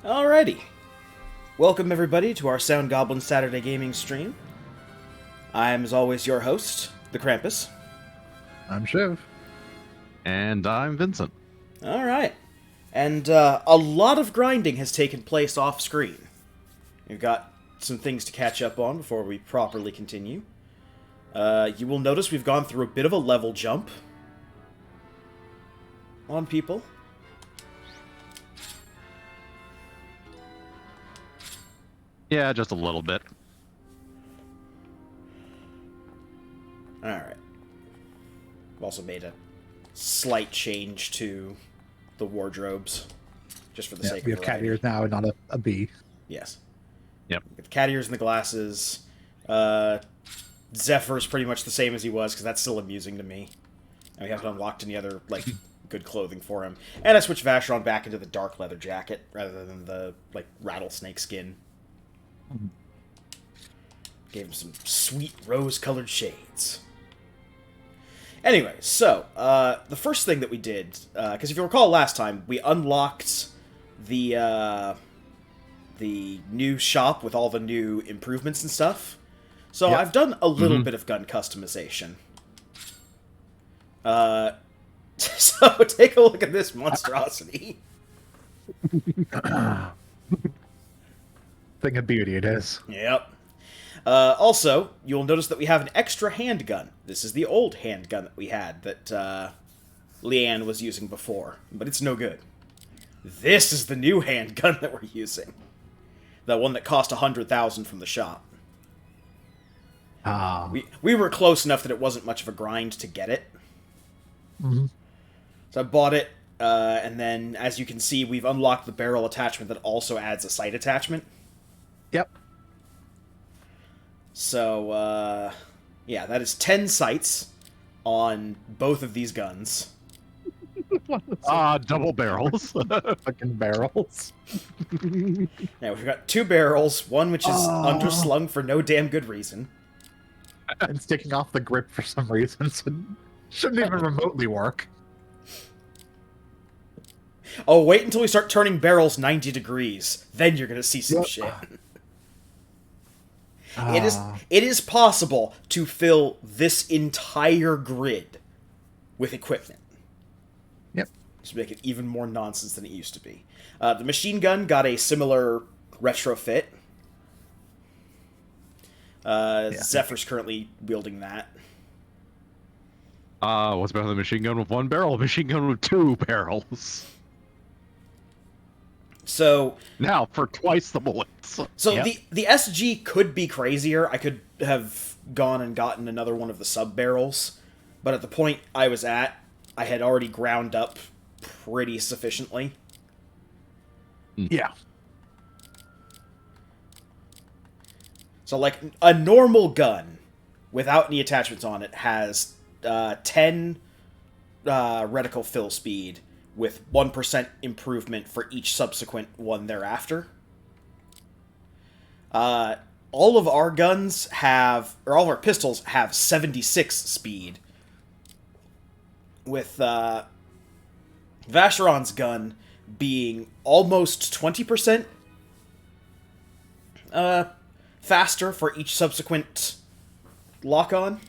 Alrighty. Welcome, everybody, to our Sound Goblin Saturday gaming stream. I am, as always, your host, the Krampus. I'm Shiv. And I'm Vincent. Alright. And a lot of grinding has taken place off-screen. We've got some things to catch up on before we properly continue. You will notice we've gone through a bit of a level jump on people. Yeah, just a little bit. Alright. We've also made a slight change to the wardrobes, just for the sake We of have cat variety. ears now and not a bee. Yes. Yep. With the cat ears and the glasses. Zephyr's pretty much the same as he was, because that's still amusing to me. And we haven't unlocked any other, good clothing for him. And I switched Vacheron back into the dark leather jacket, rather than the, rattlesnake skin. Gave him some sweet rose-colored shades. Anyway, so, the first thing that we did, because if you recall last time, we unlocked the new shop with all the new improvements and stuff. So Yep. I've done a little bit of gun customization. So take a look at this monstrosity. Thing of beauty it is. Yep. Also, you'll notice that we have an extra handgun. This is the old handgun that we had that Leanne was using before, but it's no good. This is the new handgun that we're using. The one that cost 100,000 from the shop. We were close enough that it wasn't much of a grind to get it. Mm-hmm. So I bought it, and then, as you can see, we've unlocked the barrel attachment that also adds a sight attachment. Yep. So, yeah, that is 10 sights on both of these guns. Double barrels. Fucking barrels. Now, we've got two barrels, one which is underslung for no damn good reason. And sticking off the grip for some reason. So shouldn't even remotely work. Oh, wait until we start turning barrels 90 degrees. Then you're gonna see some Yep. shit. It is possible to fill this entire grid with equipment. Yep. Just make it even more nonsense than it used to be. The machine gun got a similar retrofit. Zephyr's currently wielding that. What's better than a machine gun with one barrel? A machine gun with two barrels. So Now for twice the bullets. Yep. the SG could be crazier. I could have gone and gotten another one of the sub barrels, but at the point I was at, I had already ground up pretty sufficiently. Yeah. So, like, a normal gun, without any attachments on it, has 10 reticle fill speed, with 1% improvement for each subsequent one thereafter. All of our guns have, or all of our pistols have 76 speed, with Vacheron's gun being almost 20% faster for each subsequent lock-on.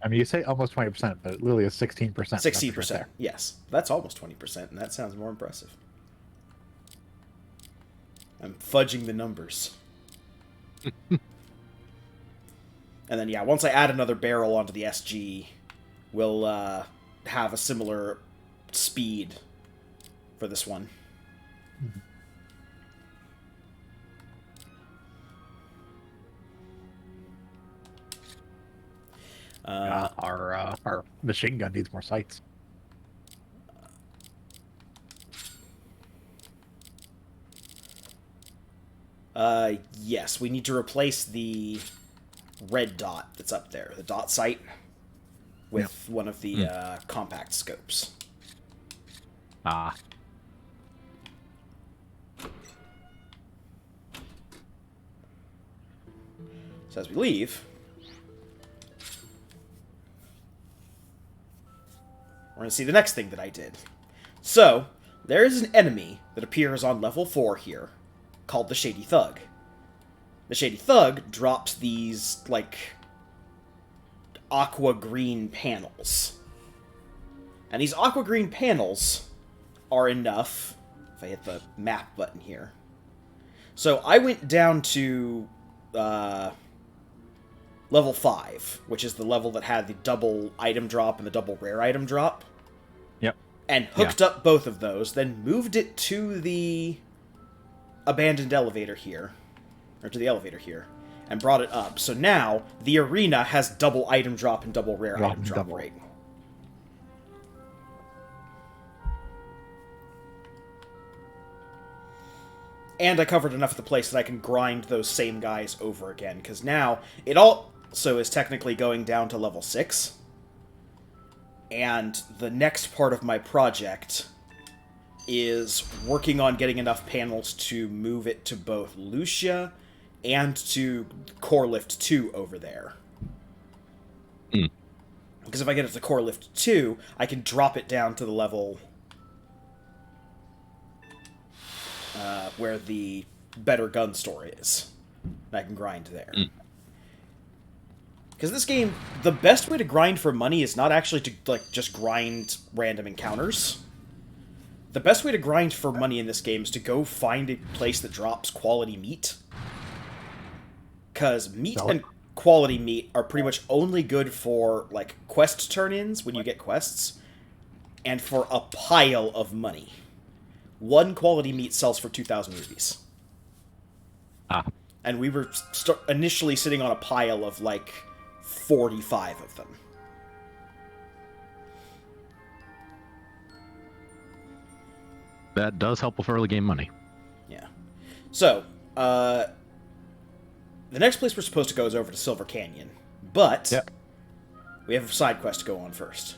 I mean, you say almost 20%, but it literally is 16%. 16%, yes. That's almost 20%, and that sounds more impressive. I'm fudging the numbers. And then, yeah, once I add another barrel onto the SG, we'll have a similar speed for this one. Our machine gun needs more sights. Yes, we need to replace the red dot that's up there, the dot sight, with one of the compact scopes. So as we leave, we're going to see the next thing that I did. So, there is an enemy that appears on level 4 here, called the Shady Thug. The Shady Thug drops these, like, aqua green panels. And these aqua green panels are enough, if I hit the map button here. So I went down to level 5, which is the level that had the double item drop and the double rare item drop. Yep. And hooked up both of those, then moved it to the abandoned elevator here, or to the elevator here, and brought it up. So now, the arena has double item drop and double rare item drop rate. And I covered enough of the place that I can grind those same guys over again, because now it also is technically going down to level 6. And the next part of my project is working on getting enough panels to move it to both Lucia and to Core Lift 2 over there. Because if I get it to Core Lift 2, I can drop it down to the level where the better gun store is. And I can grind there. Because this game, the best way to grind for money is not actually to, like, just grind random encounters. The best way to grind for money in this game is to go find a place that drops quality meat. Because meat and quality meat are pretty much only good for, like, quest turn-ins when you get quests, and for a pile of money. One quality meat sells for 2,000 rupees. And we were initially sitting on a pile of, like, 45 of them. That does help with early game money. Yeah. So, the next place we're supposed to go is over to Silver Canyon. But, we have a side quest to go on first.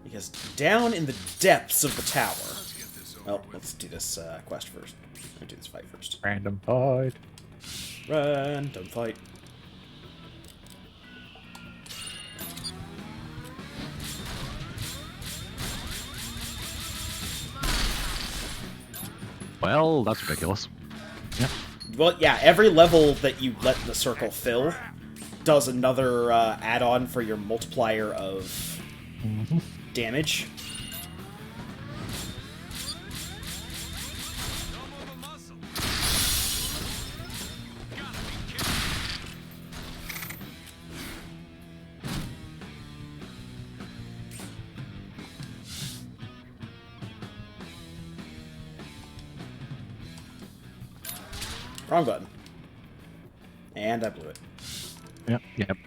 Because down in the depths of the tower... Well, let's do this quest first. Let's do this fight first. Random fight. Random fight. Well, that's ridiculous. Well, yeah, every level that you let the circle fill does another add-on for your multiplier of damage. Wrong button. And I blew it. Yep.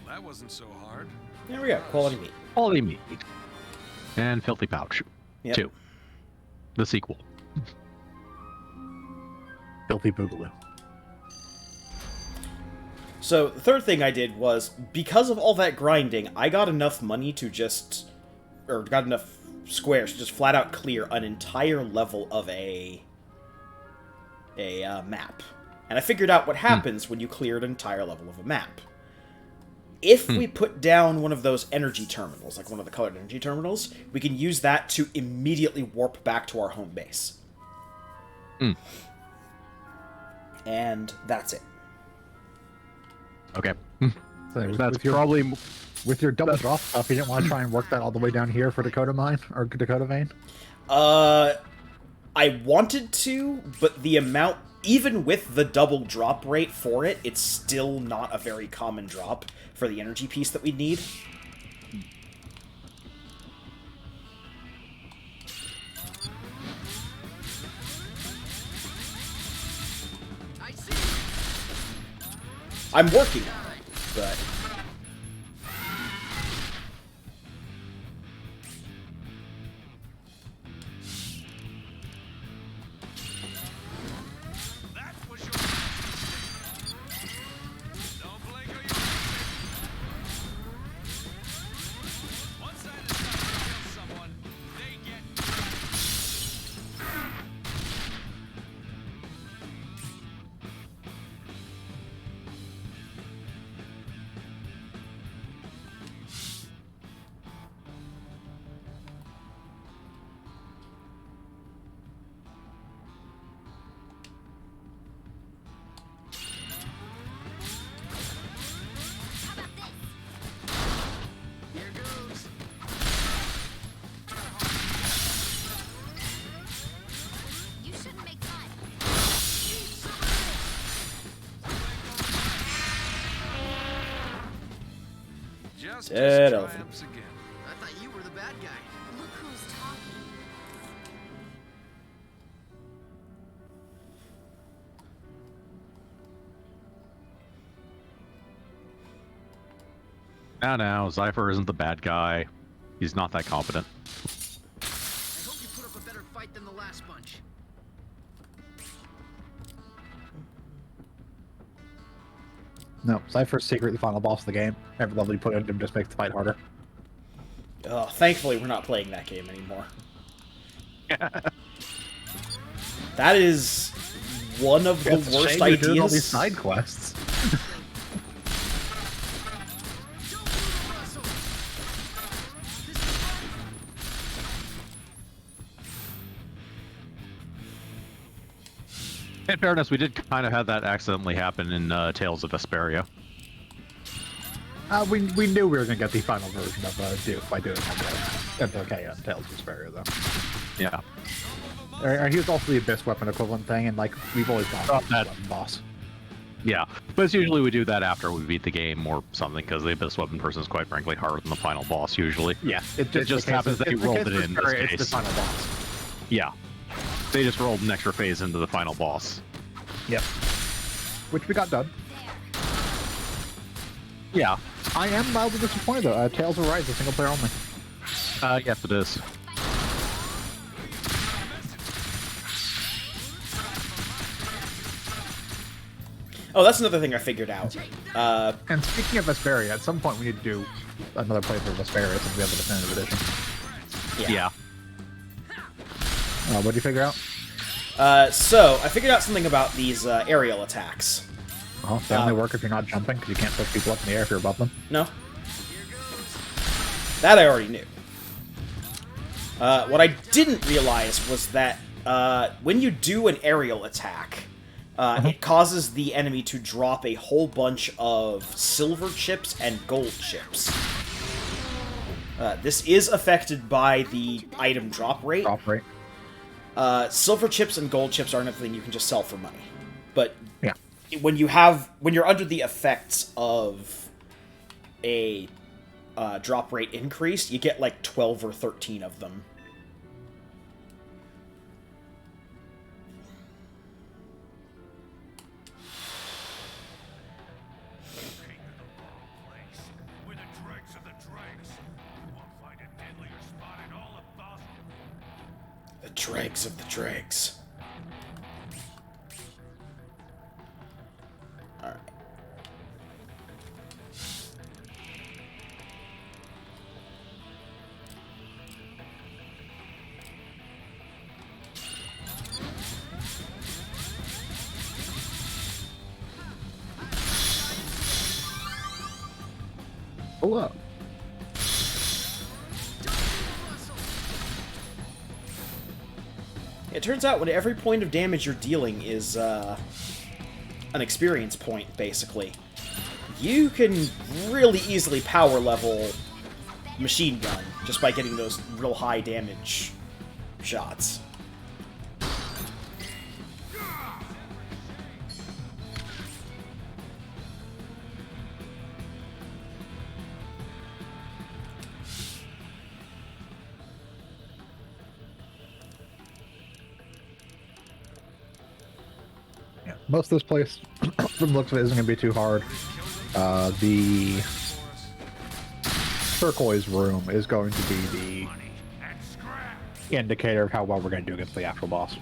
That wasn't so hard. There we go. Quality meat. Quality meat. And Filthy Pouch. Yep. 2. The sequel. Filthy Boogaloo. So, the third thing I did was, because of all that grinding, I got enough money to just... Or got enough squares to just flat out clear an entire level of a map. And I figured out what happens when you clear an entire level of a map. If we put down one of those energy terminals, like one of the colored energy terminals, we can use that to immediately warp back to our home base. And that's it. Okay. So That's probably... with your double drop stuff, you didn't want to try and work that all the way down here for Dakota Mine or Dakota Vein? I wanted to, but the amount, even with the double drop rate for it, it's still not a very common drop for the energy piece that we need. I'm working on it, but... You shouldn't make fun. Justice Dead elephant. triumphs again. I thought you were the bad guy. Look who's talking. Now, Zypher isn't the bad guy. He's not that competent. I hope you put up a better fight than the last bunch. No, Cypher's secret the final boss of the game. Every level you put into him just makes the fight harder. Oh, thankfully we're not playing that game anymore. That is one of the It's a worst shame you're doing all these ideas. side quests. In fairness, we did kind of have that accidentally happen in Tales of Vesperia. We knew we were going to get the final version of Duke by doing MDK on Tales of Vesperia, though. Yeah. He was also the Abyss weapon equivalent thing, and like we've always gone Oh, for that- the weapon boss. Yeah, but it's usually we do that after we beat the game or something, because the Abyss Weapon person is quite frankly harder than the final boss usually. Yeah, just happens that he rolled it in this It's the case. final boss. Yeah. They just rolled an extra phase into the final boss. Yep. Which we got done. Yeah. I am mildly disappointed though. Tales of Rise is single player only. Yes, it is. Oh, that's another thing I figured out. And speaking of Vesperia, at some point we need to do another playthrough of Vesperia since we have the definitive edition. Yeah. What did you figure out? So, I figured out something about these aerial attacks. Well, they only work if you're not jumping, because you can't push people up in the air if you're above them. No? That I already knew. What I didn't realize was that when you do an aerial attack, it causes the enemy to drop a whole bunch of silver chips and gold chips. This is affected by the item drop rate. Drop rate. Silver chips and gold chips aren't a thing you can just sell for money. But Yeah. when you're under the effects of a drop rate increase, you get like 12 or 13 of them. We're the dregs of the dregs. You won't find a deadlier spot in all of Bosnia. The dregs of the dregs. Alright. Pull up. It turns out when every point of damage you're dealing is an experience point, basically, you can really easily power level machine gun just by getting those real high damage shots. Yeah. Most of this place from the looks of it, isn't going to be too hard. The turquoise room is going to be the indicator of how well we're going to do against the actual boss.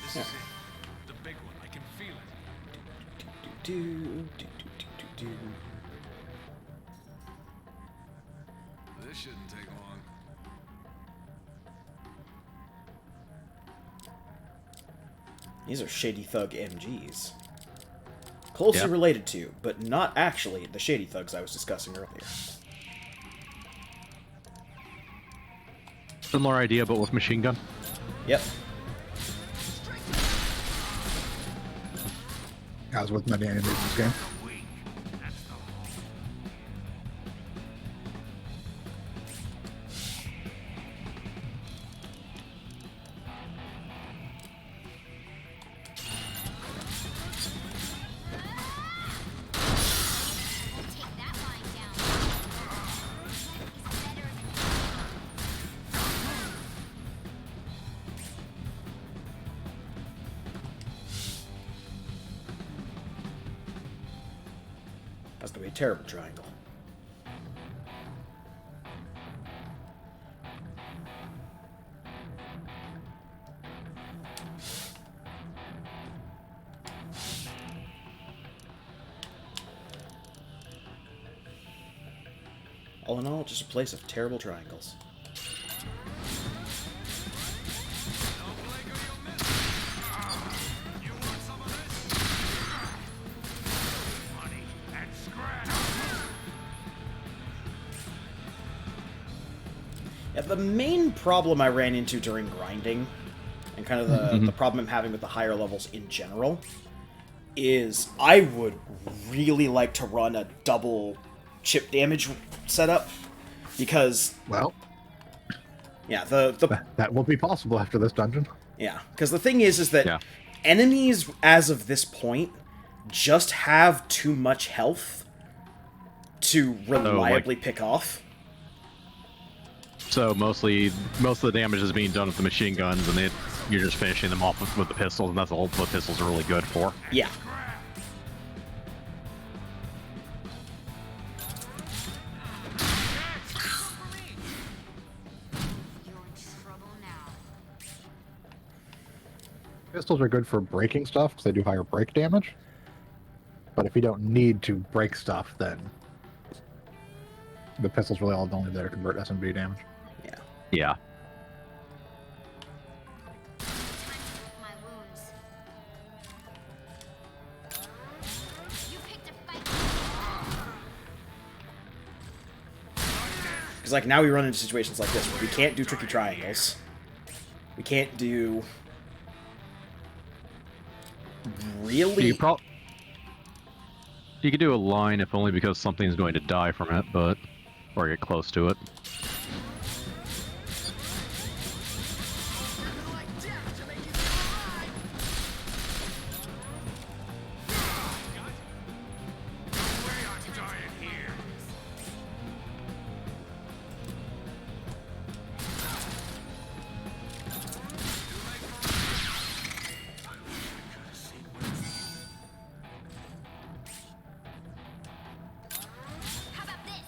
This is it. The big one. I can feel it. This shouldn't take long. These are Shady Thug MGs. Closely Yep. related to, but not actually the Shady Thugs I was discussing earlier. Similar idea, but with machine gun. Yep. As with many enemies in this game. Take that line down. He's better than That's gonna be a terrible triangle. All in all, just a place of terrible triangles. Yeah, the main problem I ran into during grinding, and kind of the problem I'm having with the higher levels in general, is I would really like to run a double chip damage setup, because, Well, yeah, that will be possible after this dungeon. yeah, because the thing is that Yeah. enemies, as of this point, just have too much health to reliably pick off. So most of the damage is being done with the machine guns, and you're just finishing them off with the pistols, and that's all the pistols are really good for. Yeah. you're in trouble now. Pistols are good for breaking stuff because they do higher break damage. But if you don't need to break stuff, then the pistol's really all only there to convert SMB damage. Yeah. Yeah. Time to lick my wounds. You picked a fight. Because, like, now we run into situations like this where we can't do tricky triangles. We can't do... Really? You could do a line if only because something's going to die from it, but or get close to it. How about this?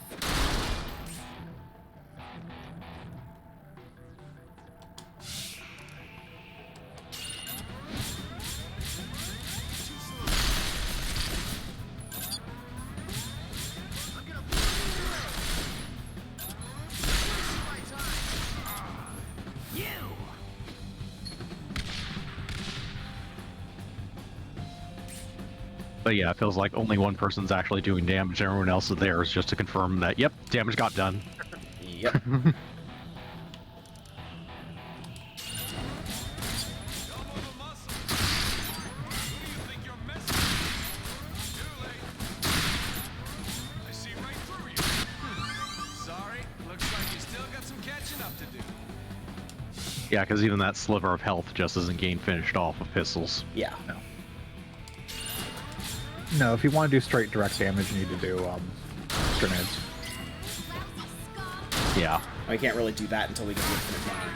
But yeah, it feels like only one person's actually doing damage, and everyone else is there is just to confirm that, yep, damage got done. Yep. I see right through you. Sorry, looks like you still got some catching up to do. Yeah, because even that sliver of health just isn't gained finished off of pistols. Yeah. No, if you want to do straight direct damage, you need to do grenades. Yeah. I can't really do that until we get the infinite mana.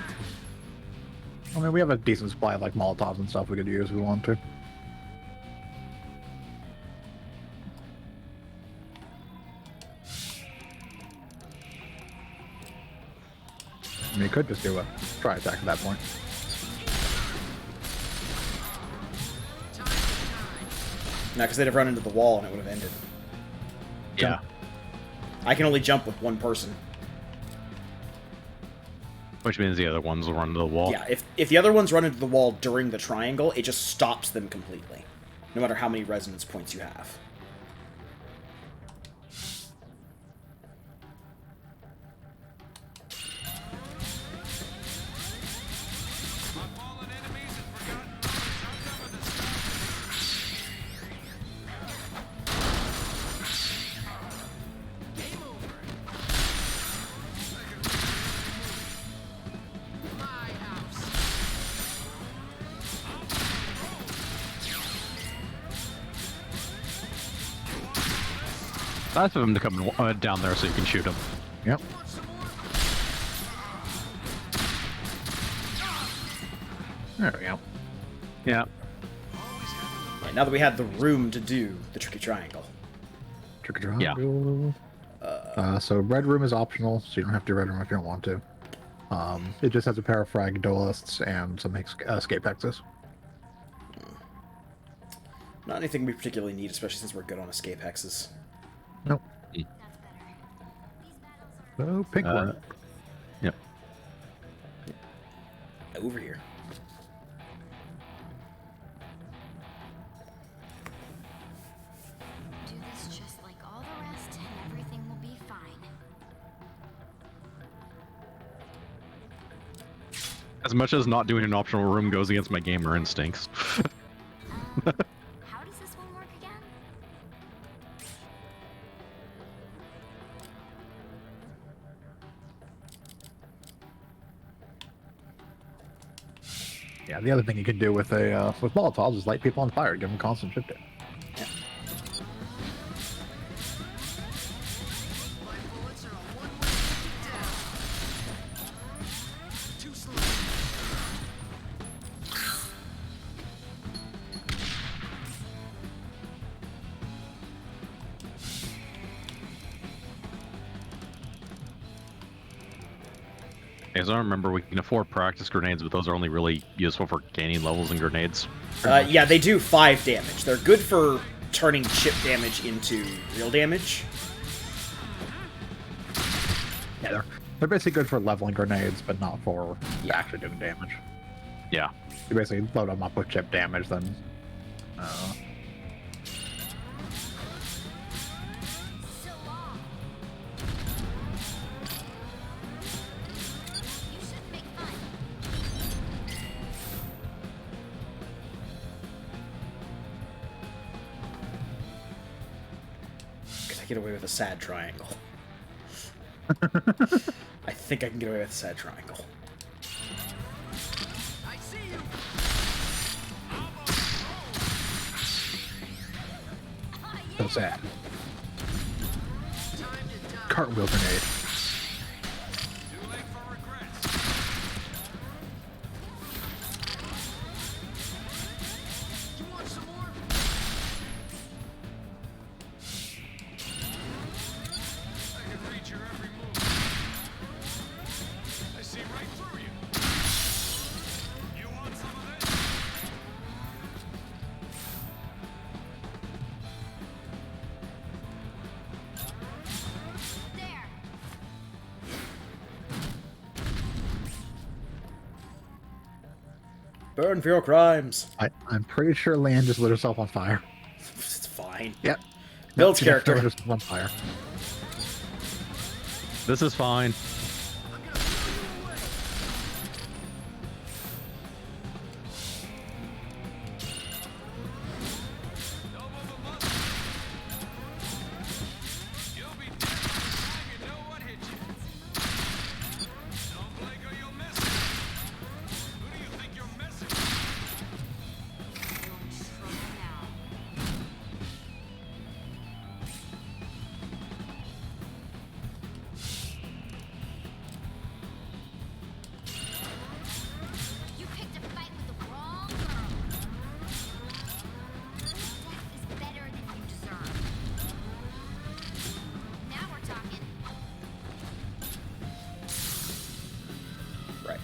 I mean, we have a decent supply of like Molotovs and stuff we could use if we want to. I mean, you could just do a try attack at that point. No, because they'd have run into the wall and it would have ended. Yeah. I can only jump with one person. Which means the other ones will run into the wall. Yeah, if the other ones run into the wall during the triangle, it just stops them completely. No matter how many resonance points you have. Fallen enemies and forgotten brothers outnumber the stars. Game over. My house. Nice of him to come down there so you can shoot him. Yep. Want some more? There we go. Yeah. Yeah, now that we have the room to do the tricky triangle. Trick or Yeah. So red room is optional, so you don't have to do red room if you don't want to. It just has a pair of frag duelists and some escape hexes. Not anything we particularly need, especially since we're good on escape hexes. Nope. That's better. These battles are So pink one. Yep. Over here. do this just like all the rest, and everything will be fine. As much as not doing an optional room goes against my gamer instincts. How does this one work again? Yeah, the other thing you can do with with Molotovs is light people on fire, give them constant shift damage. My bullets are a one-way ticket down. Too slow. As I remember, we can afford practice grenades, but those are only really useful for gaining levels in grenades. Yeah, they do 5 damage. They're good for turning chip damage into real damage. Yeah, they're basically good for leveling grenades, but not for Yeah. actually doing damage. Yeah. You basically load them up with chip damage, then So long. You should make fun. Can I get away with a sad triangle? I think I can get away with a sad triangle. I see you. so sad. Time to die. Cartwheel grenade. Too late for regrets. You want some more? I can read your every move. I see right through you. You want some of this? There. Burn for your crimes. I'm pretty sure Lan just lit herself on fire. It's fine. Yep. Build's character. Just one fire. This is fine. You'll be dead before you know what hit you. Don't blink or you'll miss it. Who do you think you're messing with? You're in trouble now. You picked a fight with the wrong girl. Death is better than you deserve. Now we're talking. Right.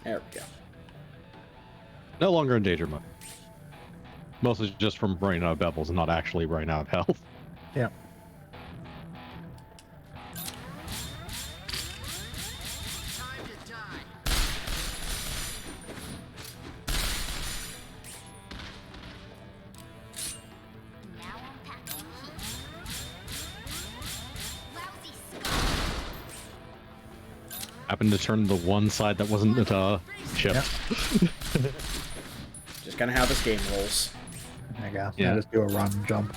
There we go. No longer in danger mode. Mostly just from running out of bevels and not actually running out of health. Yeah. Time to die. Now I'm packing heat. Lousy skull. Happened to turn the one side that wasn't chipped. Just kind of how this game rolls. There you go. Yeah. Just do a run, jump.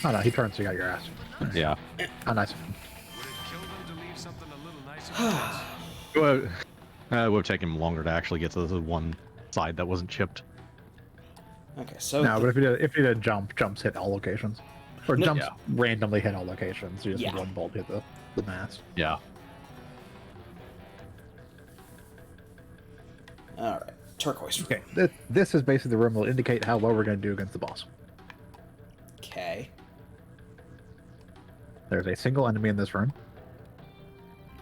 Oh no, he turns, so you got your ass. Yeah. Oh, nice. Would it kill them to leave something a little nicer? It would have taken him longer to actually get to the one side that wasn't chipped. Okay, so No, but if you did jumps hit all locations. Or No, jumps yeah. randomly hit all locations. You just Yeah. one bolt hit the mass. Yeah. all right, turquoise room. Okay, this is basically the room that will indicate how well we're going to do against the boss. Okay. There's a single enemy in this room.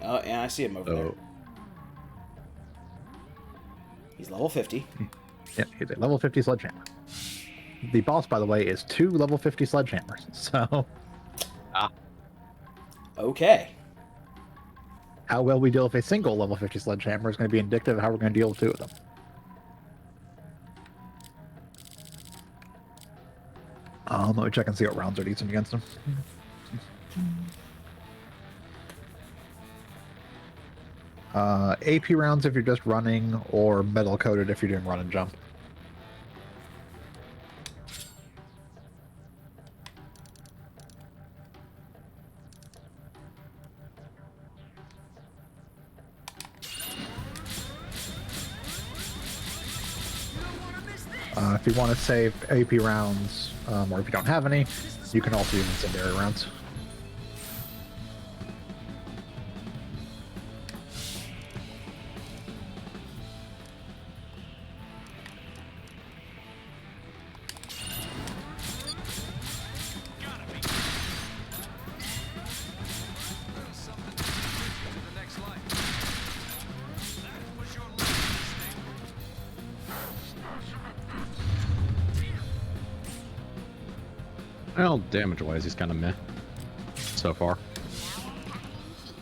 Oh, and I see him over there. So He's level 50. Yeah, he's a level 50 sledgehammer. The boss, by the way, is 2 level 50 sledgehammers. So, Okay. how well we deal with a single level 50 sledgehammer is going to be indicative of how we're going to deal with 2 of them. Let me check and see what rounds are decent against them. AP rounds if you're just running, or metal coated if you're doing run and jump. If you want to save AP rounds, or if you don't have any, you can also use incendiary rounds. Little something to take you to the next life. That was your last mistake. Well, damage-wise, he's kind of meh so far. Now I'm packing heat.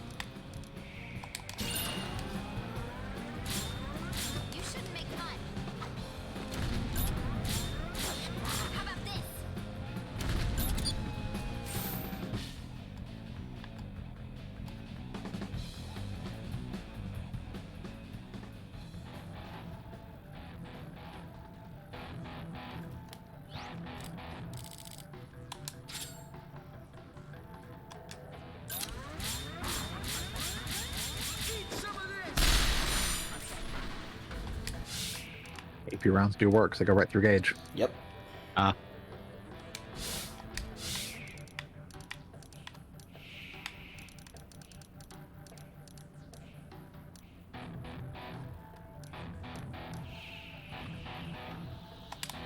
You shouldn't make fun. How about this? Eat some of this. AP rounds do work, so they go right through gauge. Yep. Ah.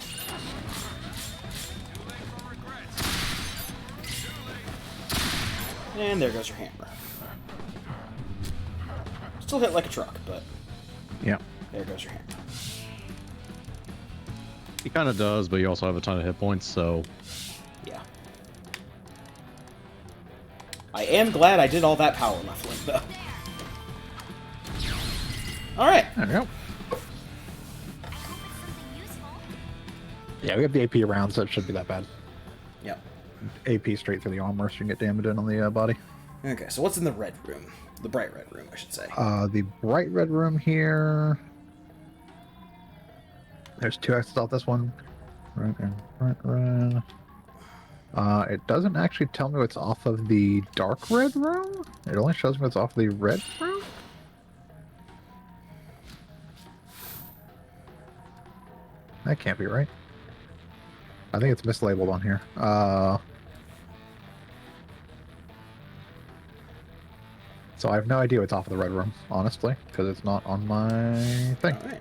Too late for regrets. Too late. And there goes your hammer. Still hit like a truck, but Yeah. there goes your hammer. He kind of does, but you also have a ton of hit points, so Yeah. I am glad I did all that power leveling, though. Alright. There we go. I hope it's something useful. Yeah, we have the AP around, so it shouldn't be that bad. Yep. AP straight through the armor, so you can get damage in on the body. Okay, so what's in the red room? The bright red room, I should say. The bright red room here. There's 2 exits off this one. Right and right. It doesn't actually tell me what's off of the dark red room. It only shows me what's off the red room. That can't be right. I think it's mislabeled on here. So I have no idea what's off of the red room, honestly, because it's not on my thing. Alright.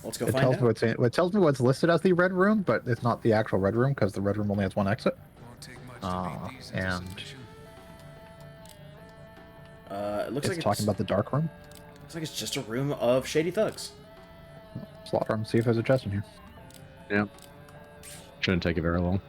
Let's go It find tells out. me what's in, it tells me what's listed as the red room, but it's not the actual red room because the red room only has 1 exit. Won't take much to beat these into And submission. It looks it's like talking about the dark room. looks like it's just a room of shady thugs. Slot room. See if there's a chest in here. yeah. Shouldn't take it very long.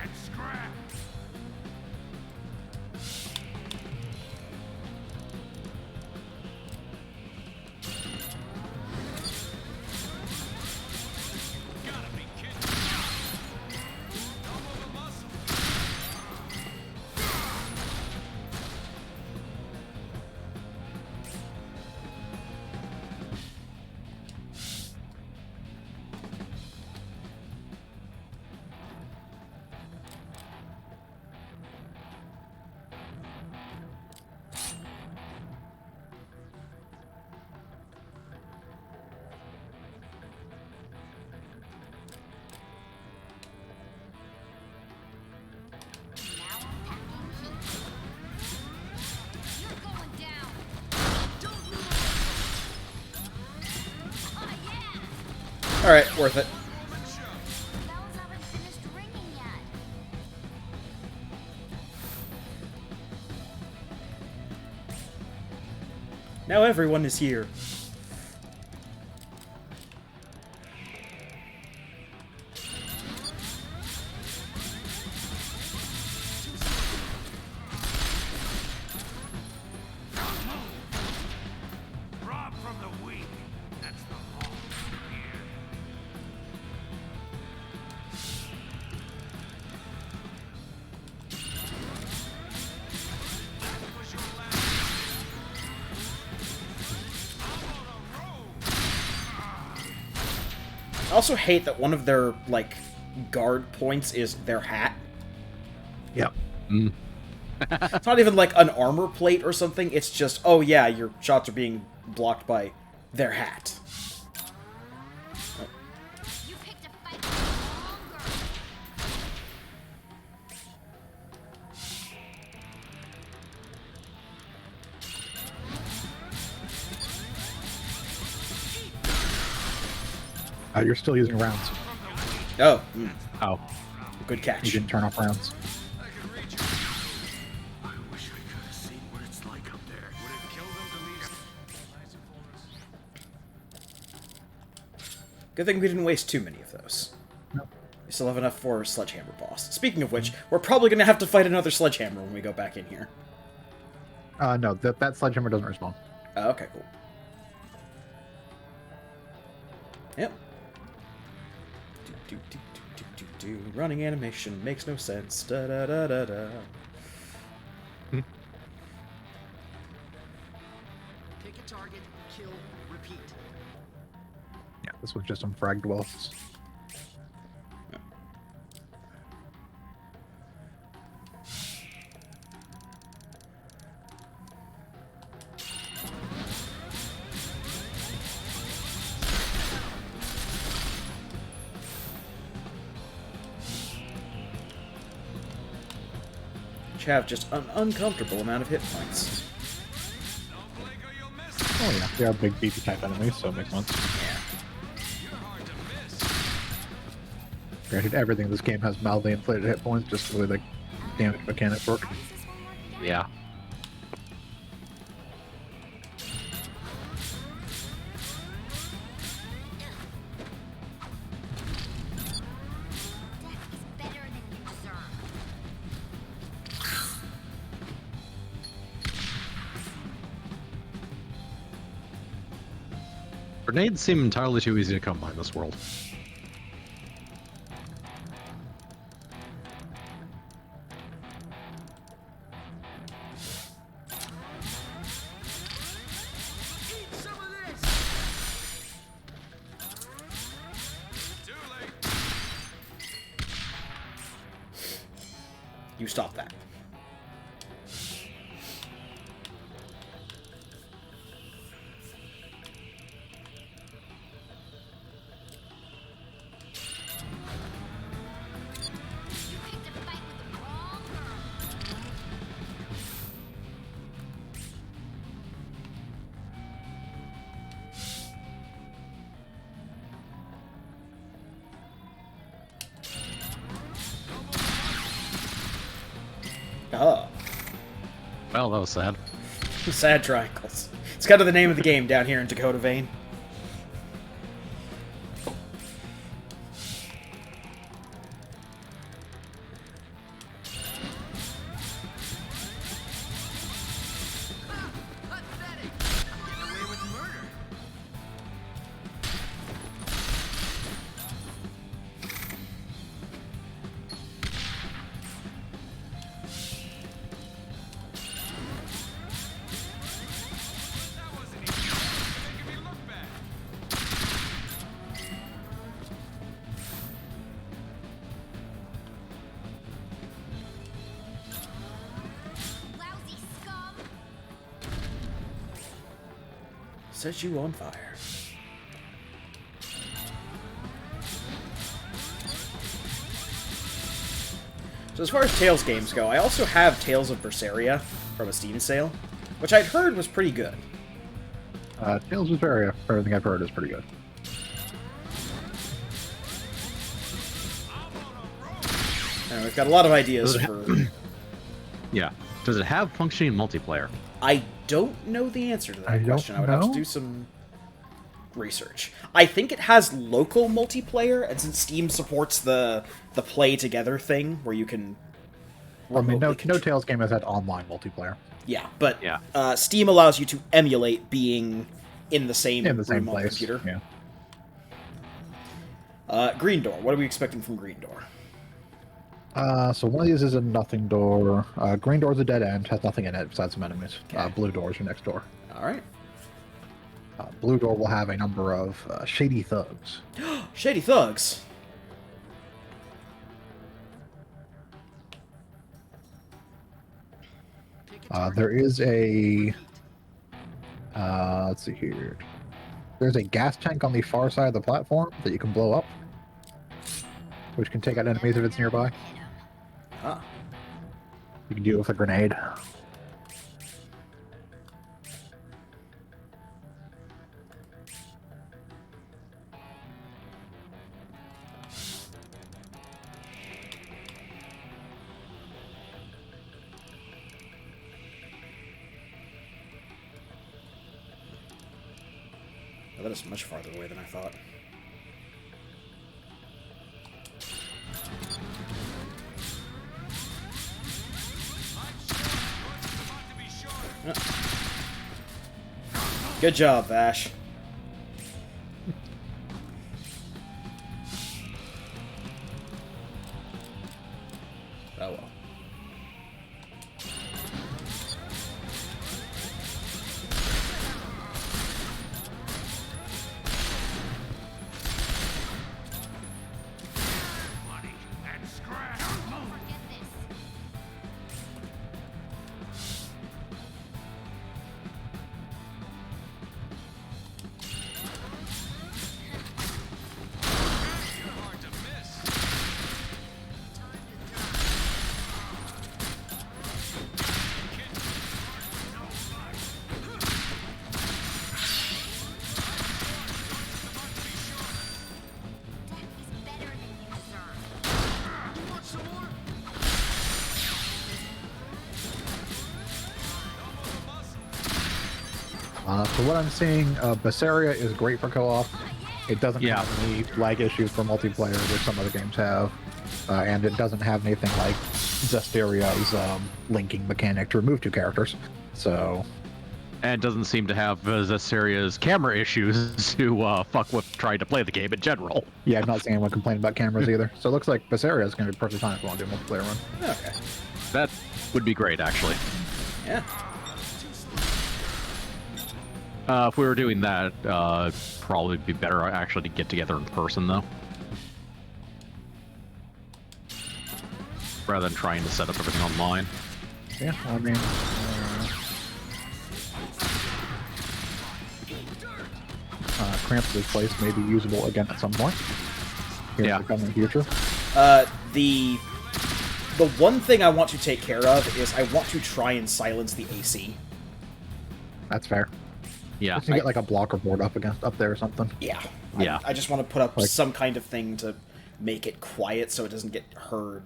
And scrap. Gotta be kidding. Elbow the muscle. Now I'm packing heat. You're going down. Don't move. Oh yeah. Alright, worth it. The bells haven't finished ringing yet. Now everyone is here. Rob from the weak. That's the law here. That was your last. I'm on a roll. I also hate that one of their, like, guard points is their hat. Yep. It's not even like an armor plate or something, it's just, oh yeah, your shots are being blocked by their hat. You picked a fight for longer. You're still using rounds. Oh, Oh, good You catch. didn't turn off rounds. I could reach you. I wish I could have seen what it's like up there. Would it kill them to leave? Nice and full. Good thing we didn't waste too many of those. We still have enough for Sledgehammer boss. Speaking of which, we're probably gonna have to fight another Sledgehammer when we go back in here. No, that sledgehammer doesn't respawn. Okay, cool. Yep. Running animation makes no sense. Da da da da da. Pick a target, kill, repeat. Yeah, this was just some frag dwells. Which have just an uncomfortable amount of hit points. Don't blink or you'll miss it. Oh yeah, they are big beefy type enemies, so it makes sense. You're hard to miss. Granted, everything in this game has mildly inflated hit points, just the way the damage mechanics work. How does this one work again? Yeah. Death is better than you deserve. Grenades seem entirely too easy to come by in this world. Eat some of this! Too late. You stop that. You picked a fight with the wrong girl. Oh. Well, that was sad. Sad triangles. It's kind of the name of the game down here in Dakota Vane. Pathetic! Getting away with murder! That wasn't easy. You're making me look bad. Lousy scum. Set you on fire. So as far as Tales games go, I also have Tales of Berseria from a Steam sale, which I'd heard was pretty good. Tales of Berseria, everything I've heard is pretty good. We've got a lot of ideas Does it for... Yeah. Does it have functioning multiplayer? I don't know the answer to that I don't question. I would have to know. do some research. I think it has local multiplayer, and since Steam supports the play together thing, where you can. I mean, no remotely contr- Tales game has had online multiplayer Yeah, but Yeah. Steam allows you to emulate being in the same in the same room on place. computer. Yeah. Green Door. What are we expecting from Green Door? So one of these is a nothing door. Green door's a dead end, has nothing in it besides some enemies. Okay. Blue door's your next door. All right. Blue door will have a number of shady thugs. Shady Thugs. Pick a target. There is a. Let's see here. There's a gas tank on the far side of the platform that you can blow up, which can take out enemies if it's nearby. Ah. You can do it with a grenade. Oh, that is much farther away than I thought. About to be shorter. Good job, Vash. Oh well. Money and scrap. Forget this. So what I'm seeing, Berseria is great for co-op. It doesn't Yeah. have any lag issues for multiplayer, which some other games have. And it doesn't have anything like Zestaria's linking mechanic to remove two characters. So, And it doesn't seem to have Zestaria's camera issues to fuck with trying to play the game in general. yeah, I've not seen anyone complain about cameras either. So it looks like Berseria is going to be perfectly fine if you want to do a multiplayer run. Okay. That would be great, actually. Yeah. If we were doing that, probably be better actually to get together in person, though. Rather than trying to set up everything online. Yeah, I mean... Krampus' place may be usable again at some point. Here Yeah. in the coming future. The one thing I want to take care of is I want to try and silence the AC. That's fair. Yeah. Just to get like a blocker board up there or something. Yeah. Yeah. I just want to put up Like- some kind of thing to make it quiet so it doesn't get heard.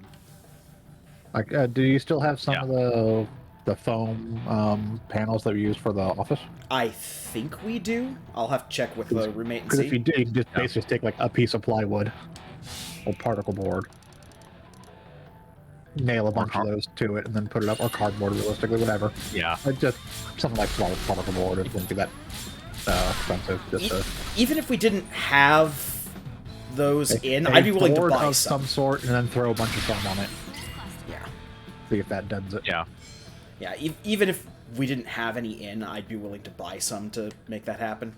Like, do you still have some Yeah. of the foam panels that we use for the office? I think we do. I'll have to check with the roommate and Because see. if you do, you can just basically take like a piece of plywood or particle board, nail a bunch of those to it, and then put it up, or cardboard, realistically, whatever. Yeah. Like just something like particle board. It wouldn't be that expensive. Just Even if we didn't have those in, a I'd be willing to board buy of some. some sort, and then throw a bunch of foam on it. Yeah. See if that does it. Yeah. Yeah, even if we didn't have any in, I'd be willing to buy some to make that happen.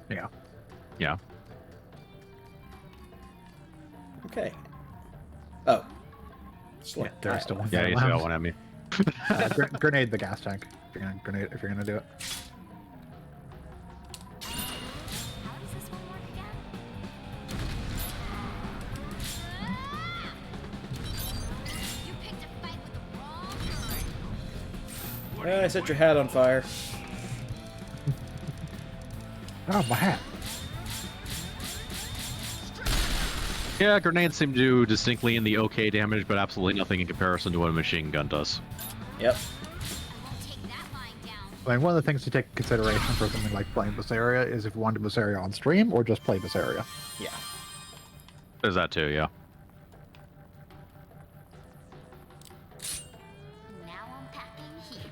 Yeah. Yeah. Okay. Oh. Slow. Yeah, there's still one. Yeah, you still got one at me. Grenade the gas tank if you're gonna do it. How does this one work again? You picked a fight with the wrong girl. I set your hat on fire. Oh, my hat. Yeah, grenades seem to do distinctly in the okay damage, but absolutely nothing in comparison to what a machine gun does. Yep. Won't take that lying down. I mean, one of the things to take into consideration for something like playing Berseria is if you want to Berseria on stream or just play Berseria. Yeah. There's that too, yeah. Now unpacking here.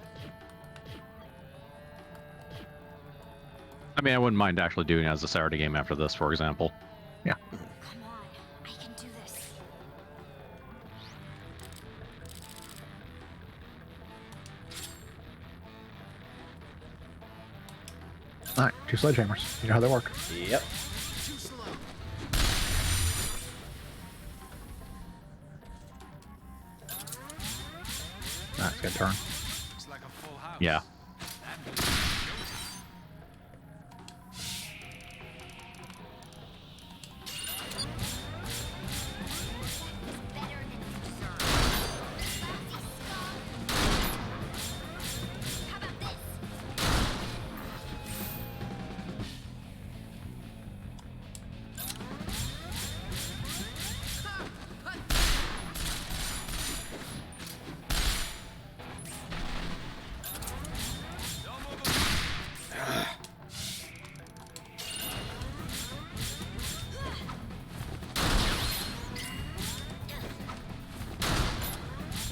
I mean, I wouldn't mind actually doing it as a Saturday game after this, for example. Yeah. Come on, I can do this. Alright, two sledgehammers. You know how they work. Yep. Too slow. Alright, it's got a turn. Looks like a full house. Yeah. That means it's Better than you deserve. Lousy scum. How about this?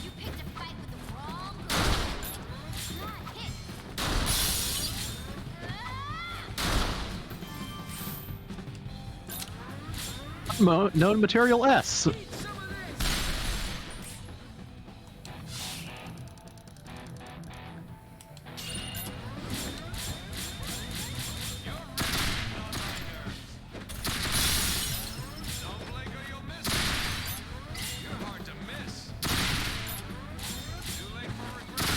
You picked a fight with the wrong girl. Hit. Known material S. don't blink or you'll miss it. You're hard to miss. Too late for regret.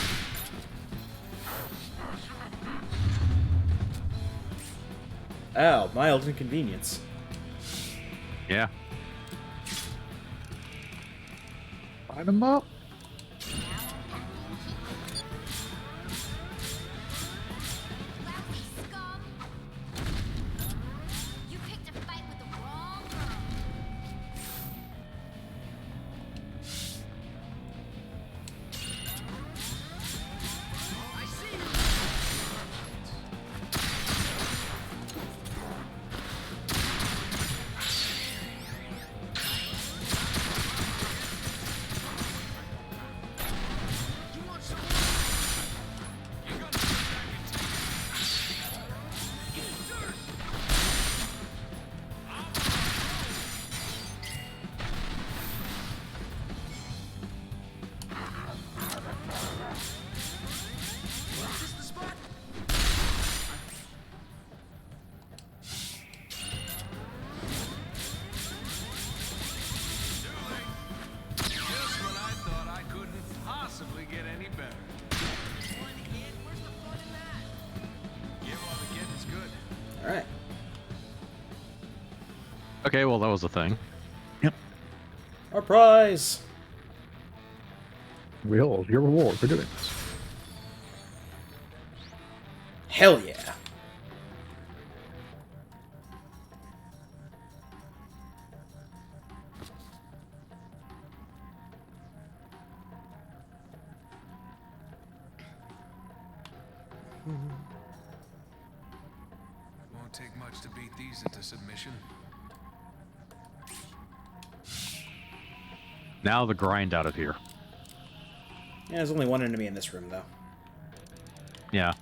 Ow, mild inconvenience. Yeah. Line them up. Lousy scum. You picked a fight with the wrong girl. I see you. Okay, well, that was a thing. Our prize! Behold, your reward for doing this. Hell yeah. Won't take much to beat these into submission. Now the grind out of here. Yeah, there's only one enemy in this room, though. Yeah.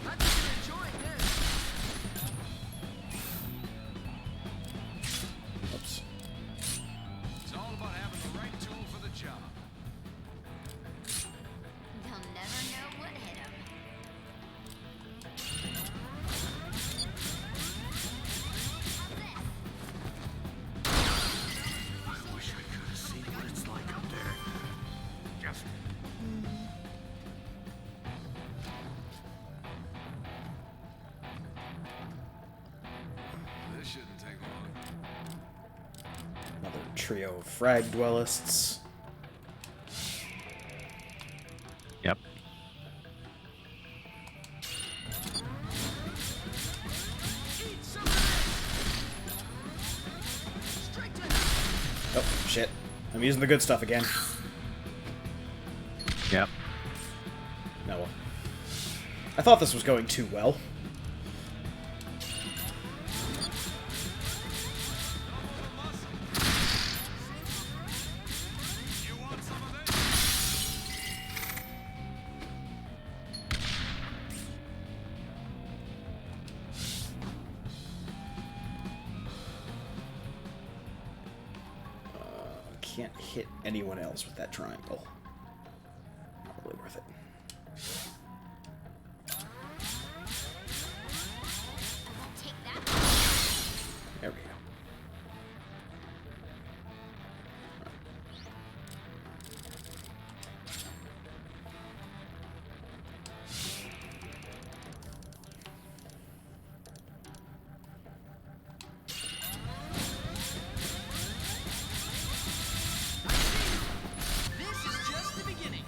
I'm just enjoying this. Oops. It's all about having the right tool for the job. They'll never know what hit 'em. I wish I could have seen what it's like up there. Just This shouldn't take long. Another trio of frag dwellists. Yep. eat some of this. Straight to Oh, shit. I'm using the good stuff again. Yep. No. Well. I thought this was going too well. You want some of this? Can't hit anyone else with that triangle. Not really worth it. I won't take that. There we go. This is just the beginning.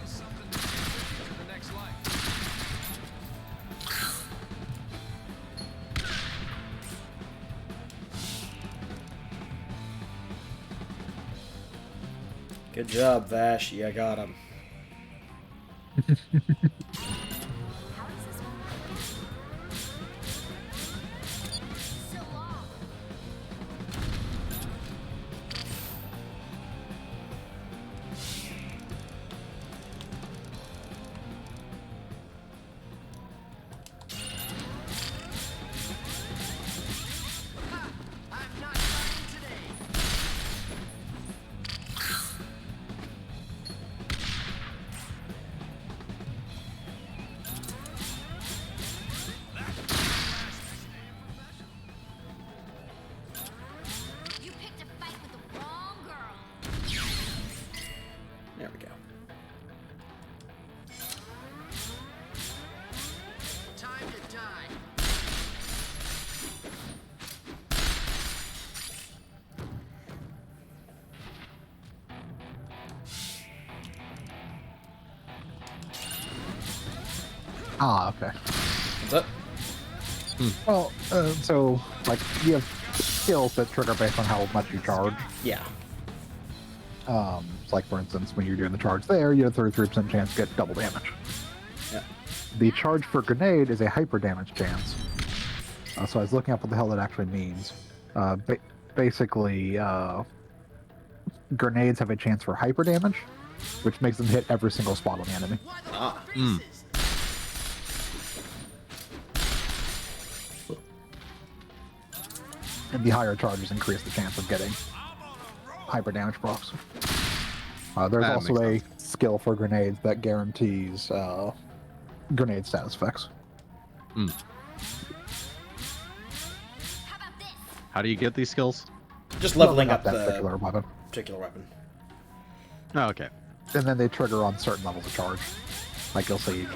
Something to take to the next life. Good job, Vash. You got him. How does this one work? So long. Ha! I'm not dying today. You picked a fight with the wrong girl. There we go. Time to die. Ah, okay. What's up? Well, so, like, you have skills that trigger based on how much you charge. Yeah. It's like, for instance, when you're doing the charge there, you have a 33% chance to get double damage. Yeah. The charge for grenade is a hyper damage chance. So I was looking up what the hell that actually means. Basically, grenades have a chance for hyper damage, which makes them hit every single spot on the enemy. Why the Ah. freezes? And the higher charges increase the chance of getting hyper damage procs. There's That also makes a skill for grenades that guarantees grenade status effects. How about this? How do you get these skills? Just leveling up that the particular weapon. particular weapon. Oh, okay. And then they trigger on certain levels of charge. Like you'll see,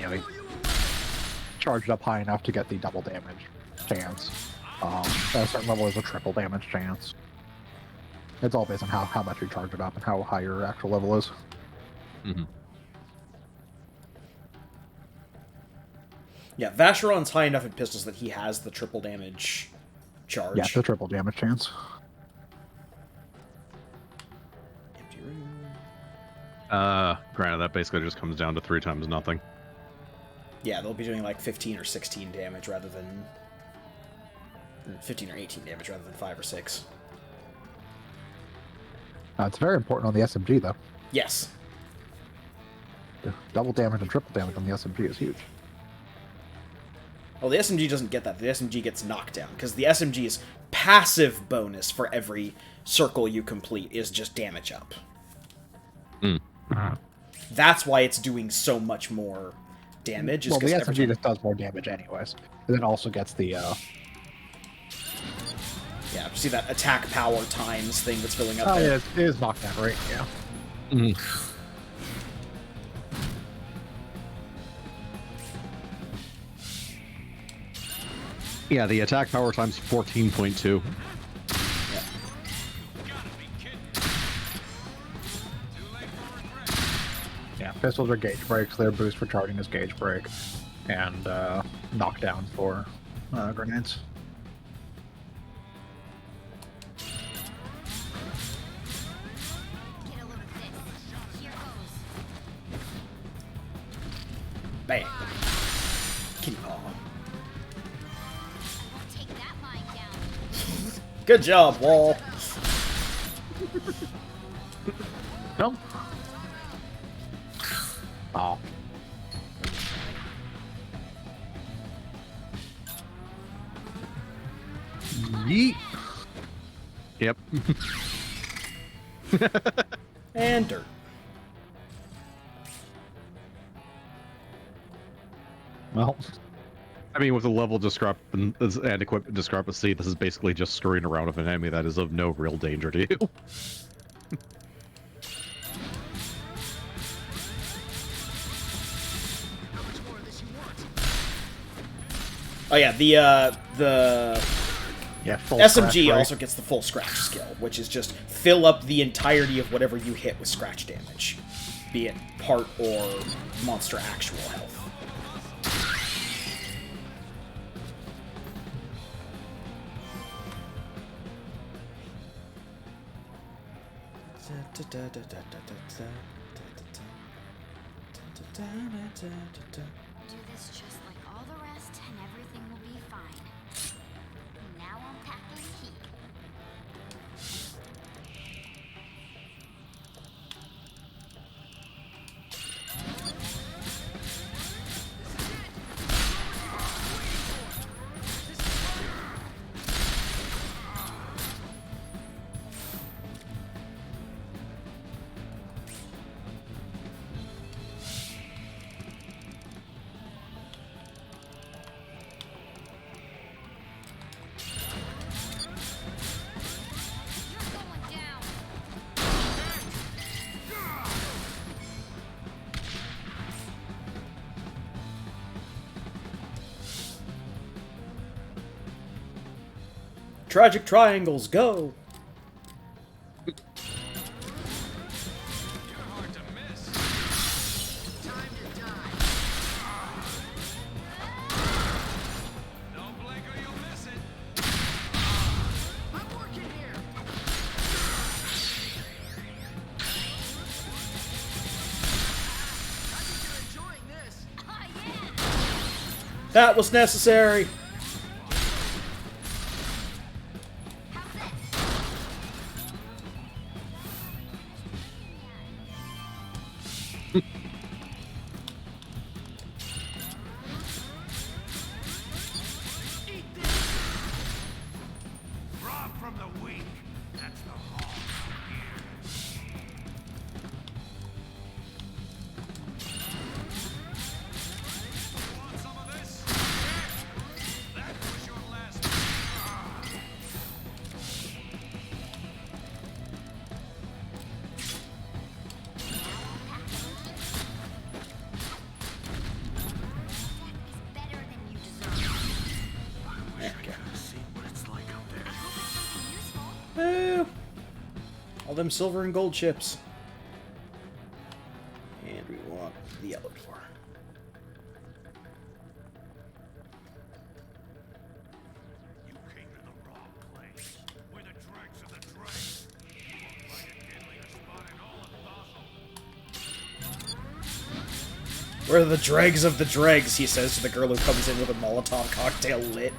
charged up high enough to get the double damage chance. At a certain level, there's a triple damage chance. It's all based on how much you charge it up and how high your actual level is. Mm-hmm. Yeah, Vacheron's high enough in pistols that he has the triple damage charge. Yeah, the triple damage chance. Empty room. Granted, that basically just comes down to 3 times nothing. Yeah, they'll be doing like 15 or 16 damage rather than 15 or 18 damage rather than 5 or 6. It's very important on the SMG, though. Yes. The double damage and triple damage on the SMG is huge. Well, the SMG doesn't get that. The SMG gets knockdown, because the SMG's passive bonus for every circle you complete is just damage up. That's why it's doing so much more damage. Is Well, the 'cause every SMG time- just does more damage anyways. And then also gets the, Yeah, see that attack power times thing that's filling up oh, there? yeah, it is knockdown rate, yeah. Yeah, the attack power times 14.2. Gotta be kidding. Too late for regret. Yeah, pistols are gauge breaks, their boost for charging is gauge break, and knockdown for grenades. Get a load of this. Here goes. Bam. Kitty paw. I won't take that lying down. Good job, Wall. No? Oh. Yeet. Yep. And dirt. Well, I mean, with the level and equipment discrepancy, this is basically just screwing around with an enemy that is of no real danger to you. Oh yeah, the yeah, full scratch SMG rate. also gets the full scratch skill, which is just fill up the entirety of whatever you hit with scratch damage, be it part or monster actual health. Do this just like all the rest, and everything will be fine. Now unpack this key. You're going down. Tragic triangles, go! You're hard to miss. Time to die. Don't blink or you'll miss it. I'm working here. I think you're enjoying this. Ah, yeah. That was necessary! How's this? Eat this. Rob from the weak. That's the hall here. All them silver and gold chips. And we want the yellow door. You came to the wrong place. We're the dregs of the dregs. Find a deadlier spot in all of Thossil. We're the dregs of the dregs, he says to the girl who comes in with a Molotov cocktail lit.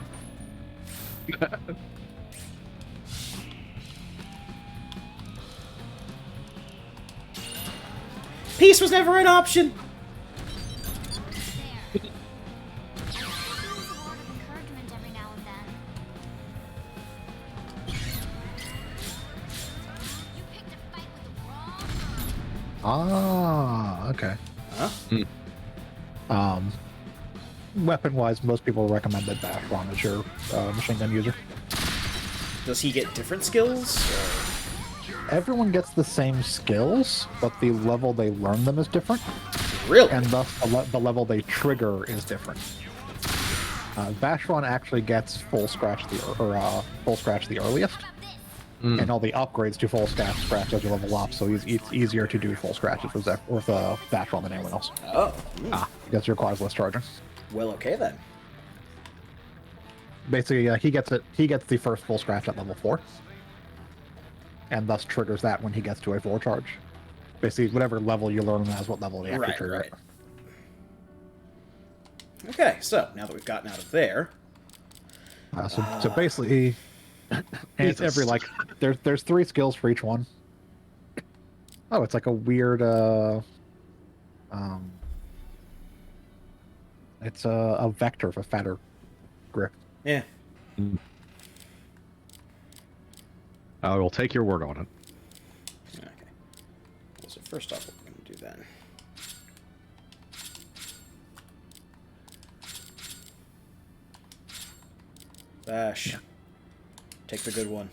Peace was never an option! There. I could use a word of encouragement every now and then. You picked a fight with the wrong girl. Ah, okay. Huh? Weapon-wise, most people recommend that Vashron as your machine gun user. Does he get different skills? Everyone gets the same skills, but the level they learn them is different, Really? and thus the level they trigger is different. Vashron actually gets full scratch the earliest, and all the upgrades to full scratch as you level up. So it's easier to do full scratches with Vashron than anyone else. Oh. Because it requires less charging. Well, okay then. Basically, he gets the first full scratch at level 4, and thus triggers that when he gets to a 4 charge. Basically, whatever level you learn him as, what level they actually trigger it. Okay, so now that we've gotten out of there, So basically, and it's every there's 3 skills for each one. Oh, it's like a weird it's a vector of a fatter grip. yeah. I will take your word on it. Okay. Well, so first off, what we're going to do then. Bash. Take the good one.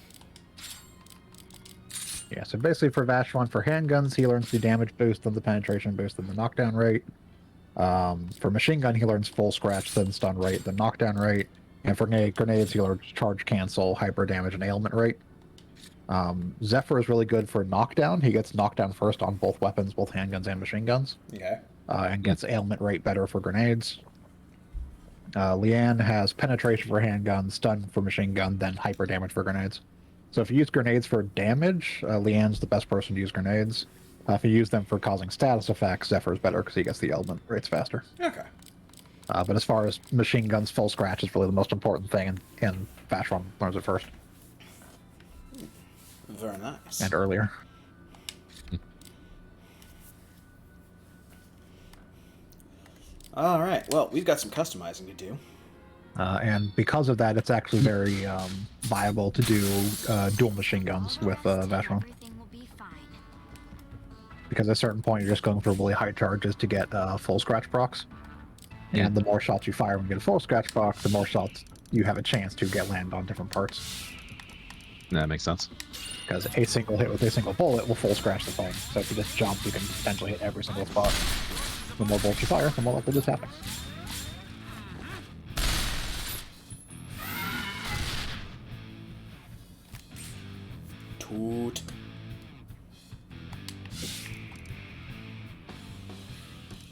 Yeah, so basically for Vashron, for handguns, he learns the damage boost, then the penetration boost, then the knockdown rate. For machine gun, he learns full scratch, then stun rate, then knockdown rate. And for grenades, he learns charge cancel, hyper damage, and ailment rate. Zephyr is really good for knockdown. He gets knockdown first on both weapons, both handguns and machine guns. Okay. And gets ailment rate better for grenades. Leanne has penetration for handgun, stun for machine gun, then hyper damage for grenades. So if you use grenades for damage, Leanne's the best person to use grenades. If you use them for causing status effects, Zephyr is better because he gets the ailment rates faster. Okay. But as far as machine guns, full scratch is really the most important thing, and Vashron learns it first Very nice. and earlier. All right. Well, we've got some customizing to do. And because of that, it's actually very viable to do dual machine guns with Vashron. Everything will be fine. Because at a certain point, you're just going for really high charges to get full scratch procs. And the more shots you fire when you get a full scratch proc, the more shots you have a chance to get land on different parts. That makes sense. Because a single hit with a single bullet will full scratch the thing. So if you just jump, you can potentially hit every single spot. The more bullets you fire, the more likely this happens. Toot.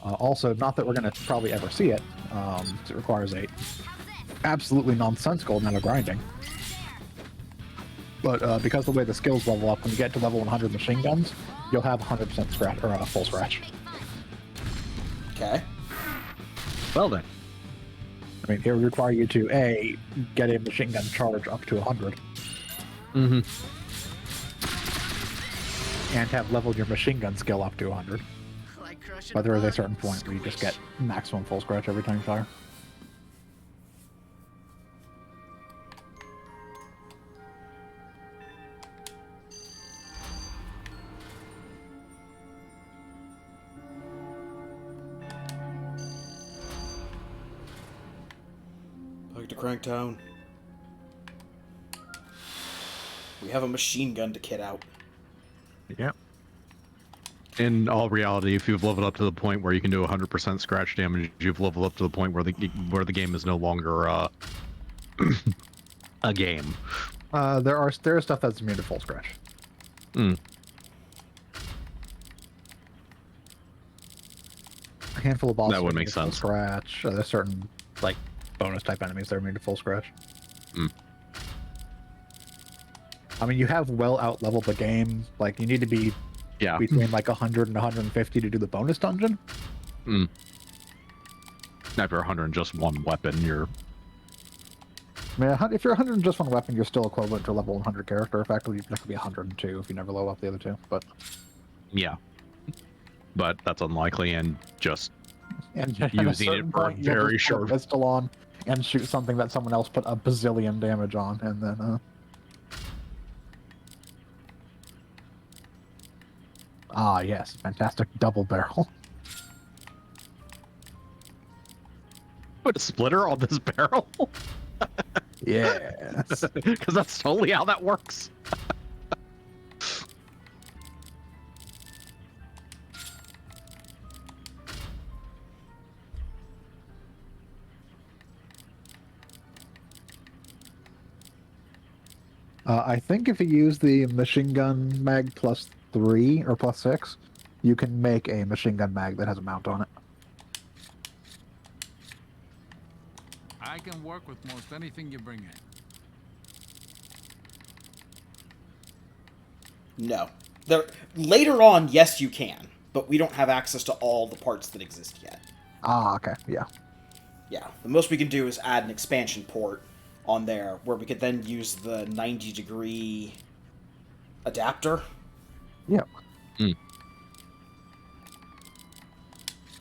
Also, not that we're going to probably ever see it, it requires a absolutely nonsensical amount of grinding. But because the way the skills level up, when you get to level 100 machine guns, you'll have 100% scratch or full scratch. Okay. Well then. I mean, it would require you to A, get a machine gun charge up to 100, Mm-hmm. and have leveled your machine gun skill up to 100. Like crushing But there is a bugs. certain point where you just get maximum full scratch every time you fire. Back to Cranktown. We have a machine gun to kit out. Yeah. In all reality, if you've leveled up to the point where you can do 100% scratch damage, you've leveled up to the point where the game is no longer a game. There is stuff that's immune to full scratch. handful of bosses That would are make made full sense. scratch. There's certain like bonus type enemies that are made to full scratch. Mm. I mean, you have well out leveled the game. Like you need to be Yeah. between like 100 and 150 to do the bonus dungeon. Mm. After 100 and just one weapon, you're I mean, if you're 100 and just one weapon, you're still equivalent to a level 100 character. Effectively, that could be 102 if you never level up the other two. But yeah. But that's unlikely, and just and at a using it certain for point, you'll very just put a short. pistol on and shoot something that someone else put a bazillion damage on, and then ah yes, fantastic double barrel. Put a splitter on this barrel, Yes. because that's totally how that works. I think if you use the machine gun mag +3 or +6, you can make a machine gun mag that has a mount on it. I can work with most anything you bring in. No. Later on, yes, you can, but we don't have access to all the parts that exist yet. Ah, okay, yeah. Yeah, the most we can do is add an expansion port on there, where we could then use the 90-degree adapter. Yeah.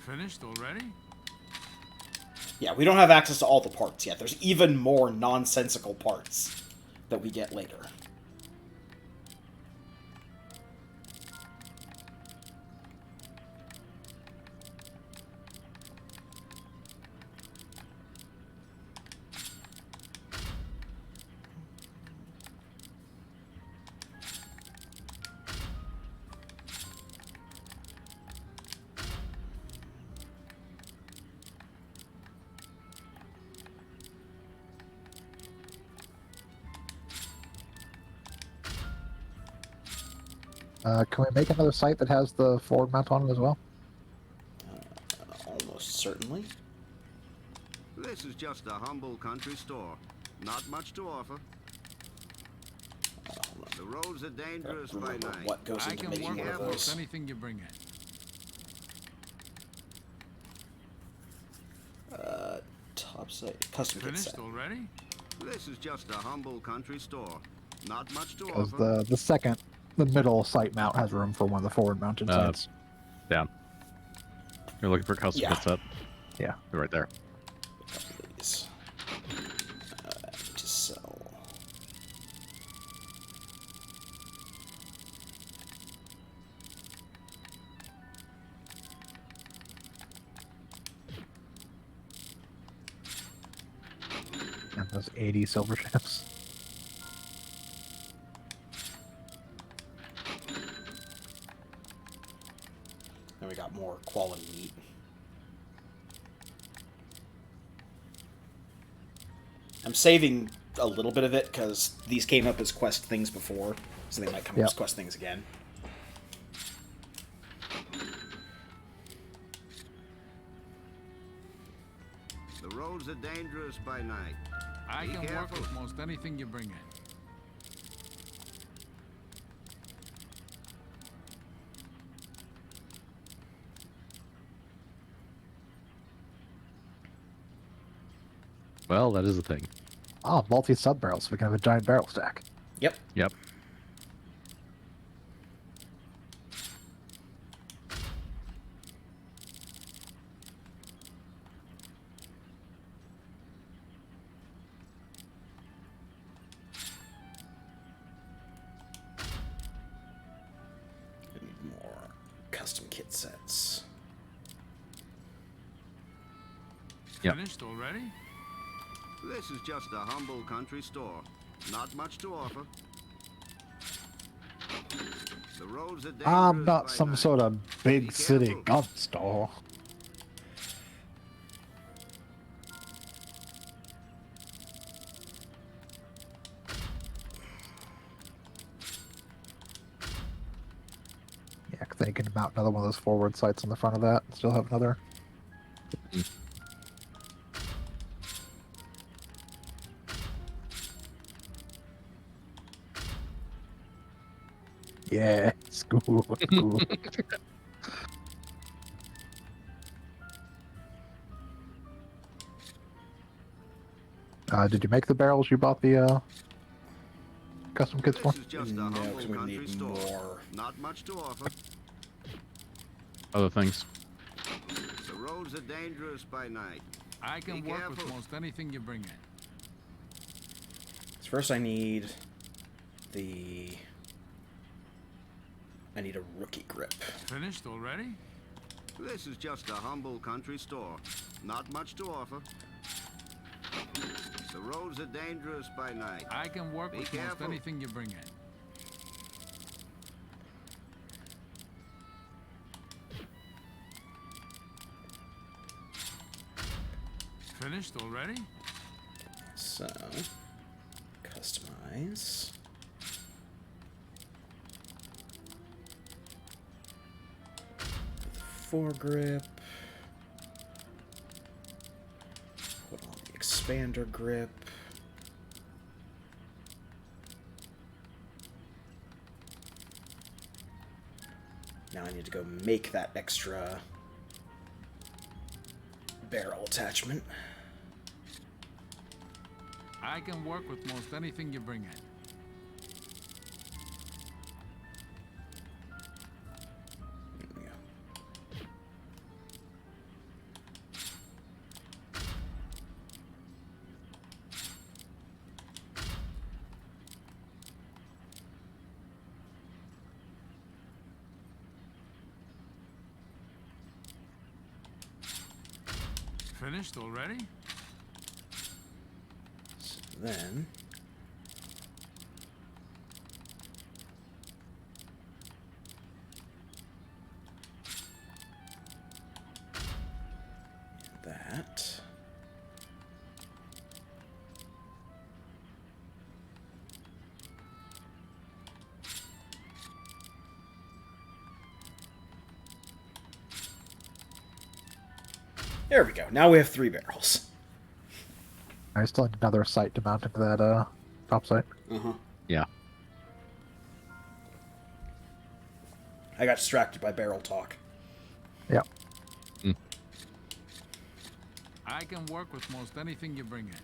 Finished already? Yeah, we don't have access to all the parts yet. There's even more nonsensical parts that we get later. Can we make another site that has the forward mount on it as well? Almost certainly. This is just a humble country store. Not much to offer. Hold The roads are dangerous on. by Remember night. what goes I into can making work one of with most those. anything you bring in. Top site. Custom kit Finished set. already? This is just a humble country store. Not much to Because offer. the middle site mount has room for one of the forward mounted sites. Down. You're looking for a custom Yeah. kit set? Yeah. You're right there. Please. To sell. And those 80 silver ships. And we got more quality meat. I'm saving a little bit of it because these came up as quest things before, so they might come up Yep. as quest things again. The roads are dangerous by night. I Be can work careful. with most anything you bring in. Well, that is a thing. Ah, multi-sub barrels, so we can have a giant barrel stack. Yep. Yep. We need more custom kit sets. Yep. Finished already? This is just a humble country store. Not much to offer. The roads are dangerous I'm not by some night. sort of big Be city careful. gun store. Yeah, 'cause then you can mount another one of those forward sites on the front of that and still have another Yeah, school, school. Did you make the barrels you bought the custom kits for? This is just a No, humble 'cause we country need store. more. Not much to offer. Other things. The roads are dangerous by night. I can Be work with careful. most anything you bring in. So first I need I need a rookie grip. Finished already? This is just a humble country store. Not much to offer. The roads are dangerous by night. I can work Be with careful. most anything you bring in. Finished already? So, customize. Foregrip. Put on the expander grip. Now I need to go make that extra barrel attachment. I can work with most anything you bring in. There we go. Finished already? So then that. There we go. Now we have 3 barrels. I still need another sight to mount into that top sight. Uh-huh. Yeah. I got distracted by barrel talk. Yep. I can work with most anything you bring in.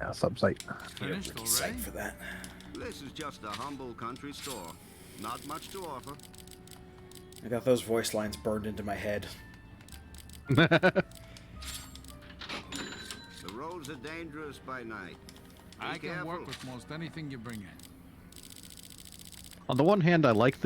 Yeah, sub sight. Finished Rookie already? sight for that. This is just a humble country store. Not much to offer. I got those voice lines burned into my head. The roads are dangerous by night. I can careful. work with most anything you bring in. On the one hand, I like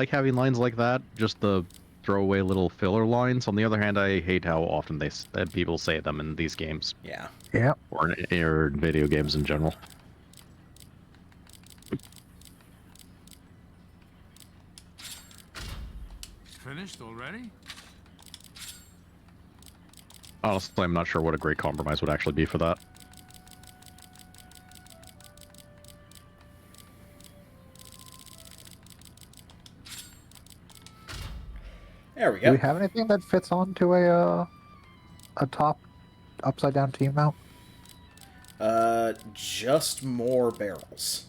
having lines like that, just the throwaway little filler lines. On the other hand, I hate how often that people say them in these games Yeah. Yep. or in video games in general. Finished already? Honestly, I'm not sure what a great compromise would actually be for that. There we Do we go. have anything that fits onto a top upside down team mount? Just more barrels.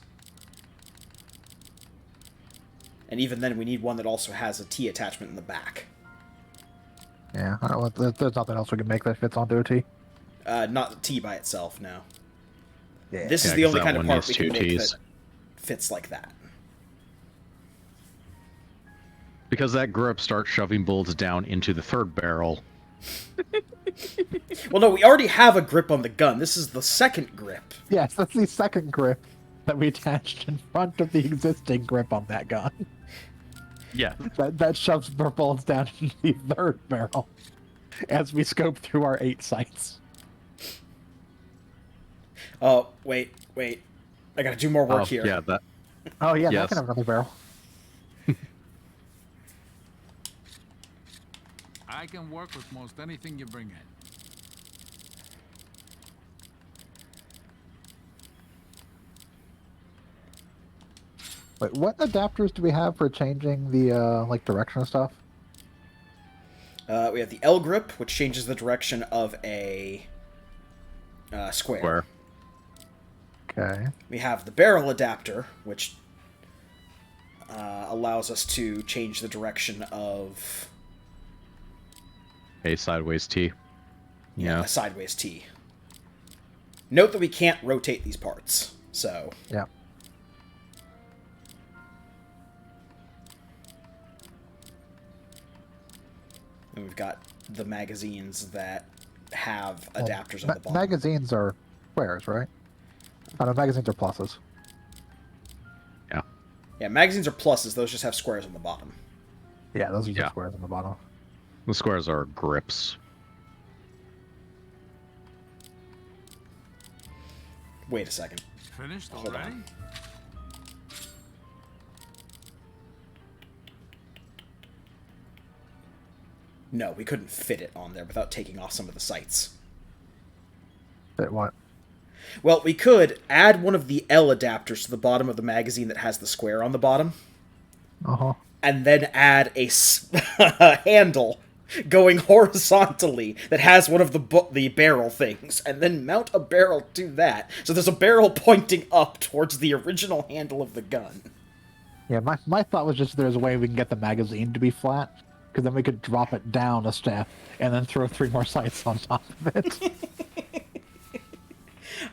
And even then, we need one that also has a T attachment in the back. Yeah, I don't know, there's nothing else we can make that fits onto a T. Not the T by itself, no. Yeah. This is Yeah, the 'cause only that kind of one part needs we can two make Ts. that fits like that. Because that grip starts shoving bullets down into the third barrel. Well, no, we already have a grip on the gun. This is the second grip. Yes, that's the second grip that we attached in front of the existing grip on that gun. Yeah. That shoves our bullets down into the third barrel as we scope through our 8 sights. Oh, wait. I gotta do more work Oh, here. yeah, that. Oh yeah, Yes. that can have another barrel. I can work with most anything you bring in. Wait, what adapters do we have for changing the like direction and stuff? We have the L grip, which changes the direction of a square. Where? Okay. We have the barrel adapter, which allows us to change the direction of A sideways T. Yeah. a sideways T. Note that we can't rotate these parts, so... Yeah. And we've got the magazines that have adapters on the bottom. Magazines are squares, right? Oh, no, magazines are pluses. Yeah. Yeah, magazines are pluses. Those just have squares on the bottom. Yeah, those are just Yeah. squares on the bottom. The squares are grips. Wait a second. Finished Hold already? on. No, we couldn't fit it on there without taking off some of the sights. That what? Well, we could add one of the L adapters to the bottom of the magazine that has the square on the bottom, Uh-huh. and then add a a handle going horizontally that has one of the barrel things, and then mount a barrel to that. So there's a barrel pointing up towards the original handle of the gun. Yeah, my thought was just there's a way we can get the magazine to be flat, because then we could drop it down a step and then throw 3 more sights on top of it.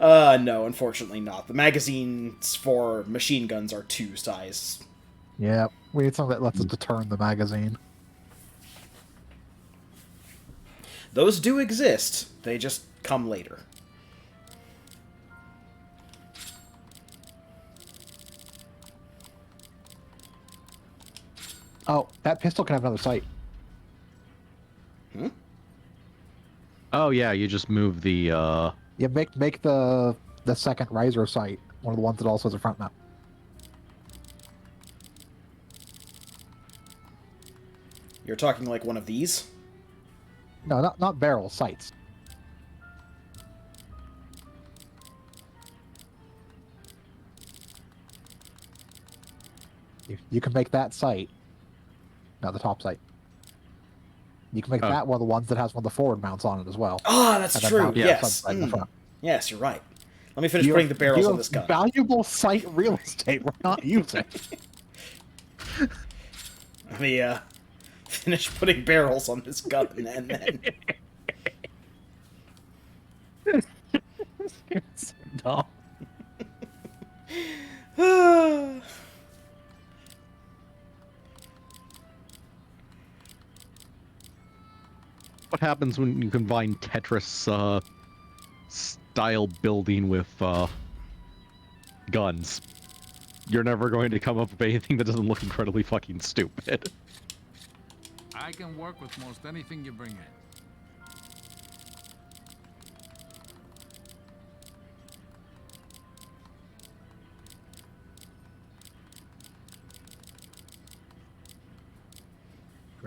No, unfortunately not. The magazines for machine guns are 2 size. Yeah, we need something that lets us to turn the magazine. Those do exist. They just come later. Oh, that pistol can have another sight. Oh yeah, you just move the Yeah, make the second riser sight one of the ones that also has a front mount. You're talking like one of these? No, not barrel sights. You can make that sight. No, the top sight. You can make Oh. that one of the ones that has one of the forward mounts on it as well. Ah, that's And then true. mount the Yes. sub sight in the front. Yes, you're right. Let me finish You putting have- the barrels you on have this gun. Valuable sight real estate we're not using. Let me finish putting barrels on this gun, and then It's so dumb. what happens when you combine Tetris style building with guns? You're never going to come up with anything that doesn't look incredibly fucking stupid. I can work with most anything you bring in.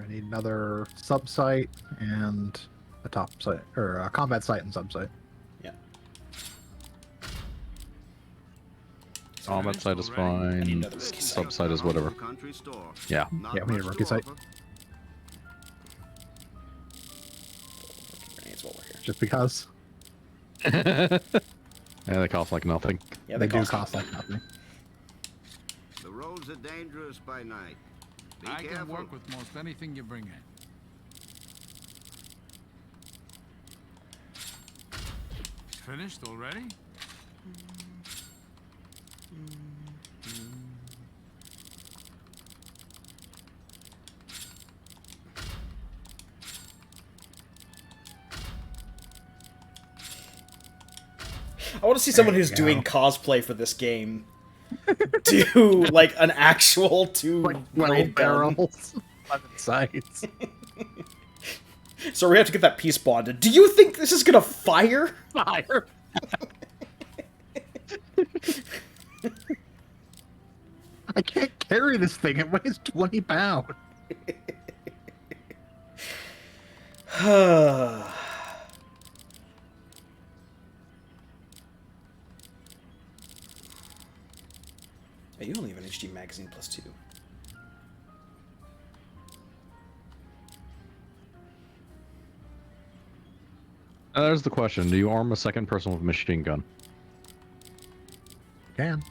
I need another sub site and a top site, or a combat site and sub site. yeah. Combat site is I need fine. another rookie sight. Sub site is whatever. Country store. Yeah. Not Yeah, we need a much rookie to site. offer. Grenades while we're here. Just because Yeah, they cost like nothing. Yeah, they do cost cost like nothing. The roads are dangerous by night. Be I can careful. work with most anything you bring in. Finished already? I want to see someone There who's you doing go. cosplay for this game do like an actual Like barrels, 11 sights. So we have to get that piece bonded. Do you think this is gonna fire? Fire. I can't carry this thing. It weighs 20 pounds. Oh, you only have an HG magazine +2. There's the question. Do you arm a second person with a machine gun? Can.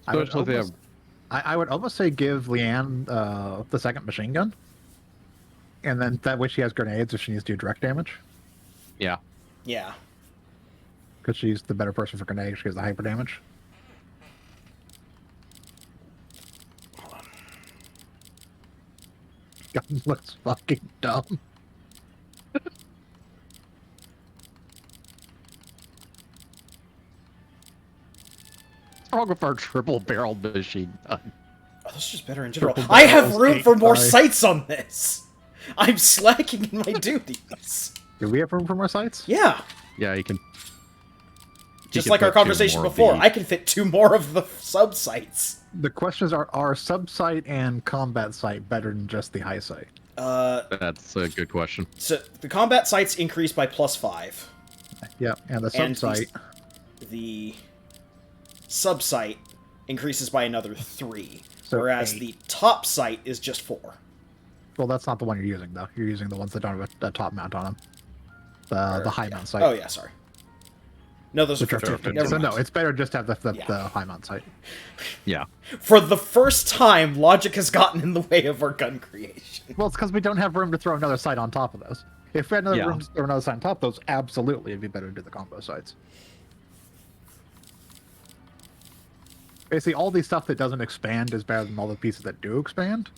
I would, Especially if they almost, I would almost say give Leanne the second machine gun, and then that way she has grenades if she needs to do direct damage, Yeah. Yeah. because she's the better person for grenades. She has the hyper damage. Hold on. Gun looks fucking dumb. What's wrong with our triple-barreled machine gun? Oh, this is just better in general. Triple I have barrels, room for more 8.5. sights on this! I'm slacking in my duties. Do we have room for more sights? Yeah. Yeah, you can. Just can like our put two conversation more of before, the- I can fit 2 more of the sub-sights. The questions are sub-sight and combat sight better than just the high sight? That's a good question. So the combat sights increase by +5. Yeah, and the And sub-sight... The sub-sight increases by another 3. So whereas 8. the top sight is just 4. Well, that's not the one you're using, though. You're using the ones that don't have a top mount on them. The high Yeah. mount sight. Oh, yeah, sorry. No, those are Which are 15. 15. Never So no, mind. it's better just to have the Yeah. high mount sight. Yeah. For the first time, logic has gotten in the way of our gun creation. Well, it's because we don't have room to throw another sight on top of those. If we had another Yeah. room to throw another sight on top of those, absolutely it'd be better to do the combo sights. Basically, all the stuff that doesn't expand is better than all the pieces that do expand.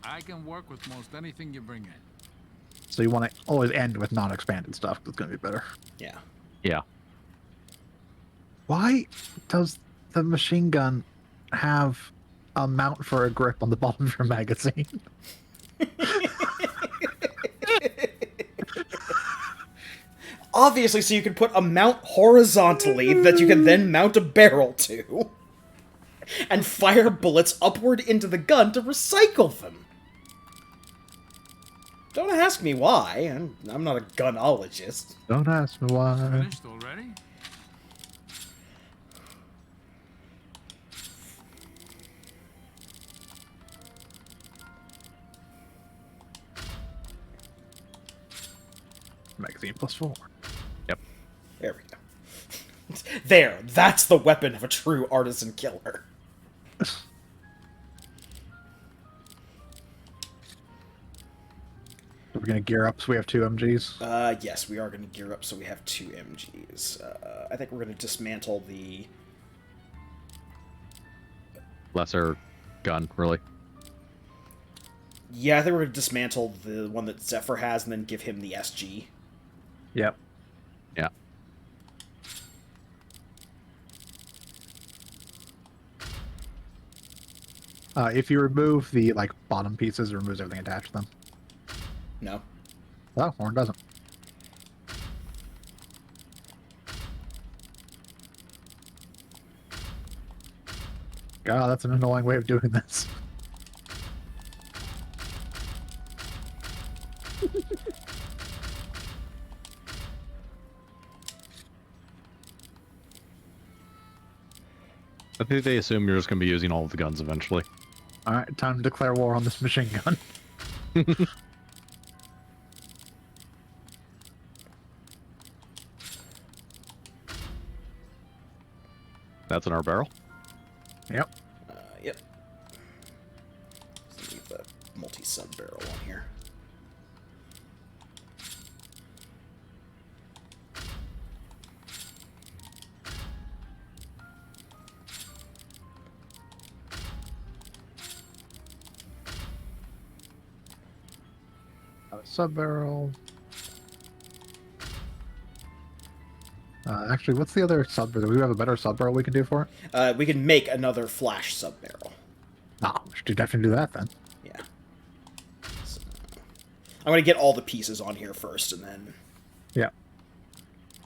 I can work with most anything you bring in. So you want to always end with non-expanded stuff. That's going to be better. Yeah. Yeah. Why does the machine gun have a mount for a grip on the bottom of your magazine? Obviously, so you can put a mount horizontally that you can then mount a barrel to. And fire bullets upward into the gun to recycle them. Don't ask me why. I'm not a gunologist. Don't ask me why. Finished already? Magazine +4. Yep. There we go. There, that's the weapon of a true artisan killer. We're going to gear up so we have 2 MGs. Yes, we are going to gear up so we have 2 MGs. I think we're going to dismantle the... Lesser gun, really. Yeah, I think we're going to dismantle the one that Zephyr has and then give him the SG. Yep. Yeah. If you remove the bottom pieces, it removes everything attached to them. No. Oh, or it doesn't. God, that's an annoying way of doing this. I think they assume you're just going to be using all of the guns eventually. Alright, time to declare war on this machine gun. That's in our barrel. Yep. Yep. Let's leave the multi-sub barrel on here. Sub barrel. Actually, what's the other sub barrel? Do we have a better sub barrel we can do for it? We can make another flash sub barrel. Ah, we should definitely do that then. Yeah. So, I'm gonna get all the pieces on here first, and then Yeah.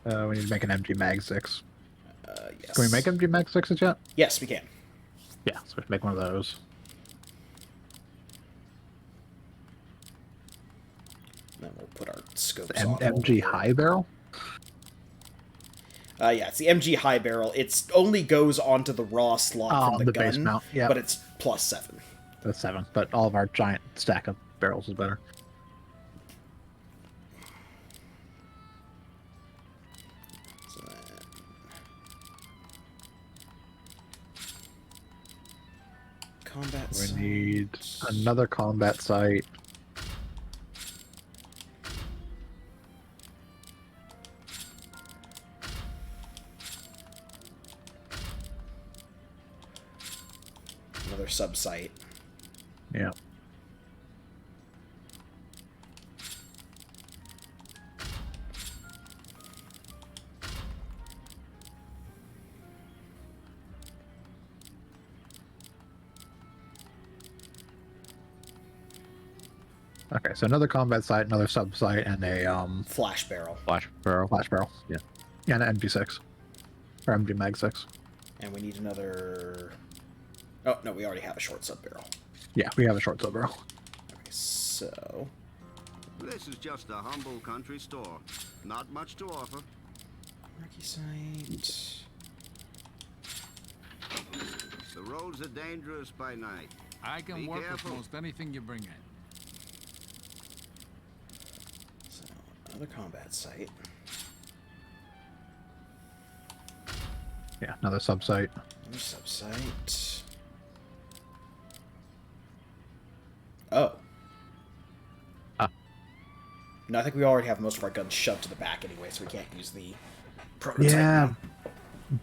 We need to make an MG Mag 6. yes. Can we make MG Mag 6s yet? Yes, we can. Yeah, so we should make one of those. Then we'll put our scopes M- on. while MG we're- high barrel. Yeah, it's the MG high barrel. It's only goes onto the raw slot from the gun, base mount. Yeah, but it's +7. that's 7. But all of our giant stack of barrels is better. So then- Combat We site. need another combat site. Another sub site. Yeah. Okay, so another combat site, another sub site, and a Flash barrel. Flash barrel. flash barrel. Yeah. Yeah, and an MG6 or MG Mag 6. And we need another... Oh, no, we already have a short sub barrel. Yeah, we have a short sub barrel. Okay, so... This is just a humble country store. Not much to offer. Marquee site... The roads are dangerous by night. I can Be work careful. with most anything you bring in. So, another combat site. Yeah, another sub site. Another sub site. Oh. Ah. No, I think we already have most of our guns shoved to the back anyway, so we can't use the prototype. Yeah,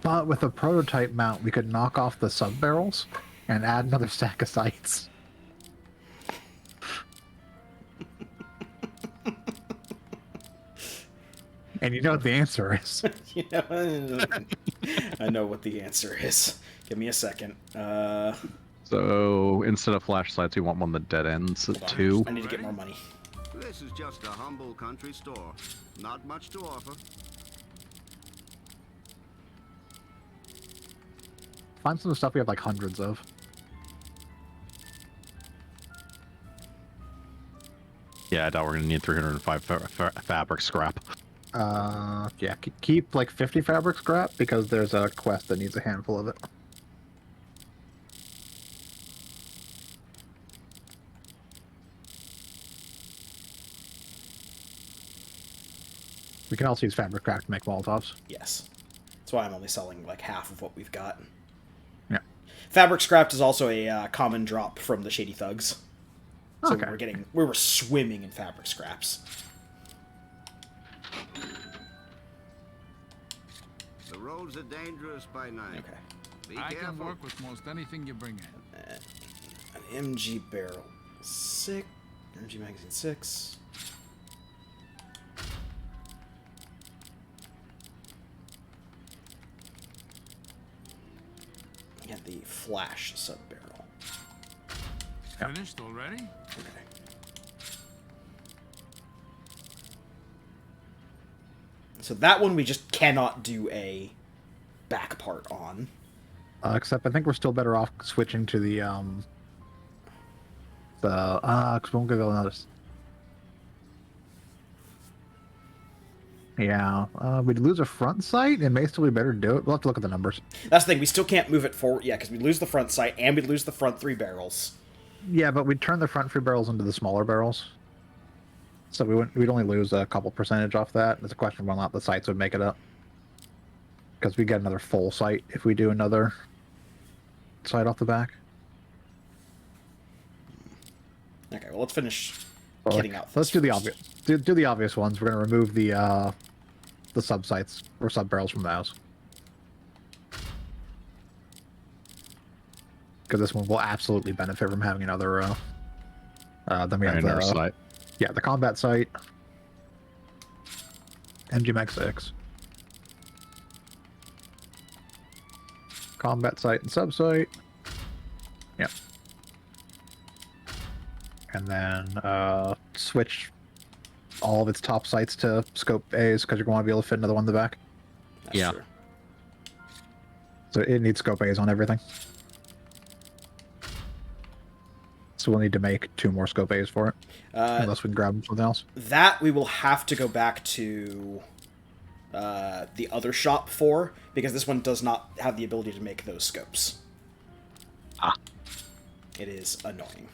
but with a prototype mount, we could knock off the sub barrels and add another stack of sights. And you know what the answer is. You know, I know what the answer is. Give me a second. So instead of flash sites, you want one that dead ends at 2. I need to get more money. This is just a humble country store. Not much to offer. Find some stuff we have like hundreds of. Yeah, I doubt we're gonna need 305 fabric scrap. Yeah, keep like 50 fabric scrap because there's a quest that needs a handful of it. We can also use fabric scrap to make Molotovs. Yes. That's why I'm only selling like half of what we've got. Yeah. Fabric scrapped is also a common drop from the Shady Thugs. So Okay. we were swimming in fabric scraps. The roads are dangerous by night. Okay. Be I careful. can work with most anything you bring in. An MG barrel 6. MG magazine 6. And the flash sub barrel. Finished already? Okay. So that one we just cannot do a back part on. Except I think we're still better off switching to the because we won't go notice. Yeah, we'd lose a front sight. It may still be better to do it. We'll have to look at the numbers. That's the thing, we still can't move it forward. Yeah, because we lose the front sight and we lose the front 3 barrels. Yeah, but we'd turn the front 3 barrels into the smaller barrels. So we'd only lose a couple percentage off that. It's a question of whether or not the sights would make it up. Because we get another full sight if we do another sight off the back. Okay, well let's finish But, kitting like, out. let's this do the first. obvious. Do the obvious ones. We're gonna remove the sub sights or sub barrels from those. Because this one will absolutely benefit from having another. Then we have Another the site. the combat sight, MG Mag 6, combat sight and sub sight. Yeah. And then switch all of its top sights to scope A's because you're going to be able to fit another one in the back. That's Yeah. true. So it needs scope A's on everything. So we'll need to make 2 more scope A's for it, unless we can grab something else. That we will have to go back to the other shop for, because this one does not have the ability to make those scopes. Ah. It is annoying.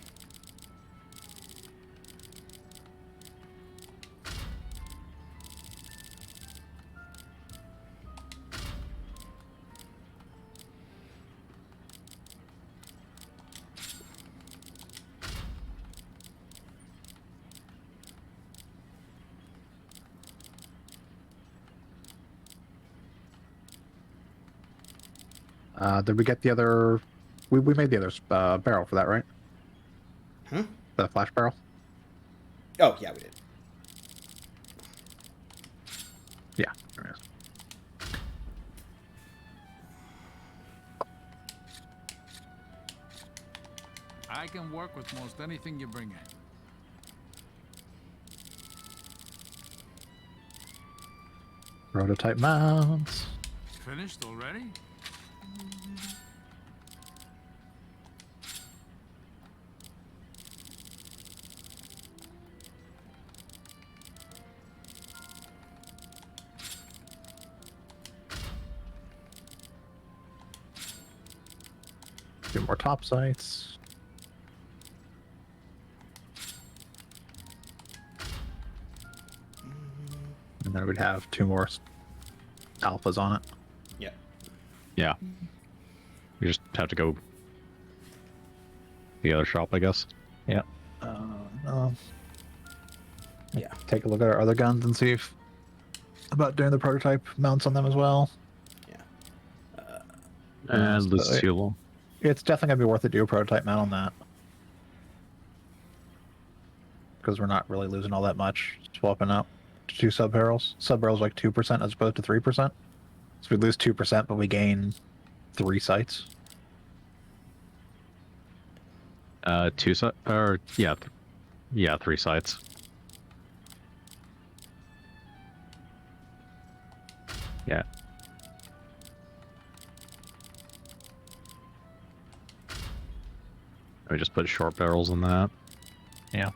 Did we get the other... We made the other barrel for that, right? Hmm? The flash barrel? Oh, yeah, we did. Yeah, there it is. I can work with most anything you bring in. Prototype mounts. Finished already? Two more top sights. And then we'd have 2 more alphas on it. Yeah. Yeah. We just have to go the other shop, I guess. Yeah. Yeah. Take a look at our other guns and see if about doing the prototype mounts on them as well. And so this it- too long. It's definitely gonna be worth it to do a prototype mount on that. Because we're not really losing all that much swapping out to 2 sub barrels. Sub barrels like 2% as opposed to 3%. So we lose 2%, but we gain 3 sights. 2 sites, or yeah, yeah, 3 sites. Yeah. We just put short barrels in that. Yeah.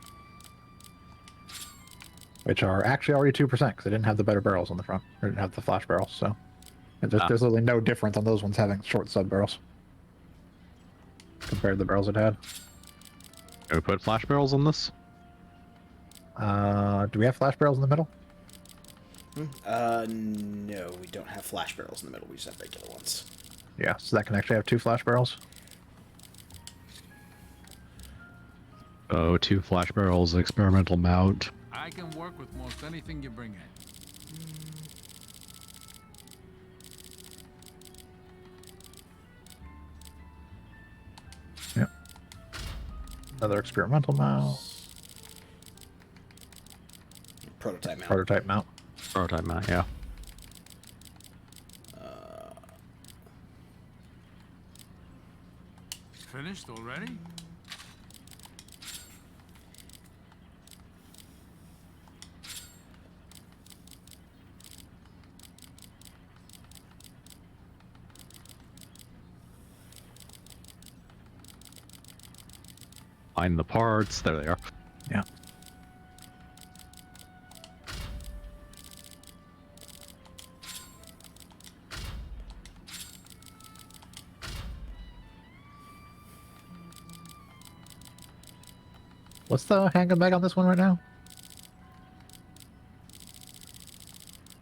Which are actually already 2% because they didn't have the better barrels on the front. They didn't have the flash barrels, so there's literally no difference on those ones having short sub barrels compared to the barrels it had. Can we put flash barrels in this? Do we have flash barrels in the middle? No, we don't have flash barrels in the middle. We just have regular ones. Yeah, so that can actually have 2 flash barrels. Oh, 2 flash barrels, experimental mount. I can work with most anything you bring in. Yep. Another experimental mount. Prototype mount. Prototype mount. Prototype mount, yeah. Finished already? Find the parts. There they are. Yeah. What's the handgun bag on this one right now?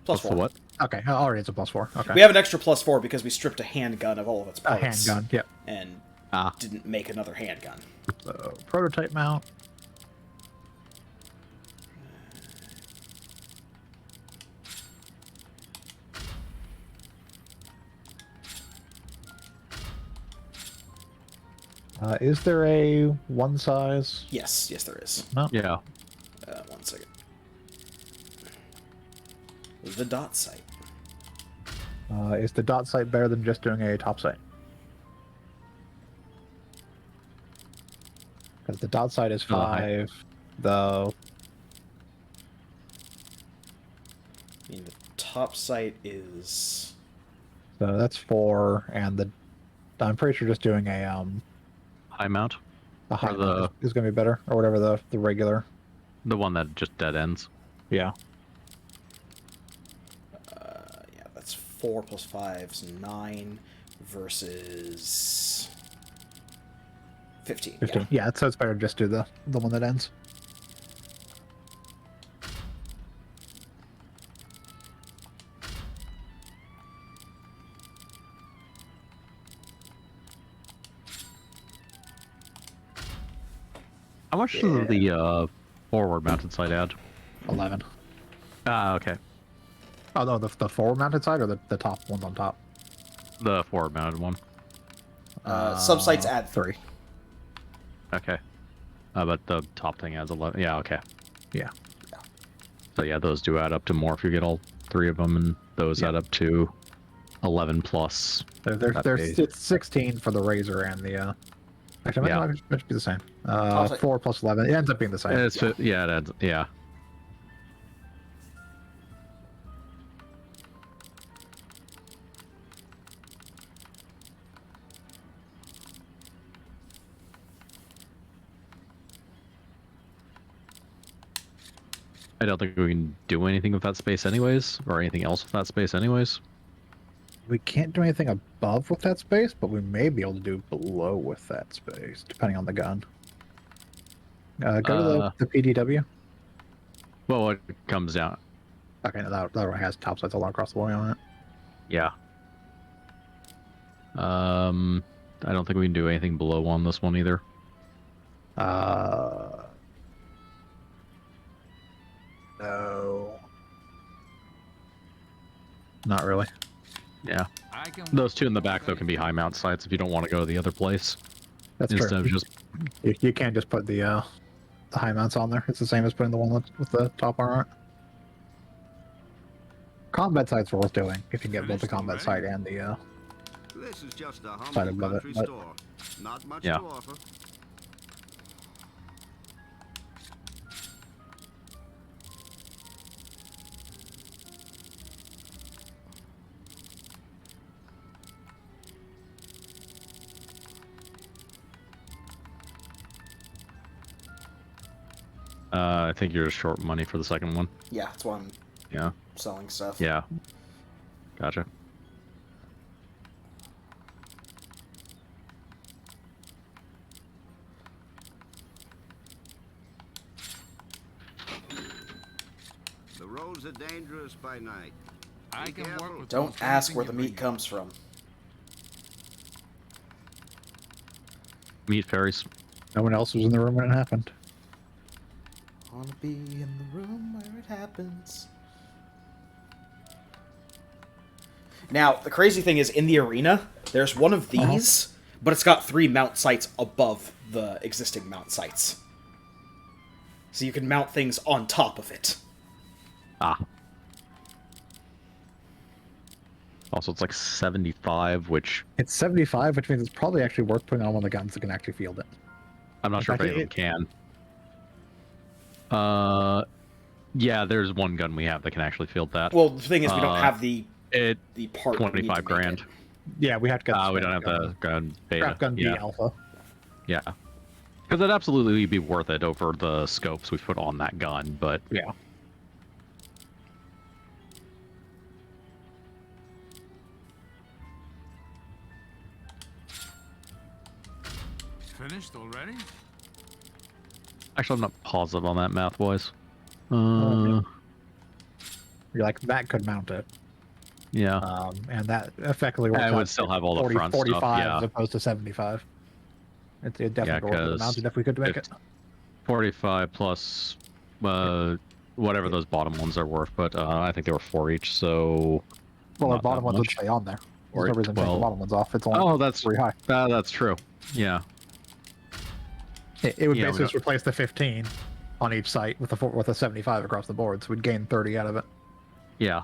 Plus What's the 4. what? Okay, already it's a +4. Okay. We have an extra +4 because we stripped a handgun of all of its a parts. handgun. Yep. And Ah. didn't make another handgun. So prototype mount. Is there a one size? Yes, there is. No. Yeah. 1 second. The dot sight. Is the dot sight better than just doing a top sight? Because the dot sight is 5. The I mean, the top sight is... so that's 4, and the I'm pretty sure just doing a High mount. The high Or the- mount is going to be better, or whatever the regular. The one that just dead ends. Yeah. Yeah, that's 4 plus 5 is 9 versus 15. 15. Yeah, so it's better to just do the one that ends. How much does the forward mounted sight add? 11. Ah, okay. Oh no, the forward mounted side or the top ones on top? The forward mounted one. Subsights add 3. Okay. But the top thing adds 11. Yeah, okay. Yeah. So yeah, those do add up to more if you get all 3 of them, and those add up to 11 plus. that base. It's 16 for the razor and the. Actually, Yeah. it should be the same. say- 4 plus 11. It ends up being the same. Yeah, it adds. Yeah. I don't think we can do anything with that space anyways, or anything else with that space anyways. We can't do anything above with that space, but we may be able to do below with that space, depending on the gun. Go to the PDW. Well, it comes down. Okay, no, that one has top sights all across the way on it. Yeah. I don't think we can do anything below on this one either. No. Not really. Yeah. I can Those 2 in the back though can be high mount sites if you don't want to go to the other place. That's Instead true. of just You can't just put the high mounts on there. It's the same as putting the one with the top art. Combat sites are worth doing if you can get both the combat site and the This is just a Side humble above it, country but- store. Not much Yeah. to offer. I think you're just short money for the second one. Yeah, that's why I'm Yeah. selling stuff. Yeah. Gotcha. The roads are dangerous by night. I Be can careful. work with Don't almost ask anything where you the bring meat me. comes from. Meat fairies. no one else was in the room when it happened. Wanna be in the room where it happens. Now, the crazy thing is, in the arena, there's one of these, but it's got 3 mount sites above the existing mount sites. So you can mount things on top of it. Ah. Also, it's like 75, which It's 75, which means it's probably actually worth putting on one of the guns that can actually field it. I'm not sure if fact, any of them can. Yeah, there's one gun we have that can actually field that. Well, the thing is, we don't have the It part we need to 25 make grand. it. Yeah, we have to get We don't have the gun beta. scrap gun B yeah, alpha. yeah. Because it'd absolutely be worth it over the scopes we put on that gun, but Yeah. Finished already? actually, I'm not positive on that math-wise. Okay. You're like, that could mount it. Yeah. And that effectively works And it would out still to have all the 40, front stuff, 45 yeah. as opposed to 75. It definitely worth it 'cause mounted if we could make it. 45 plus whatever those bottom ones are worth, but I think they were 4 each, so... Well, the not bottom that ones would much. stay on there. Or There's no reason to take the 12. bottom ones off. It's only Oh, that's 3 high. that's true. Yeah. It would Yeah, we basically just replace the 15 on each site with a 75 across the board, so we'd gain 30 out of it. Yeah.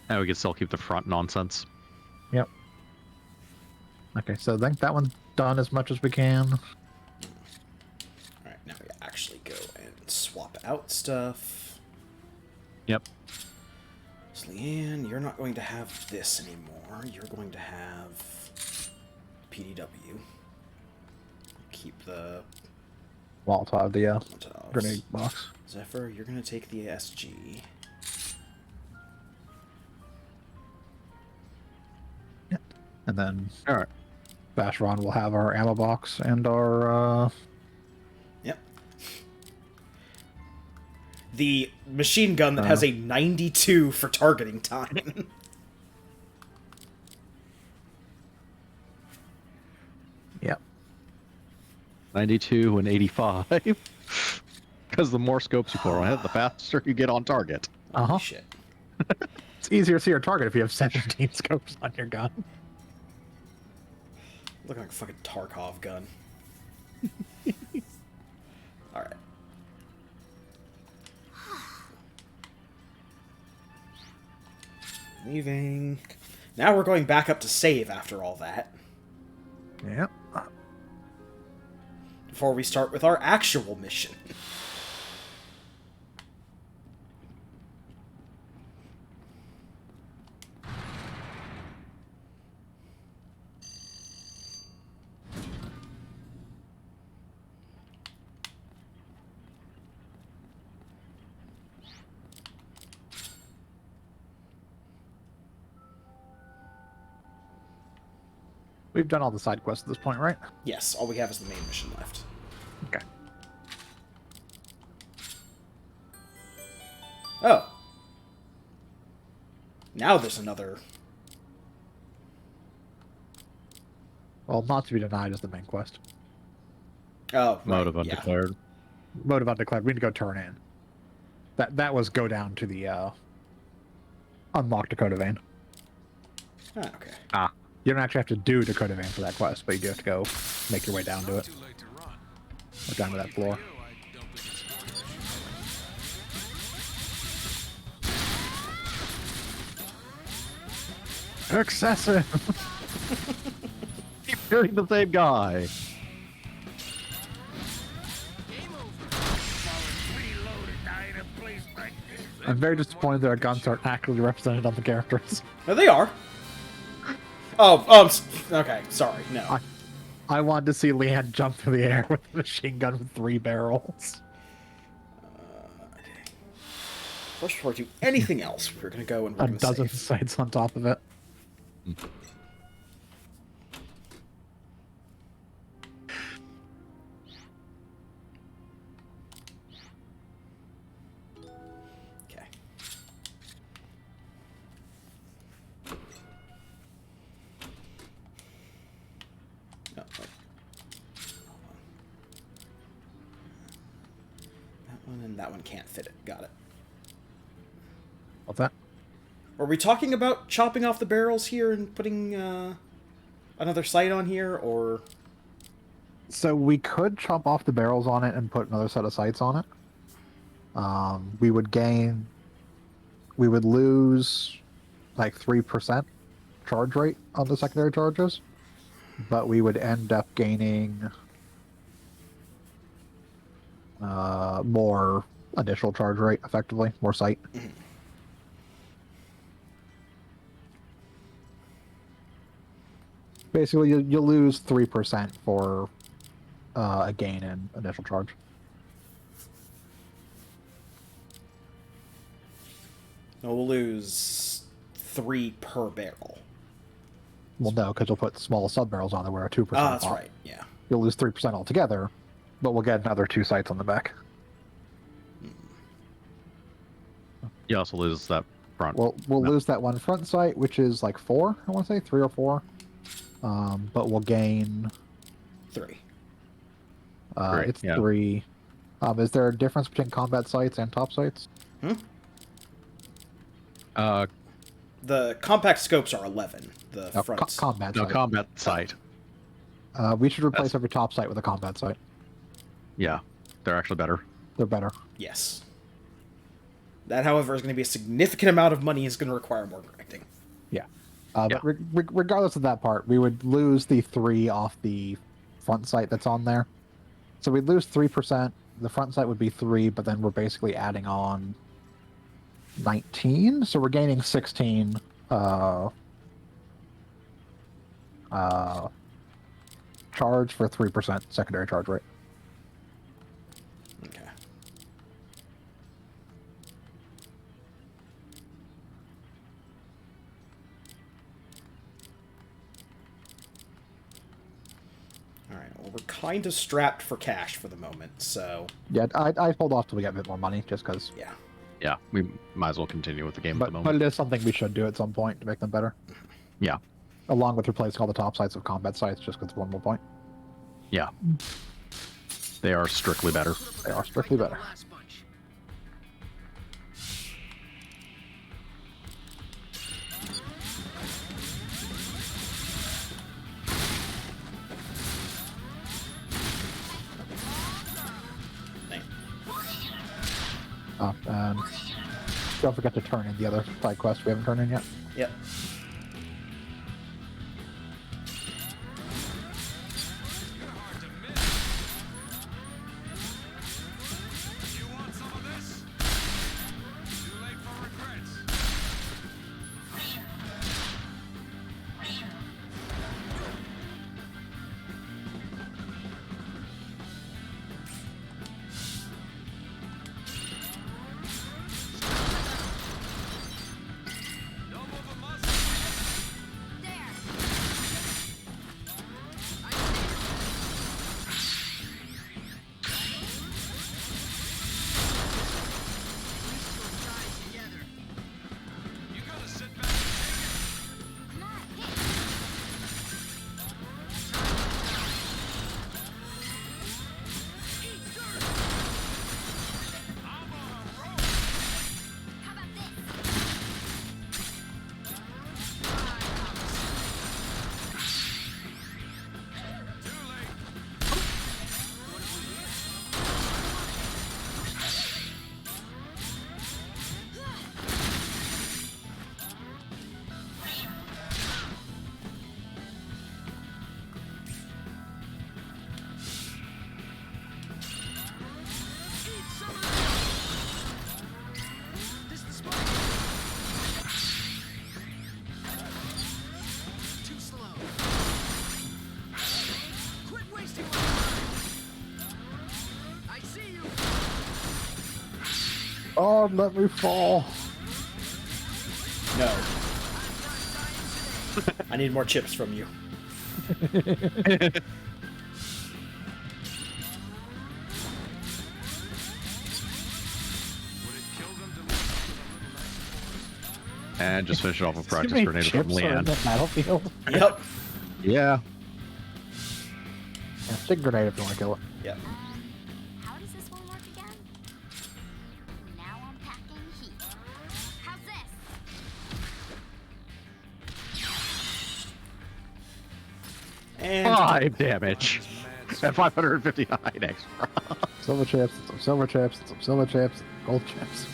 And we could still keep the front nonsense. Yep. Okay, so I think that one's done as much as we can. Alright, now we actually go and swap out stuff. Yep. So, Leanne, you're not going to have this anymore. You're going to have PDW. Keep the Molotov, the Molotovs. grenade box. Zephyr, you're gonna take the SG. And then All right. Vacheron will have our ammo box and our Yep. The machine gun that has a 92 for targeting time. Yep. 92 and 85. Because the more scopes you put on it, the faster you get on target. Uh-huh. Shit. It's easier to see your target if you have 17 scopes on your gun. Looking like a fucking Tarkov gun. Alright. Leaving. Now we're going back up to save after all that. Yep. Before we start with our actual mission. We've done all the side quests at this point, right? Yes, all we have is the main mission left. Okay. Oh. Now there's another. Well, not to be denied is the main quest. Oh, right, Motive yeah. undeclared. Motive undeclared. We need to go turn in. That was go down to the unlock Dakota Vein. Ah, okay. Ah. You don't actually have to do Dakota Vein for that quest, but you do have to go make your way down to it. Too late to run. Or down to that floor. You, I don't think it's smart as you Excessive! Keep shooting the same guy. I'm very disappointed that our guns aren't accurately represented on the characters. No, they are. Okay, sorry, no. I wanted to see Leanne jump through the air with a machine gun with 3 barrels. Okay. First, before we do anything else, we're gonna go and we're A gonna dozen save. sights on top of it. Okay. Oh, oh. That one and that one can't fit it. Got it. What's that? Are we talking about chopping off the barrels here and putting another sight on here, or... So we could chop off the barrels on it and put another set of sights on it. We would lose like 3% charge rate on the secondary charges, but we would end up gaining more initial charge rate, effectively, more sight. Basically, you'll lose 3% for a gain in initial charge. No, we'll lose 3 per barrel. Well, no, because we'll put small sub barrels on there where a 2%. Ah, that's off. right, yeah. You'll lose 3% altogether, but we'll get another 2 sights on the back. You also lose that front. We'll lose that one front sight, which is like 4, I want to say, 3 or 4. But we'll gain. 3. It's yeah. 3. Is there a difference between combat sights and top sights? The compact scopes are 11. The No, fronts. combat No, sight. combat sight. We should replace That's- every top sight with a combat sight. Yeah, they're actually better. They're better. Yes. That, however, is going to be a significant amount of money. Is going to require more grinding. Yeah. Yeah. But regardless of that part, we would lose the 3 off the front sight that's on there. So we'd lose 3%. The front sight would be 3, but then we're basically adding on 19. So we're gaining 16 charge for 3% secondary charge rate. Okay. Alright, well, we're kind of strapped for cash for the moment, so Yeah, I'd hold off till we get a bit more money, just because. yeah. Yeah, we might as well continue with the game at the But moment. it is something we should do at some point to make them better. Yeah, Along with replacing all the top sites with combat sites, just because one more point. yeah. They are strictly better. They are strictly better. Last bunch. Dang. Oh, and don't forget to turn in the other side quest we haven't turned in yet. Yep. You're hard to miss. You want some of this? Too late for regrets. Don't move a muscle. There. You gotta sit back and take it. Come on, hit. I'm on a roll. How about this? Too late. This the spot. Too slow. Quit wasting my time. I see you. Oh, let me fall. No. I need more chips from you. Would it kill them to lose with a little less? And just finish it off with practice Too many grenade from chips are in Leanne. the battlefield. Yep. Yeah. Yeah, stick grenade if you want to kill it. Yep. How does this one work again? Now I'm packing heat. How's this? And 5 damage. And 559 extra. Silver chips, some silver chips, some silver chips, gold chips.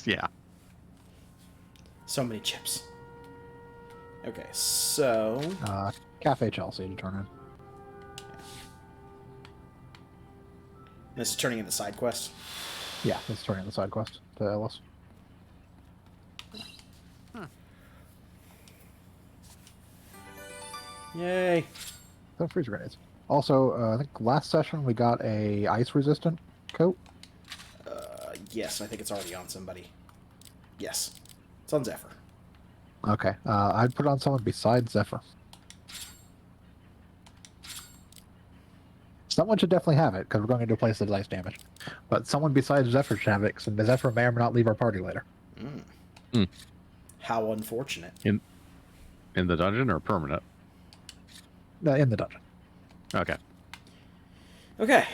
Yeah. so many chips. Okay, so Cafe Chelsea to turn in. this is turning into side quest. Yeah, let's turn in the side quest to Ellis. Yay. Some freeze grenades. Also, I think last session we got a ice resistant coat. Yes, I think it's already on somebody. Yes. It's on Zephyr. Okay, I'd put it on someone besides Zephyr. Someone should definitely have it, because we're going to replace the dice damage. But someone besides Zephyr should have it, because Zephyr may or may not leave our party later. How unfortunate. In the dungeon or permanent? In the dungeon. Okay. Okay.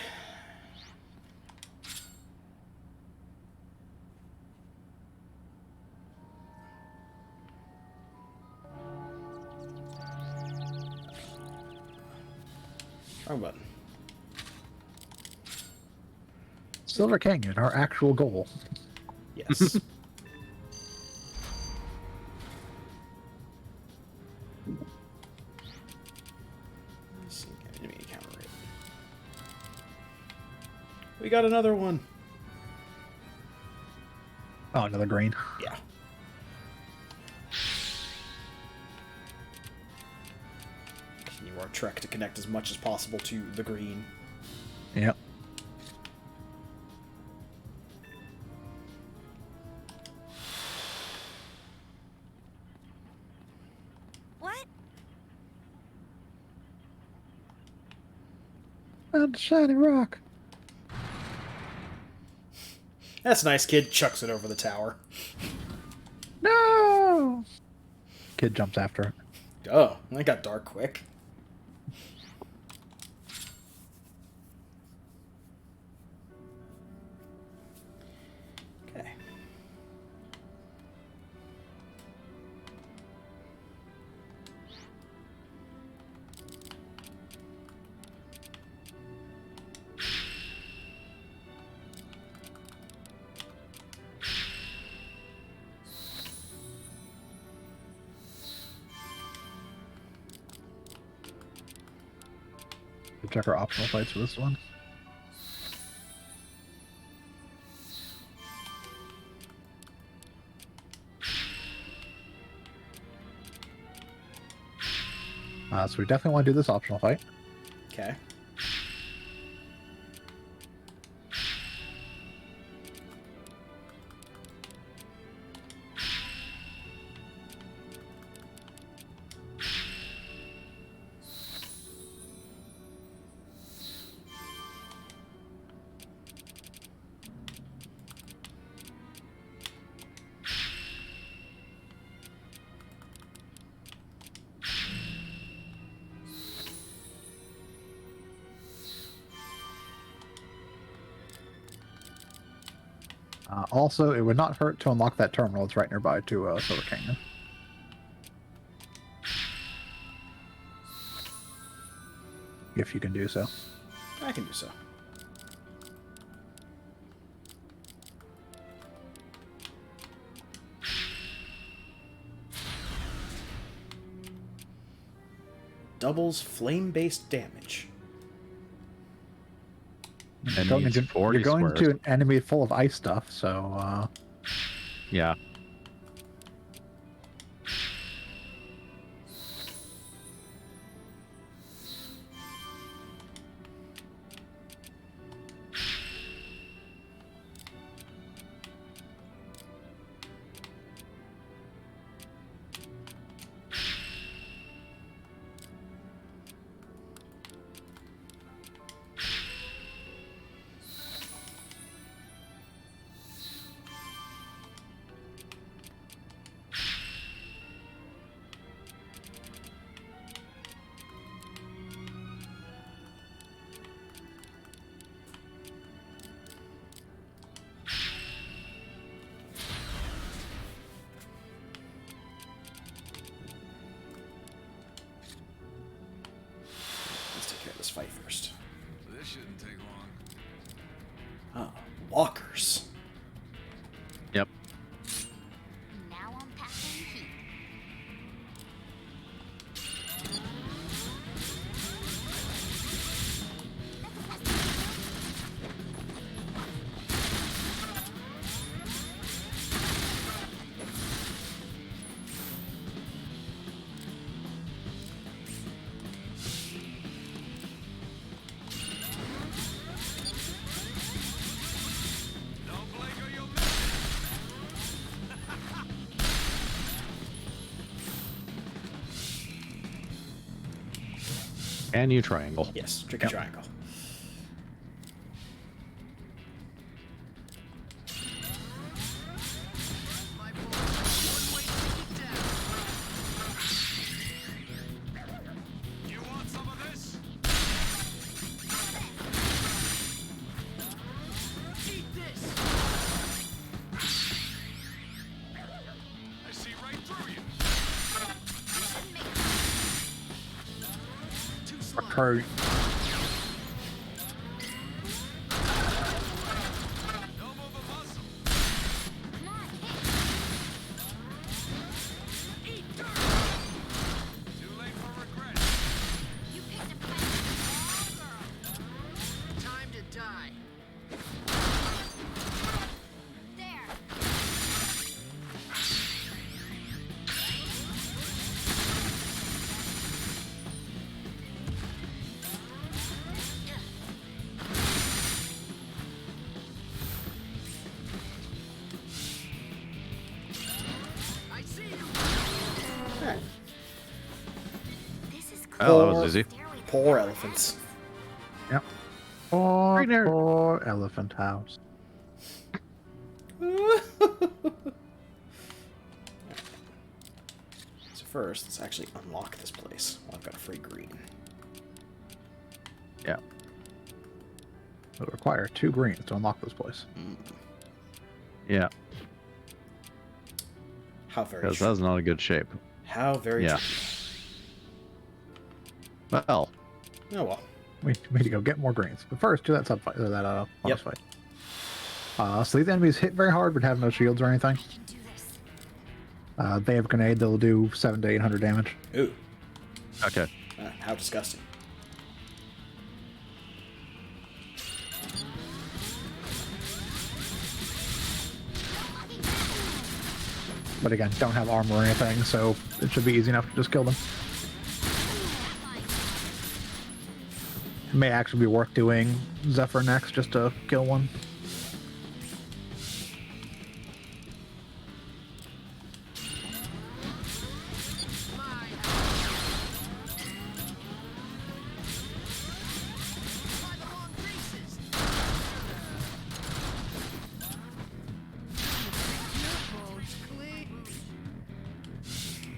Wrong button. Silver Canyon, our actual goal. Yes. Let's see, enemy encounter rate. We got another one. Oh, another green. Yeah. Can you or a trek to connect as much as possible to the green. Yep. What? And a shiny rock. That's nice, kid. Chucks it over the tower. No! Kid jumps after it. Oh, that got dark quick. Okay. Check our optional fights for this one. So we definitely want to do this optional fight. Okay. Also, it would not hurt to unlock that terminal. It's right nearby to Silver Canyon. If you can do so. I can do so. Doubles flame-based damage. And Going needs into, 40 you're going squares. to an enemy full of ice stuff, so Yeah. Let's take care of this fight first. This shouldn't take long. Oh, walkers. Yep. Now I'm packing heat. Don't blink or you'll miss. And you triangle. Yes, tricky triangle. You want some of this? Eat this. I see right through you. Too slow. Pro. Don't move a muscle. Come on, hit. Eat dirt. Too late for regret. You picked a fight with the wrong girl. Time to die. There. Oh, that was easy. Stairway to Poor elephants. Yep. Poor, Green hair. poor elephant house. So first, let's actually unlock this place. Well, I've got a free green. Yeah. It would require 2 greens to unlock this place. Yeah, How very because true. that's not a good shape. How very Yeah. true. Well, Oh well. We need to go get more greens. But first, do that sub fight. That Yep. bonus fight. So these enemies hit very hard but have no shields or anything. can do this. They have a grenade that'll do 700 to 800 damage. Ooh. okay. How disgusting. But again, don't have armor or anything, so it should be easy enough to just kill them. It may actually be worth doing Zephyr next just to kill one.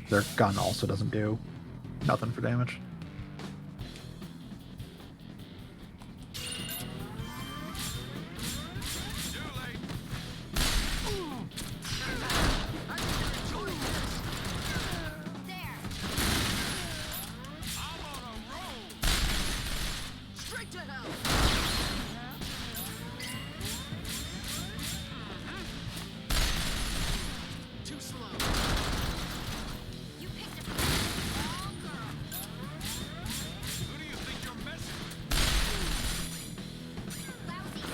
Their gun also doesn't do nothing for damage. There. Straight to hell. Too slow. You picked a wrong girl. Who do you think you're messing Lousy.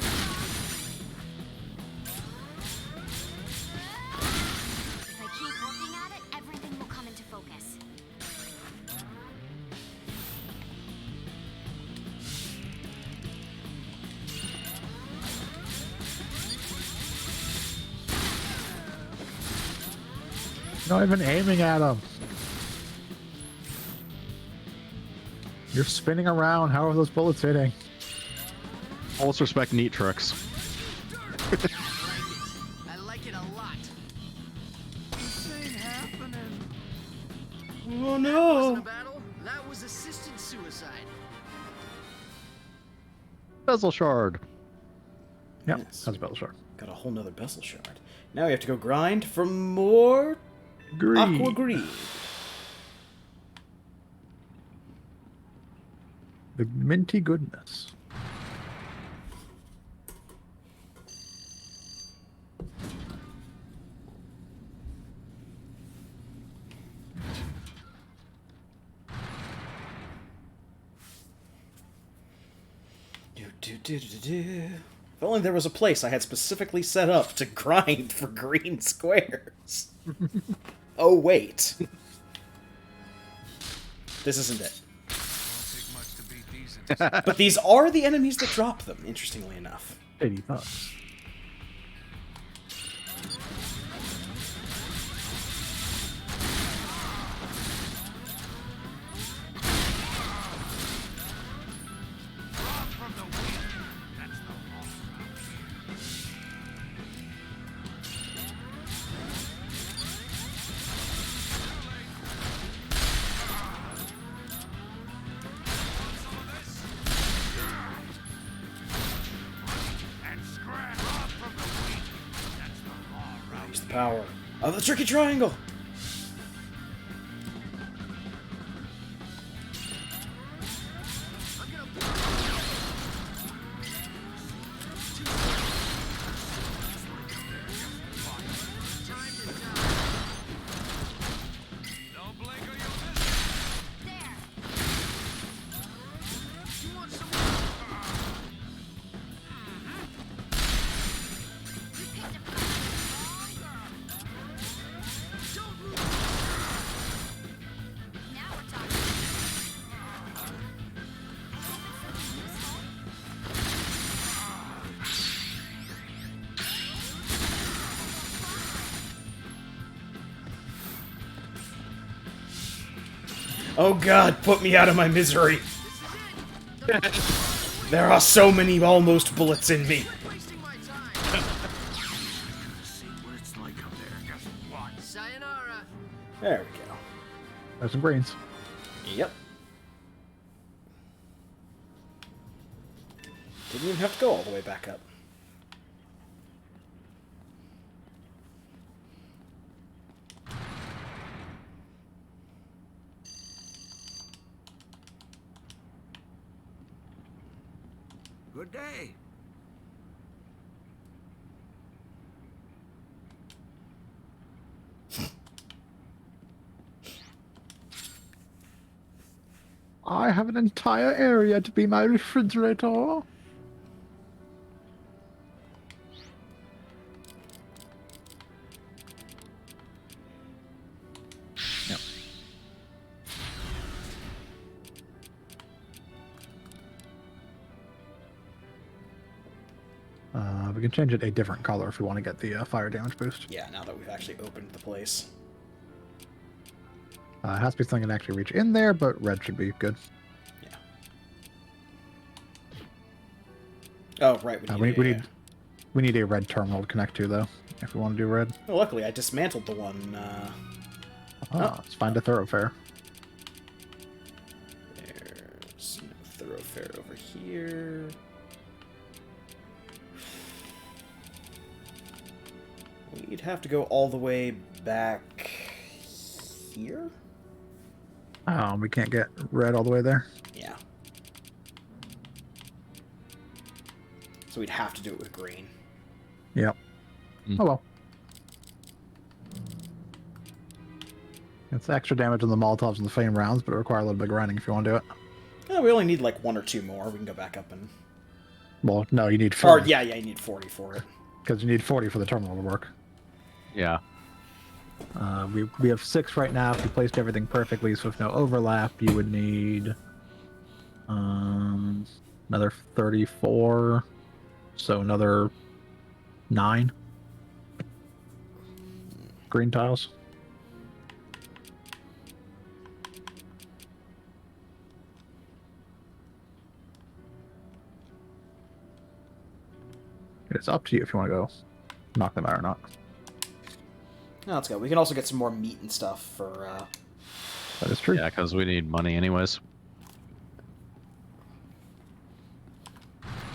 If I keep working at it, everything will come into focus. You're not even aiming at them. You're spinning around. How are those bullets hitting? Always respect neat tricks. I like it a lot. This ain't happening. Oh Wasn't no! a battle. That was assisted suicide. Bezel shard. Yep, Yes. that's a battle shard. Got a whole nother bezel shard. Now we have to go grind for more aqua green. The minty goodness. If only there was a place I had specifically set up to grind for green squares. Oh wait. This isn't it. Won't take much to be decent. But these are the enemies that drop them, interestingly enough. 80 bucks. From the weak. That's the law. And scratch off from the weak. That's the law. Use the power of the tricky triangle. Don't blink or you'll miss it. There. You want some? You picked a wrong girl. Don't Oh god, put me out of my misery. There are so many almost bullets in me. Wasting my time. See what it's like up there. Guess what? Sayonara. There we go. There's some greens. Yep. Didn't even have to go all the way back up. Good day. I have an entire area to be my refrigerator. Yep. We can change it a different color if we want to get the fire damage boost. Yeah, now that we've actually opened the place. It has to be something that can actually reach in there, but red should be good. Yeah. Oh, right. We need a red terminal to connect to, though, if we want to do red. Well, luckily, I dismantled the one. Let's find a thoroughfare. There's no thoroughfare over here. We'd have to go all the way back here? We can't get red all the way there. Yeah. So we'd have to do it with green. Yep. Mm. Oh well. It's extra damage on the Molotovs and the flame rounds, but it requires a little bit of grinding if you want to do it. Yeah, we only need like 1 or 2 more. We can go back up and... Well, no, you need Or, 40. yeah, you need 40 for it. Because you need 40 for the terminal to work. Yeah. We have 6 right now. If you placed everything perfectly, so with no overlap, you would need another 34. So another 9 green tiles. It's up to you if you want to go knock them out or not. No, let's go. We can also get some more meat and stuff for, That is true. Yeah, because we need money anyways.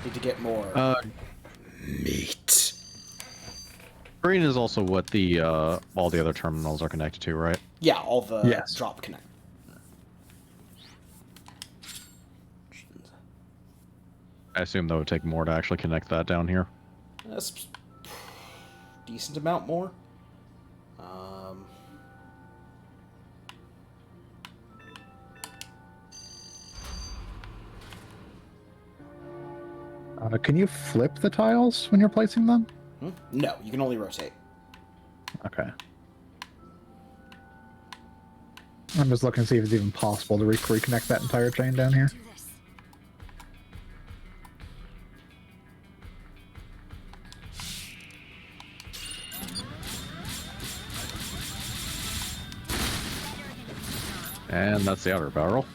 need to get more meat. Green is also what the all the other terminals are connected to, right? Yeah, all the Yes. drop connect. I assume that would take more to actually connect that down here. That's decent amount more. Can you flip the tiles when you're placing them? No, you can only rotate. Okay. I'm just looking to see if it's even possible to reconnect that entire chain down here. Do this. And that's the outer barrel.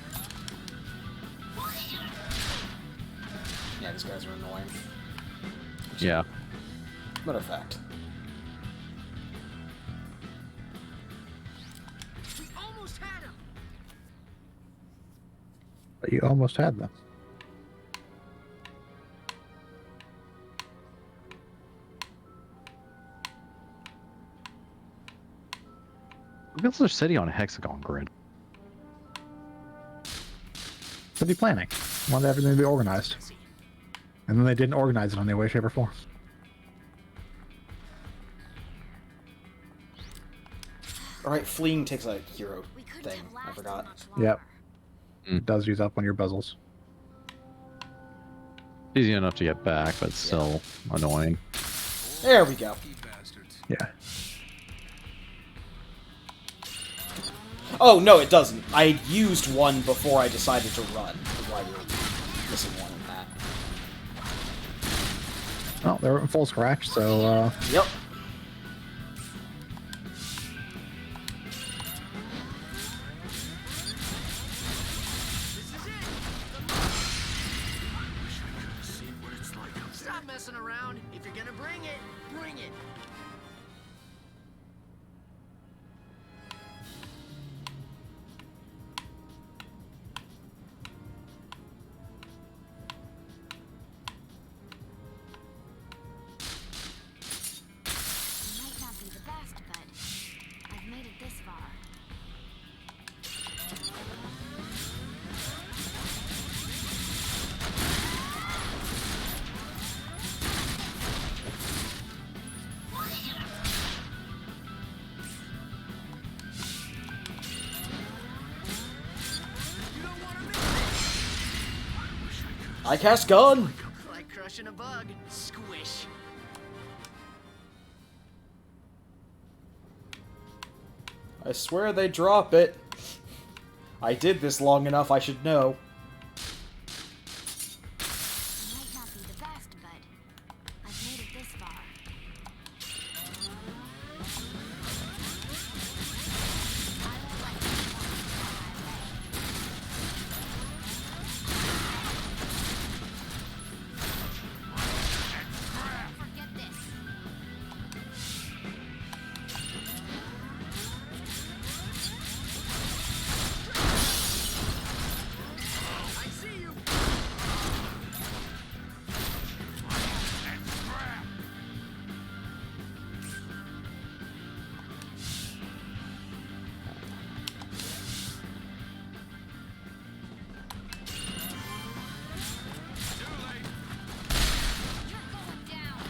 Yeah, these guys are annoying. Yeah. Matter of fact. We almost had him. But you almost had them. We built their city on a hexagon grid. What are you planning? Wanted everything to be organized. And then they didn't organize it in any way, shape, or form. Alright, fleeing takes a hero We couldn't thing. have I lasted forgot. much longer. Yep. It does use up one of your bezels. Easy enough to get back, but still annoying. There we go. You bastards. Yeah. Oh, no, it doesn't. I used one before I decided to run. That's why you're missing one in that. Well, they're in full scratch, so Yep. Bring it. Might not be the best, but I've made it this far. I cast gun! Like crushing a bug. Squish. I swear they drop it. I did this long enough, I should know. Might not be the best, but I've made it this far. Forget this. I see you. You're going down.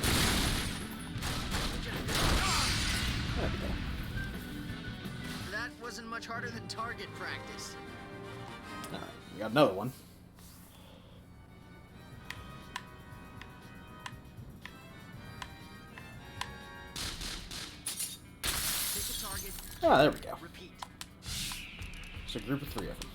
That wasn't much harder than target practice. Alright, we got another one. Pick a target. Ah, there we go. Repeat. It's a group of 3 of them.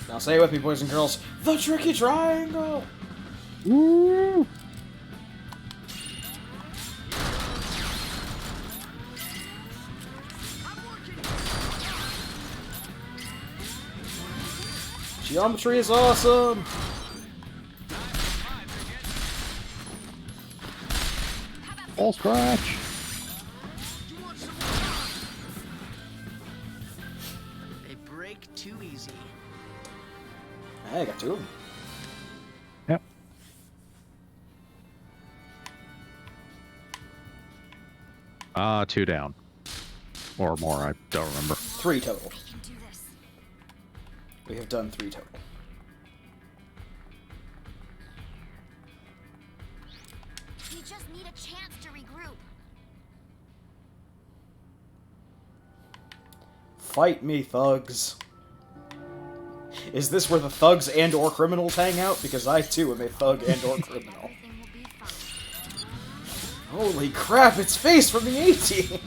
Now say it with me, boys and girls. The Tricky Triangle! Woo! Geometry is awesome! Full scratch! You want some more? They break too easy. Hey, I got 2 of them. Yep. Two down. Or more, I don't remember. 3 total. We can do this. We have done 3 total. We just need a chance to regroup. Fight me, thugs. Is this where the thugs and or criminals hang out? Because I too am a thug and or criminal. Everything will be fine. Holy crap, it's Face from the A-Team!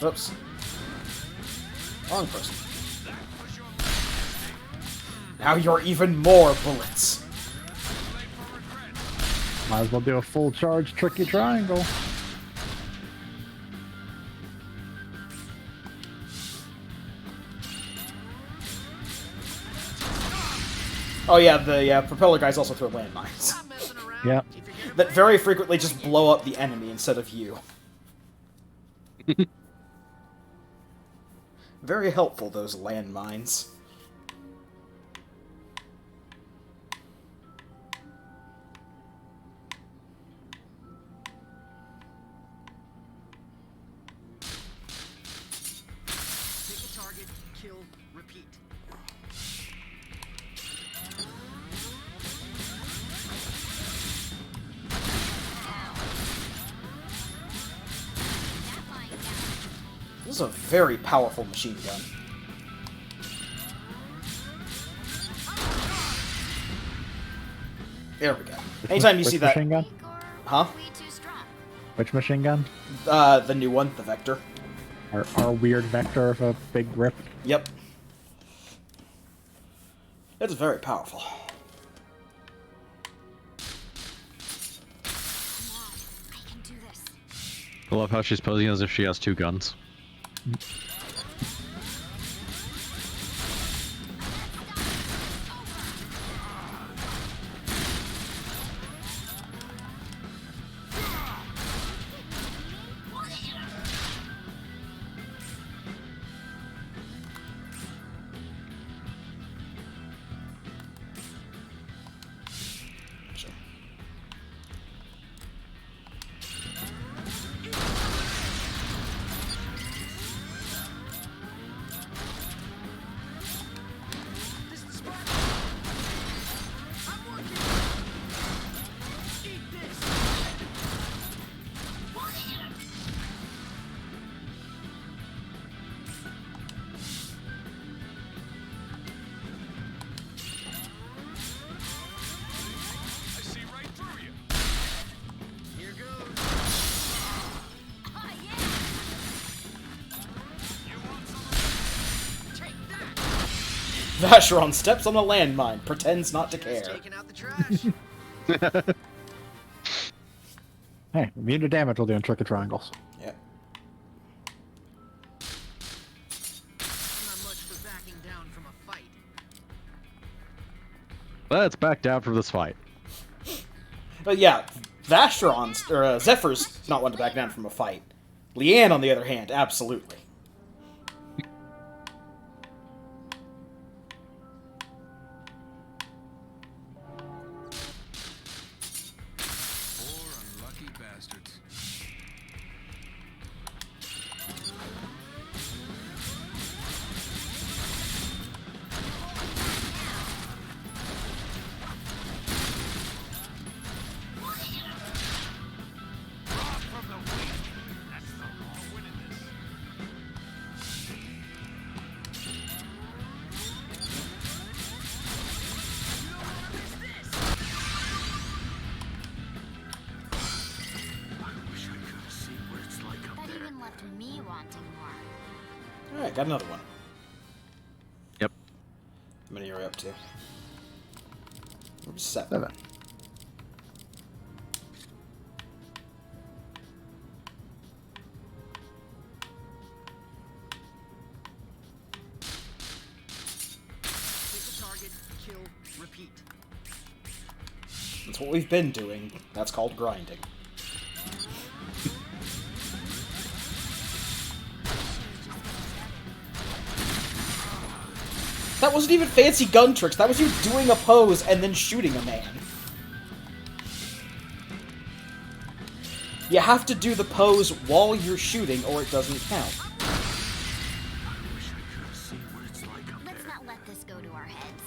Oops. Wrong person. Now you're even more bullets. Might as well do a full charge tricky triangle. Oh yeah, the propeller guys also throw landmines. Stop messing around. Yep. If you hear That very frequently just blow up the enemy instead of you. Very helpful, those landmines. pick a target, kill, repeat. This is a very powerful machine gun. There we go. Anytime you Which see that... machine gun? Weak or Huh? we too strong? Which machine gun? The new one, the Vector. Our weird vector of a big rip. Yep. It's very powerful. Come on, I can do this. I love how she's posing as if she has two guns. Sure. This is the spot. I'm working. Eat this. I see right through you. Here goes. Ah, yeah! You want some of Take that. Vacheron steps on a landmine, pretends not to Just care. taking out the trash. Hey, immune to damage will do in trick of triangles. Yep. I'm not much for backing down from a fight. Let's back down from this fight. But yeah, Vacheron's, or Zephyr's not one to back down from a fight. Leanne, on the other hand, absolutely. Poor unlucky bastards. Rob from the weak. That's the law winning this. I wish I could have seen what it's like up That there. even left me wanting more. Alright, got another one. Yep. How many are we up to? We're 7. 7. Hit the target, kill, repeat. That's what we've been doing. That's called grinding. That wasn't even fancy gun tricks. That was you doing a pose and then shooting a man. You have to do the pose while you're shooting or it doesn't count. I wish I could have seen what it's like up Let's there. not let this go to our heads.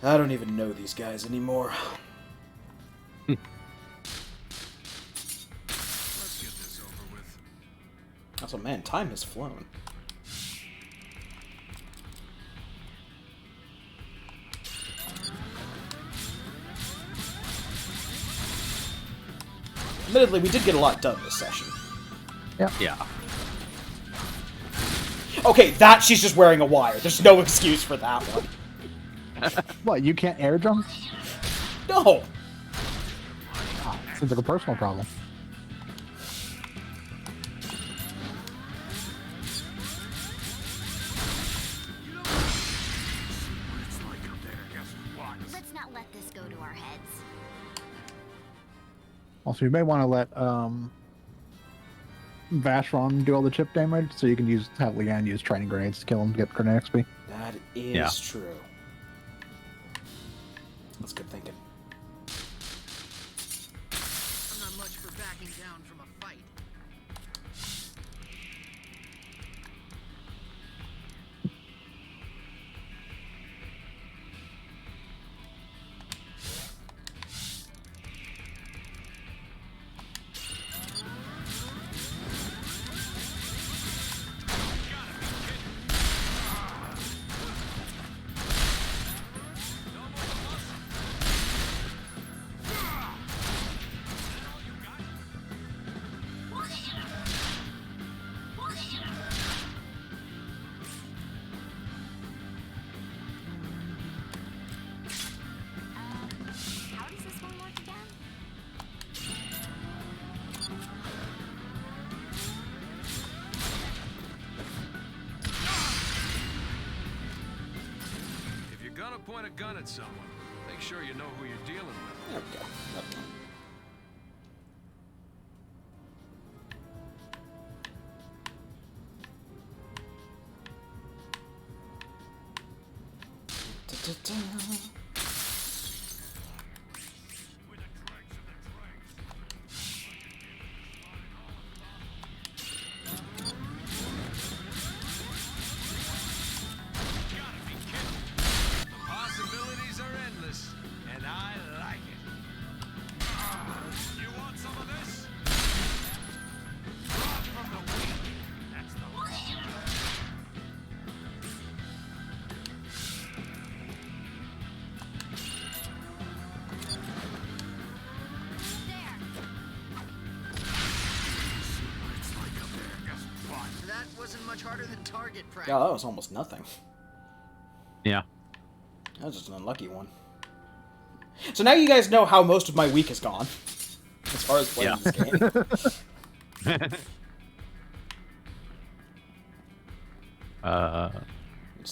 I don't even know these guys anymore. Let's get this over with. Also, man, time has flown. Admittedly, we did get a lot done this session. Yeah. Okay, that she's just wearing a wire. There's no excuse for that one. What, you can't air jump? No! Oh, seems like a personal problem. What it's like up there. Guess what? Let's not let this go to our heads. Also, you may want to let Vacheron do all the chip damage, so you can have Leanne use training grenades to kill him to get grenade XP. That is Yeah. true. That's good thinking. I'm not much for backing down from a fight. gonna point a gun at someone, make sure you know who you're dealing with. There we go. Okay. Da-da-da. We're the dregs of the dregs. Gotta be kidding. The possibilities are endless, and I like it. You want some of this? Rod from the weak. That's the one. That wasn't much harder than target practice. Yeah, that was almost nothing. Yeah. That was just an unlucky one. So now you guys know how most of my week has gone. As far as playing this game.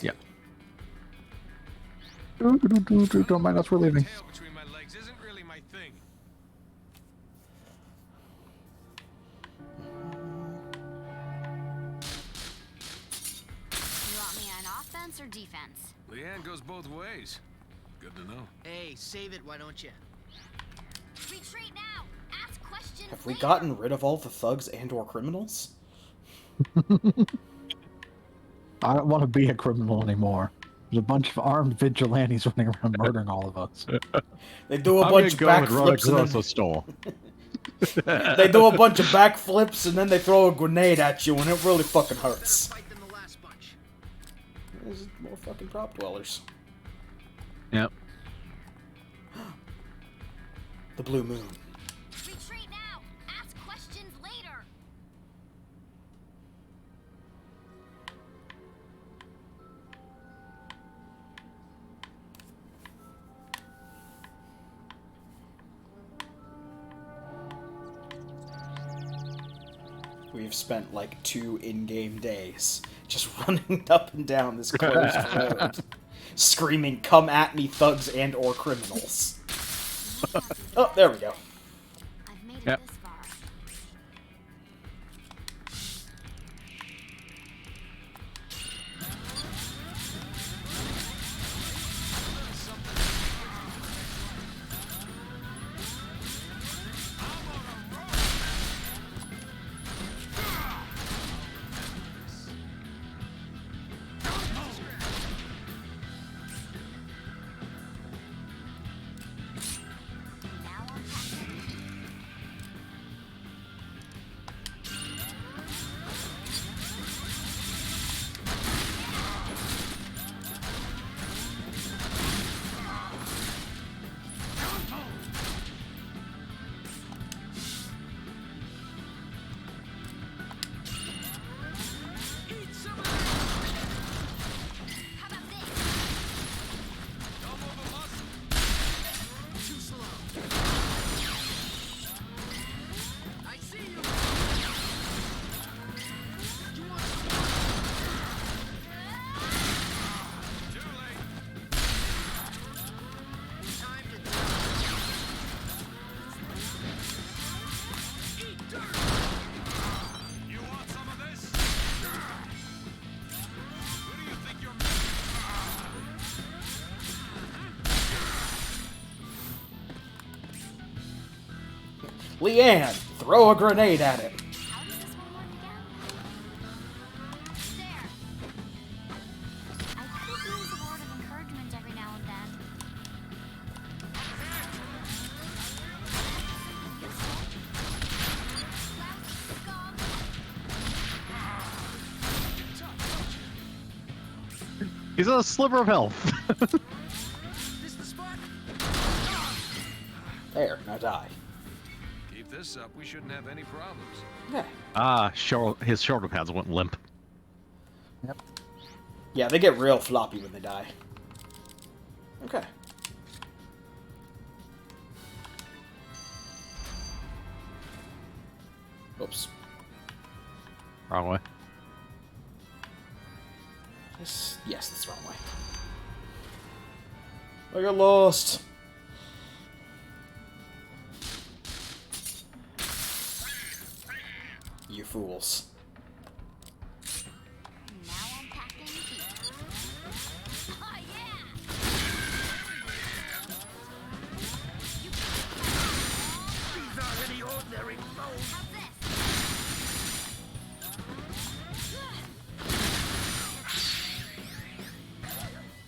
Yeah. Don't mind us, we're leaving. Tail between my legs isn't really my thing. You want me on offense or defense? Leanne goes both ways. Good to know. Hey, save it, why don't you? Retreat now! Ask questions Have we later. gotten rid of all the thugs and or criminals? I don't want to be a criminal anymore. There's a bunch of armed vigilantes running around murdering all of us. They do a I'm bunch of gonna go and run a backflips and grocery store. then they do a bunch of backflips and then they throw a grenade at you and it really fucking Better hurts. fight than the last bunch. There's more fucking prop dwellers. Yep. The blue moon. Retreat now! Ask questions later! We've spent like 2 in-game days just running up and down this closed road, screaming, "Come at me, thugs and or criminals." Oh, there we go. I've made it Yep. this far. Now I'm packing. How about this? Too slow. I see you. You want some? Too late. Time to eat dirt. You want some of this? Who do you think you're messing Leanne, throw a grenade at him. How does this one work again? There. I could use a word of encouragement every now and then. Useful. Well, He's a sliver of health. This the spot? There, now die. Keep this up, we shouldn't have any problems. Yeah. His shoulder pads went limp. Yeah, they get real floppy when they die. Okay. Oops. Wrong way. Yes, that's the wrong way. I got lost. You fools. Now I'm packing heat. Oh yeah! These aren't any ordinary foes. How's this?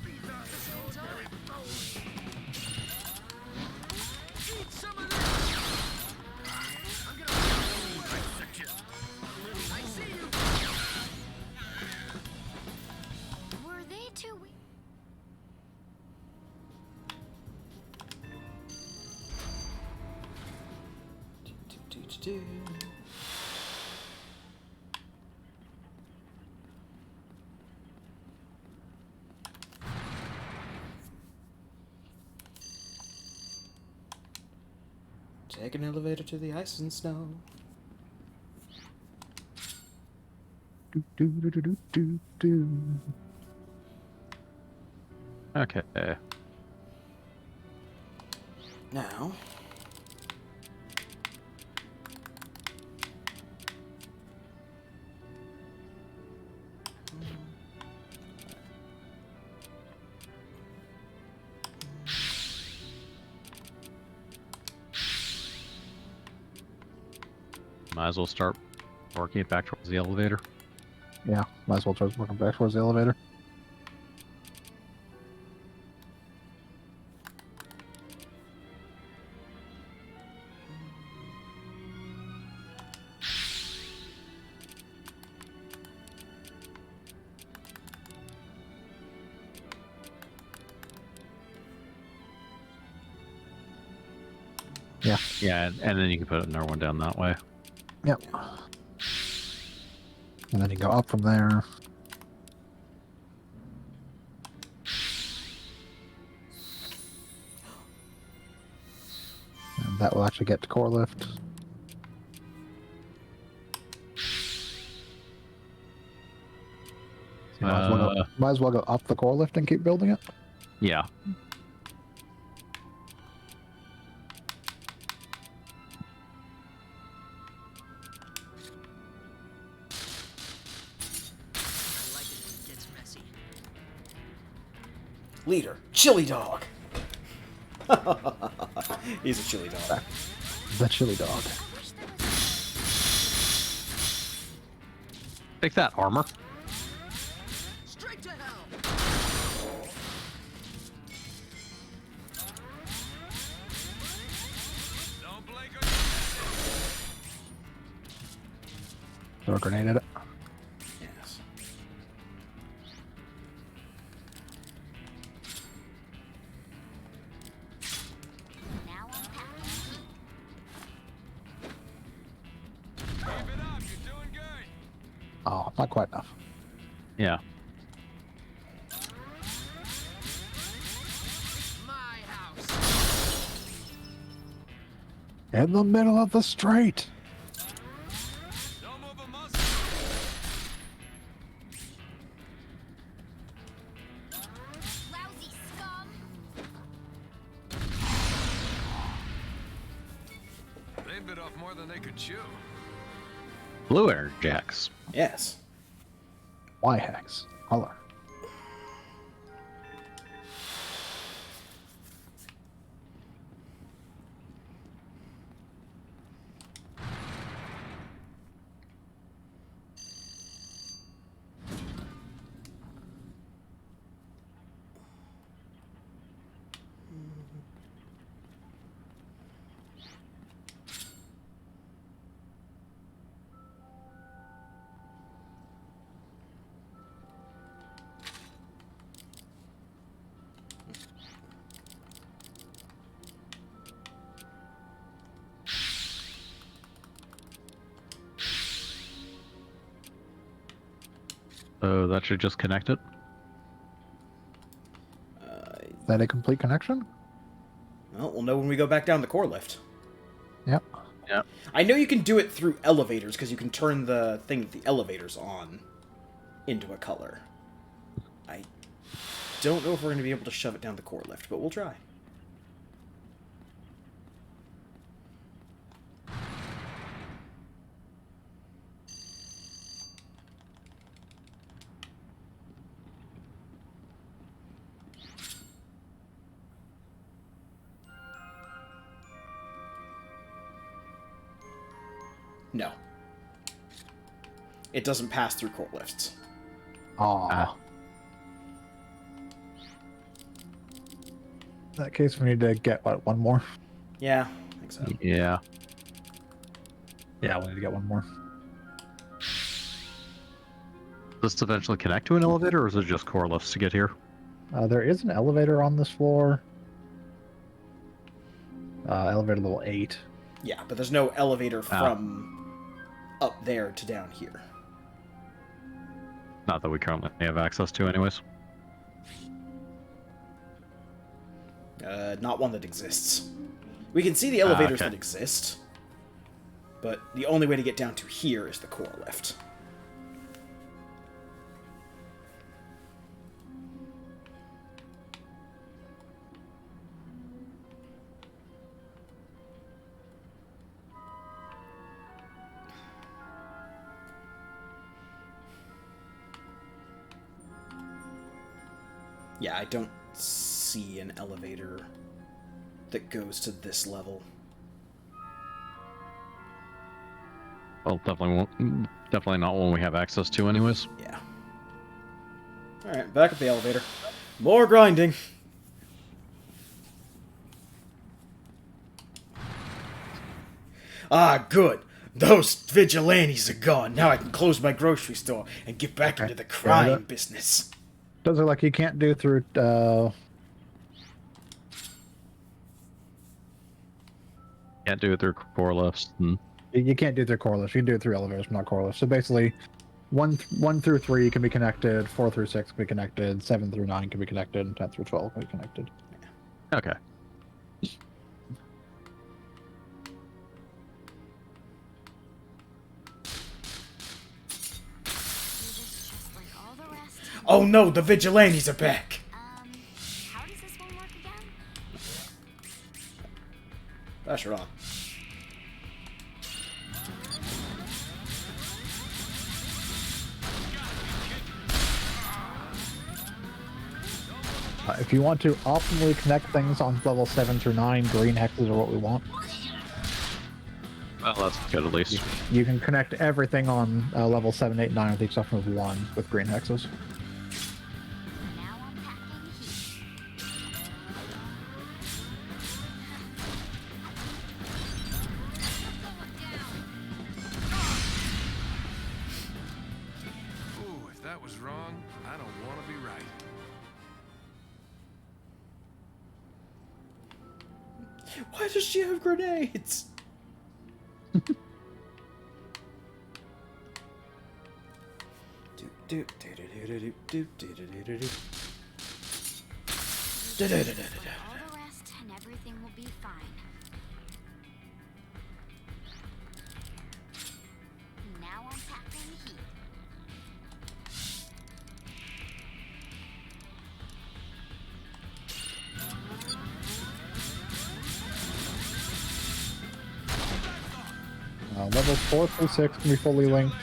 These aren't any ordinary foes. Eat some of this. I'm gonna dissect you. I see you. Were they too weak? Take an elevator to the ice and snow. Do, do, do, do, do, do, do. Okay. Now. Might as well start working it back towards the elevator. Yeah, might as well start working back towards the elevator. Yeah. Yeah, and then you can put another one down that way. Yep. And then you go up from there. And that will actually get to core lift. So you might as well go up the core lift and keep building it. Yeah. I like it when it gets messy. Leader, Chili Dog. He's a chili dog. The chili dog. I wish there was. Take that, armor. Straight to hell. Don't blink or you'll miss it. Throw a grenade at it. Yes. Now I'm packing heat. Keep it up. You're doing good. Oh, not quite enough. Yeah. My house. In the middle of the street. Don't move a muscle. Lousy scum! They bit off more than they could chew. Blue energy jacks. Yes. Y hex. Color. So that should just connect it. Is that a complete connection? Well, we'll know when we go back down the core lift. Yep. I know you can do it through elevators, because you can turn the thing with the elevators on into a color. I don't know if we're going to be able to shove it down the core lift, but we'll try. No. It doesn't pass through core lifts. Aw. In that case, we need to get, what, one more? Yeah, I think so. Yeah. Yeah, we need to get one more. Does this eventually connect to an elevator, or is it just core lifts to get here? There is an elevator on this floor. Elevator level 8. Yeah, but there's no elevator from up there to down here. Not that we currently have access to, anyways. Not one that exists. We can see the elevators okay. that exist, but the only way to get down to here is the core lift. Yeah, I don't see an elevator that goes to this level. Well, definitely not one we have access to, anyways. Yeah. Alright, back up the elevator. More grinding! Ah, good! Those vigilantes are gone. Now I can close my grocery store and get back into the crime business. Does look like you can't do through, Can't do it through core lifts. you can't do it through core lifts. You can do it through elevators, not core lifts. So basically, 1 through 3 can be connected, 4 through 6 can be connected, 7 through 9 can be connected, and 10 through 12 can be connected. Okay. Do this just like all the rest. Oh no, the vigilantes are back! How does this one work again? That's wrong. If you want to optimally connect things on level 7 through 9, green hexes are what we want. Well, that's good at least. You can connect everything on level 7, 8, 9 with the exception of 1 with green hexes. Now I'm packing heat. Ooh, if that was wrong, I don't want to be right. Why does she have grenades? All the rest and everything will be fine. Now I'm packing heat. Levels 4 through 6 can be fully linked.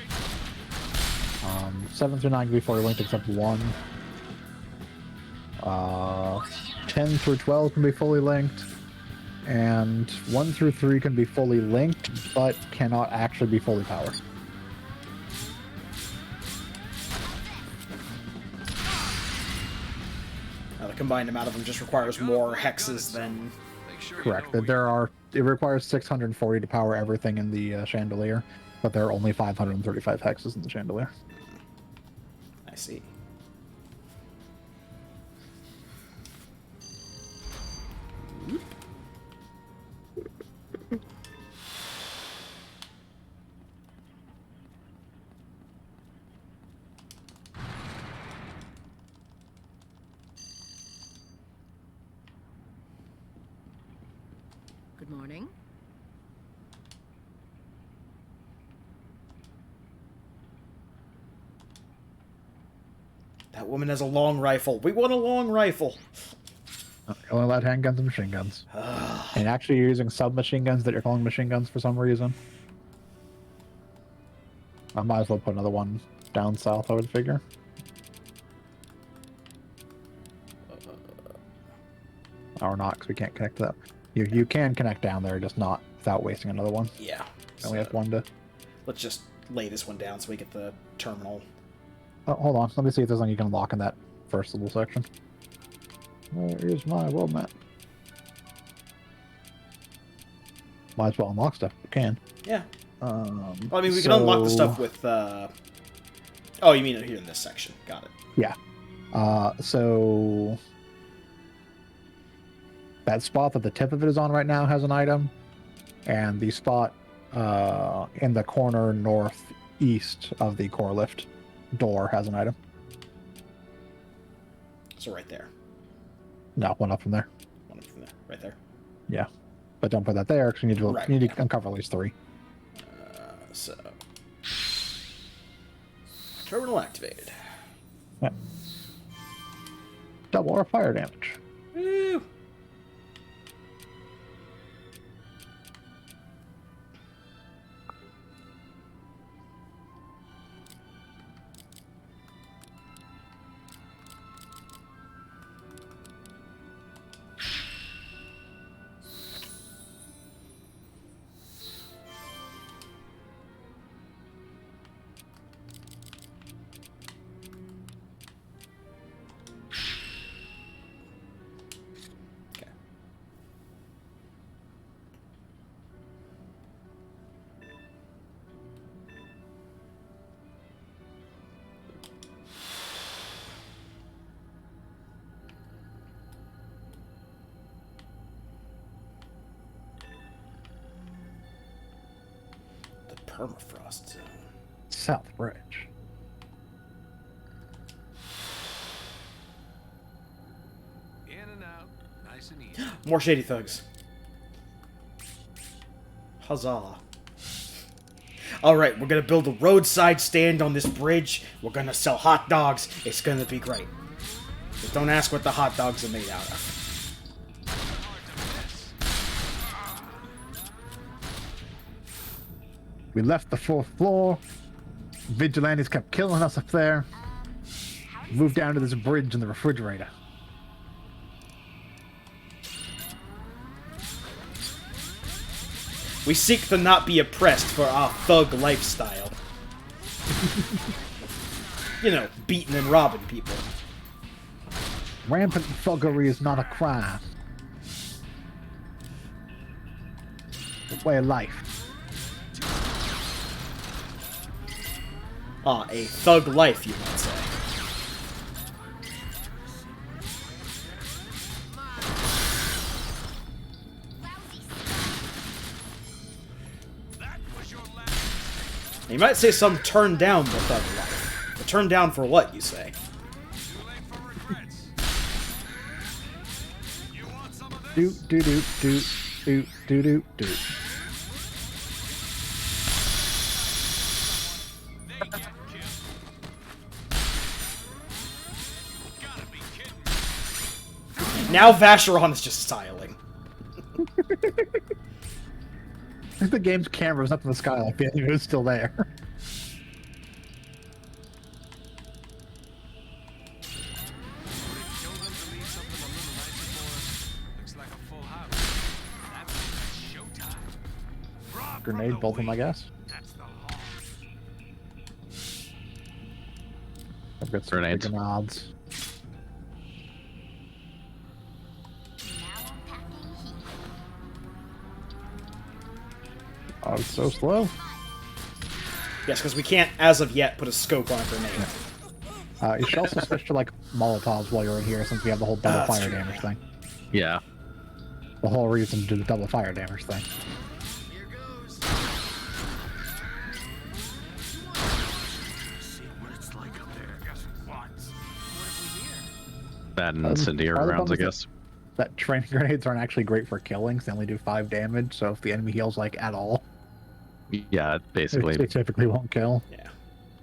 7 through 9 can be fully linked except 1. 10 through 12 can be fully linked. And 1 through 3 can be fully linked, but cannot actually be fully powered. The combined amount of them just requires more hexes than... Make sure Correct. You know It requires 640 to power everything in the chandelier, but there are only 535 hexes in the chandelier. I see. Good morning. That woman has a long rifle. We want a long rifle. You only allowed handguns and machine guns. And actually, you're using submachine guns that you're calling machine guns for some reason. I might as well put another one down south, I would figure. Or not, because we can't connect to that. You can connect down there, just not without wasting another one. Yeah. And we have one to... Let's just lay this one down so we get the terminal. Oh, hold on. Let me see if there's something you can unlock in that first little section. Where is my world map? Might as well unlock stuff. You can. Yeah. Well, Well, I mean, we can unlock the stuff with, Oh, you mean here in this section. Got it. Yeah. So... That spot that the tip of it is on right now has an item. And the spot in the corner northeast of the core lift door has an item. So right there. No, one up from there. One up from there. Right there. Yeah. But don't put that there, because you need to, Right, you need yeah. to uncover at least 3. So... Terminal activated. Yeah. Double our fire damage. Woo! Okay. The permafrost zone. South Bridge. In and out, nice and easy. More shady thugs. Huzzah. Alright, we're gonna build a roadside stand on this bridge. We're gonna sell hot dogs. It's gonna be great. Just don't ask what the hot dogs are made out of. We left the 4th floor. Vigilantes kept killing us up there. Moved down to this bridge in the refrigerator. We seek to not be oppressed for our thug lifestyle. You know, beating and robbing people. Rampant thuggery is not a crime. It's a way of life. Ah, a thug life, you might say. You might say some turned down the thug life. But turned down for what, you say? Too late for regrets. You want some of Do this? do do do do do do do. They get killed. Gotta be kidding. Now Vacheron is just styling. I think the game's camera was up in the sky like the enemy was still there. Kill them to leave something a little nicer for us. Looks like a full house. That means showtime. Rob from Grenade the both of them, I wing. guess. That's the law. I've got some Grenades. grenades. Now unpacking heat. Oh, it's so slow. Yes, because we can't, as of yet, put a scope on a grenade. You should also switch to like Molotovs while you're in here, since we have the whole double That's fire true. damage thing. Yeah. The whole reason to do the double fire damage thing. Here goes. See what it's like up there. Guess what? What if we hear? That and Are incendiary the rounds, I bombs that- guess. That training grenades aren't actually great for killing, 'cause they only do 5 damage, so if the enemy heals like at all, Yeah, they basically. typically won't kill. Yeah.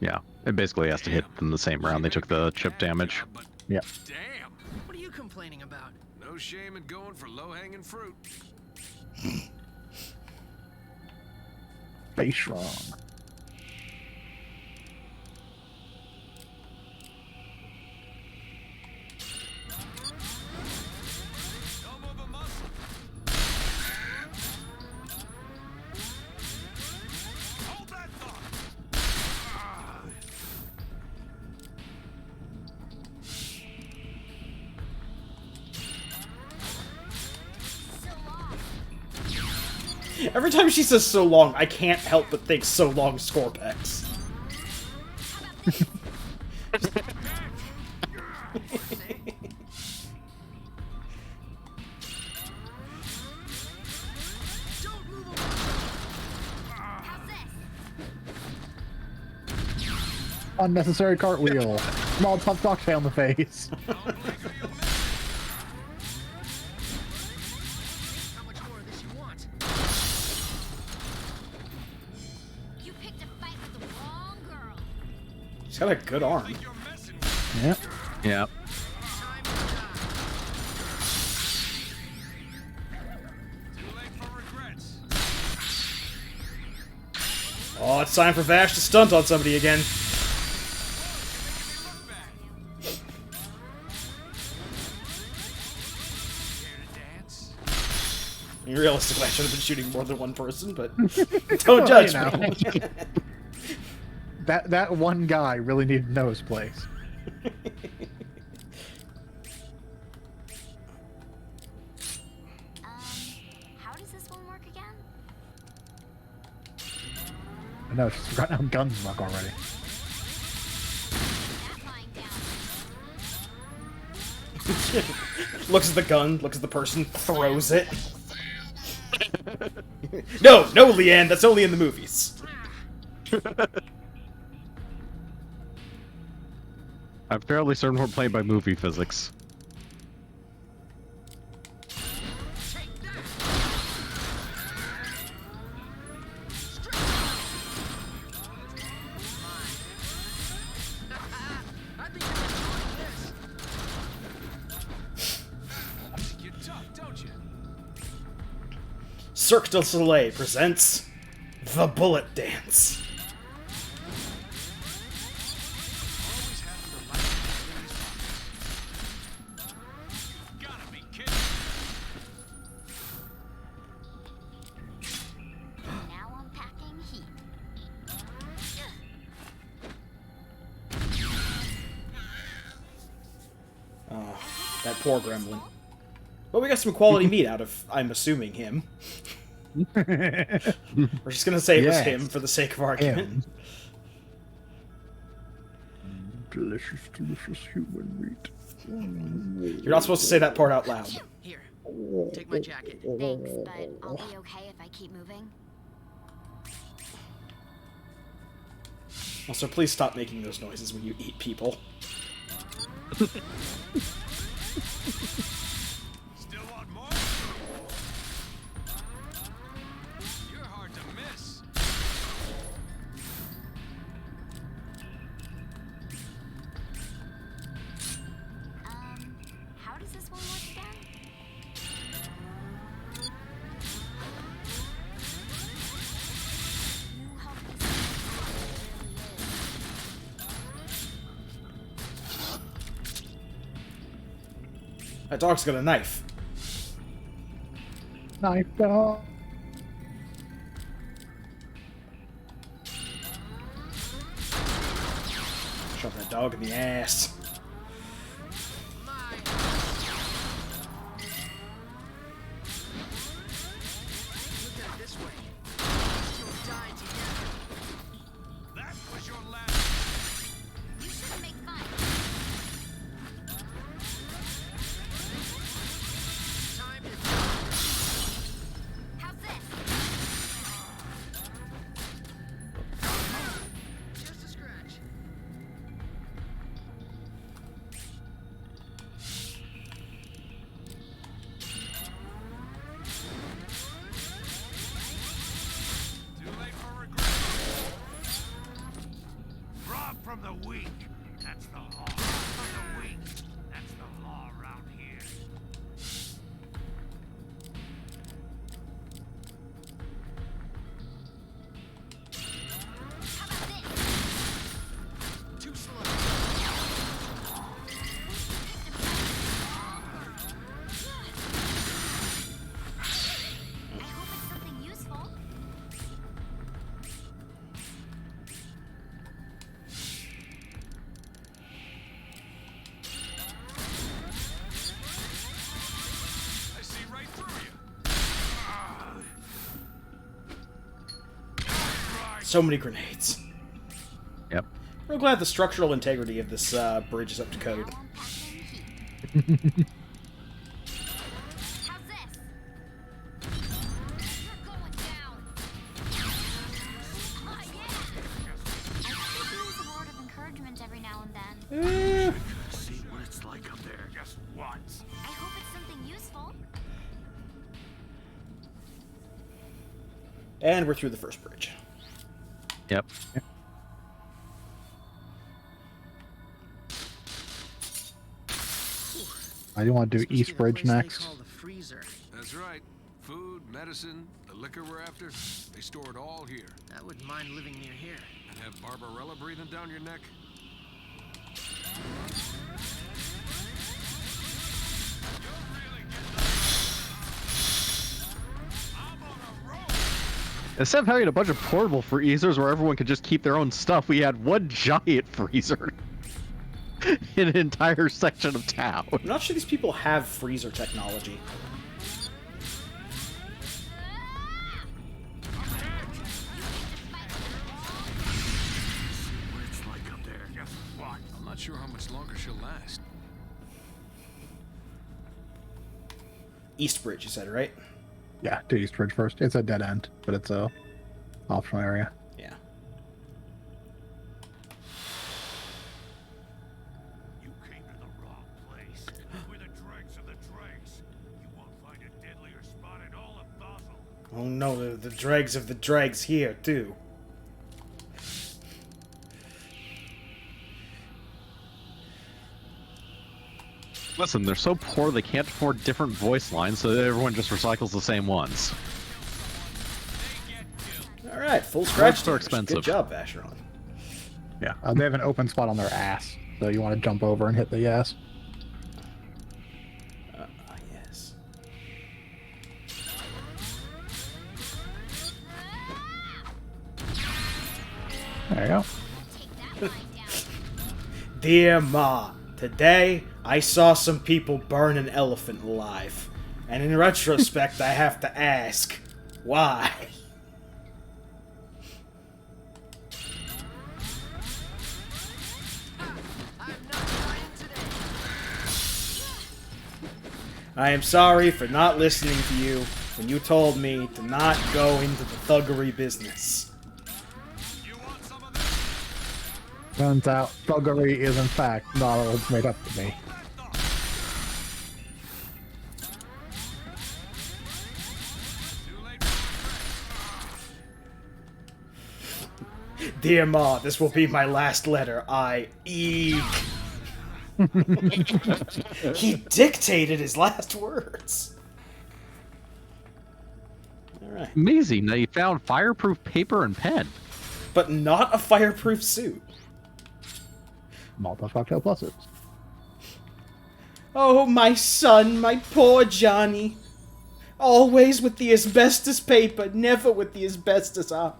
Yeah. It basically has to hit them the same round they took the chip damage. But Yep. damn, What are you complaining about? no shame in going for low-hanging fruit. Face strong. Don't move a muscle. Hold that thought. So long. Every time she says so long, I can't help but think so long Scorpex. Don't move a How's this? Unnecessary cartwheel. Small tough dock on the face. Don't blink or you'll miss. How much more of this you want? You picked a fight with the wrong girl. She's got a good arm. You're messing with Yep. Yeah. Time to die. too late for regrets. Oh, it's time for Vash to stunt on somebody again. Look back. Care to dance? I mean, realistically, I should have been shooting more than one person, but don't judge You know. me. That one guy really needed to know his place. How does this one work again? I know, she's forgotten how guns work already. That lying down. Looks at the gun, looks at the person, throws it. No, Leanne, that's only in the movies. I'm fairly certain we're playing by movie physics. I think you're enjoying this. You're tough, don't you? Cirque du Soleil presents The Bullet Dance. Always have to light these pockets. Gotta be kidding. Now I'm packing heat. Oh, that poor gremlin. Well, we got some quality meat out of, I'm assuming, him. We're just gonna say it was Yes. him for the sake of argument. Him. Delicious, delicious human meat. You're not supposed to say that part out loud. Here, take my jacket. Thanks, but I'll be okay if I keep moving. Also, please stop making those noises when you eat people. Still want more? You're hard to miss. How does this one work again? You help me see what it That dog's got a knife. Knife dog. Shove that dog in the ass. My. Look at it this way. You'll die together. That was your last. You shouldn't make fun. Time to How's this? just a scratch. So many grenades. Yep. Real glad the structural integrity of this bridge is up to code. Now I'm packing heat. How's this? You're going down. Oh, yeah. I could use a word of encouragement every now and then. See what it's like up there just once. I hope it's something useful. And we're through the first bridge. Yep. I do want to do This must be East the Bridge place they next. call the freezer. That's right. Food, medicine, the liquor we're after, they store it all here. I wouldn't mind living near here. And have Barbarella breathing down your neck? Instead of having a bunch of portable freezers where everyone could just keep their own stuff, we had one giant freezer in an entire section of town. I'm not sure these people have freezer technology. What it's like up there just once. I'm not sure how much longer she'll last. East Bridge, you said, right? Yeah, do East Bridge first. It's a dead end, but it's a optional area. Yeah. You came to the wrong place. We're the dregs of the dregs. You won't find a deadlier spot in all of Basel. Oh no, the dregs of the dregs here, too. Listen, they're so poor they can't afford different voice lines, so everyone just recycles the same ones. Alright, full scratch. so damage. expensive. Good job, Vacheron. Yeah, they have an open spot on their ass, so you want to jump over and hit the ass. Yes. There you go. Take that lying down. Dear Ma, today I saw some people burn an elephant alive. And in retrospect, I have to ask, why? I'm not dying today. I am sorry for not listening to you when you told me to not go into the thuggery business. You want some of this? Turns out, thuggery is in fact not all it's made up to be. Too late for Dear Ma, this will be my last letter. I eek. He dictated his last words. Alright. Amazing that you found fireproof paper and pen. But not a fireproof suit. Malta cocktail pluses. Oh, my son, my poor Johnny. Always with the asbestos paper, never with the asbestos armor.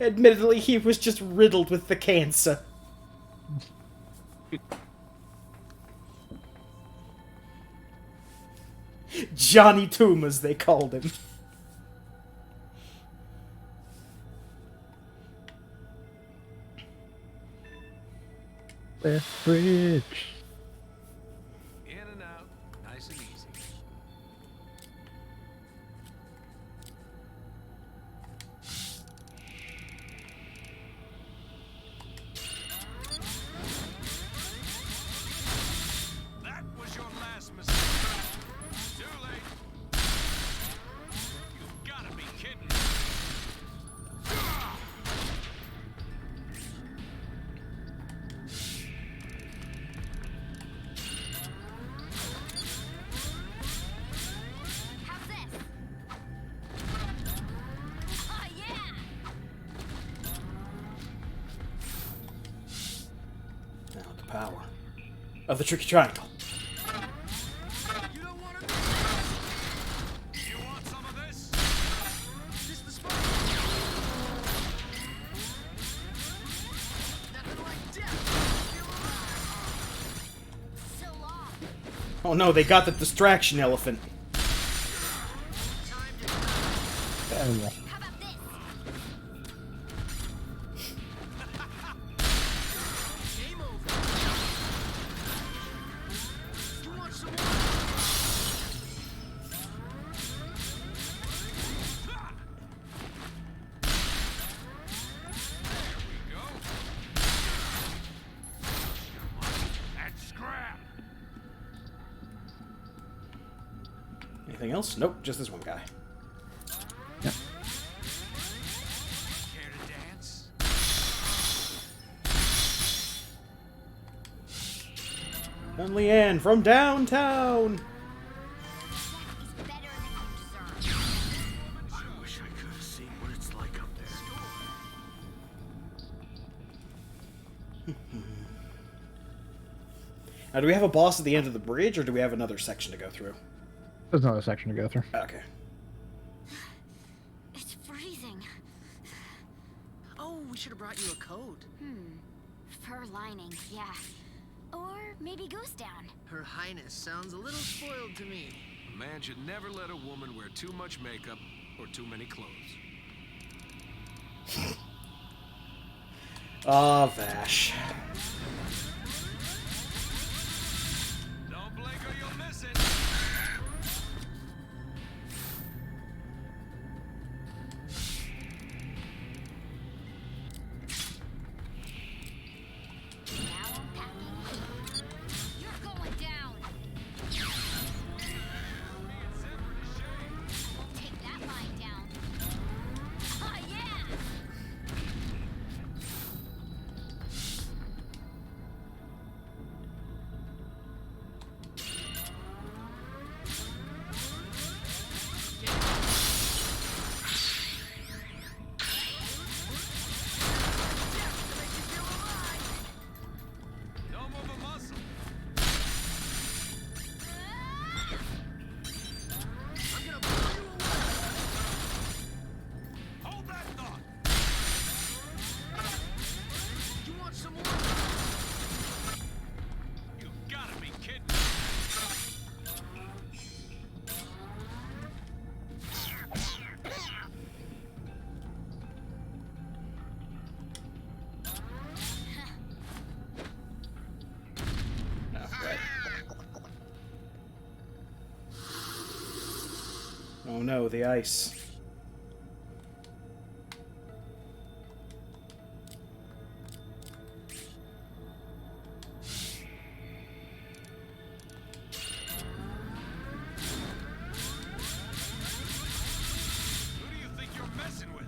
Admittedly, he was just riddled with the cancer. Johnny Tumors, they called him. Left bridge. in and out, nice and easy. That was your last mistake. Too late. You've gotta be kidding me. How's this? Oh, yeah! Now the power of the tricky triangle. You don't want to You want some of this? This the spot. Nothing like death. Feel alive. So long. Oh no, they got the distraction elephant. There we go. How about this? Game over. You want some more? And scrap. Anything else? Nope, just this one guy. Care to dance? I'm Leanne from downtown! Is better than you deserve. I wish I could have seen what it's like up there. Now, do we have a boss at the end of the bridge, or do we have another section to go through? There's another section to go through. Okay. It's freezing. Oh, we should have brought you a coat. Fur lining, yeah. Or maybe goose down. Her Highness sounds a little spoiled to me. A man should never let a woman wear too much makeup or too many clothes. Ah, Vash. Don't blink or you'll miss it. Now I'm packing. You're going down. We'll take that line down. Oh, yeah! Don't move a muscle. I'm gonna blow you away. Hold that thought. You want some more? You gotta be kidding. Oh, right. Oh no, the ice. Who do you think you're messing with?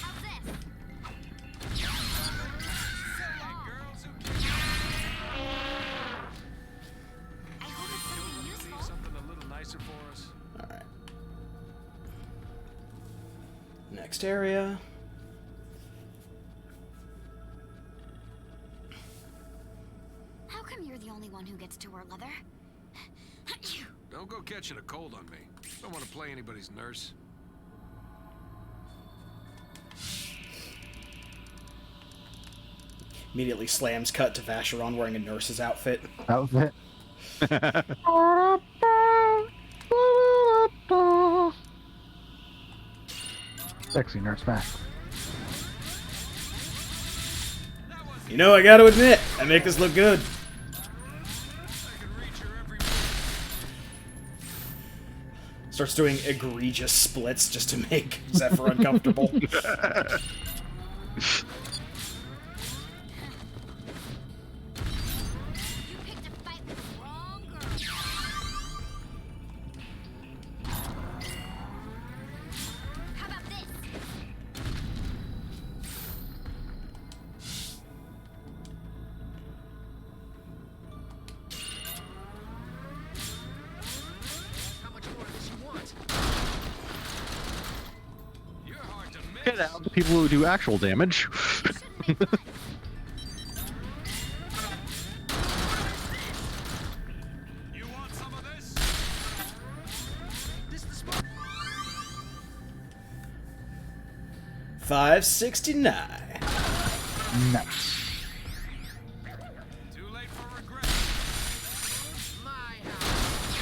How's this? Girls who kick I hope it's something useful. something a little nicer for us. Alright. Next area. How come you're the only one who gets to wear leather? Don't go catching a cold on me. Don't want to play anybody's nurse. Immediately slams cut to Vacheron wearing a nurse's outfit. That was it. Sexy nurse back. You know, I gotta admit, I make this look good. I can reach her every Starts doing egregious splits just to make Zephyr uncomfortable. You picked a fight with the wrong girl. How about this? How much more of this you want? You're hard to miss. Get out the people who do actual damage. Shouldn't make fun. 569. Nice. Too late for regret. My house.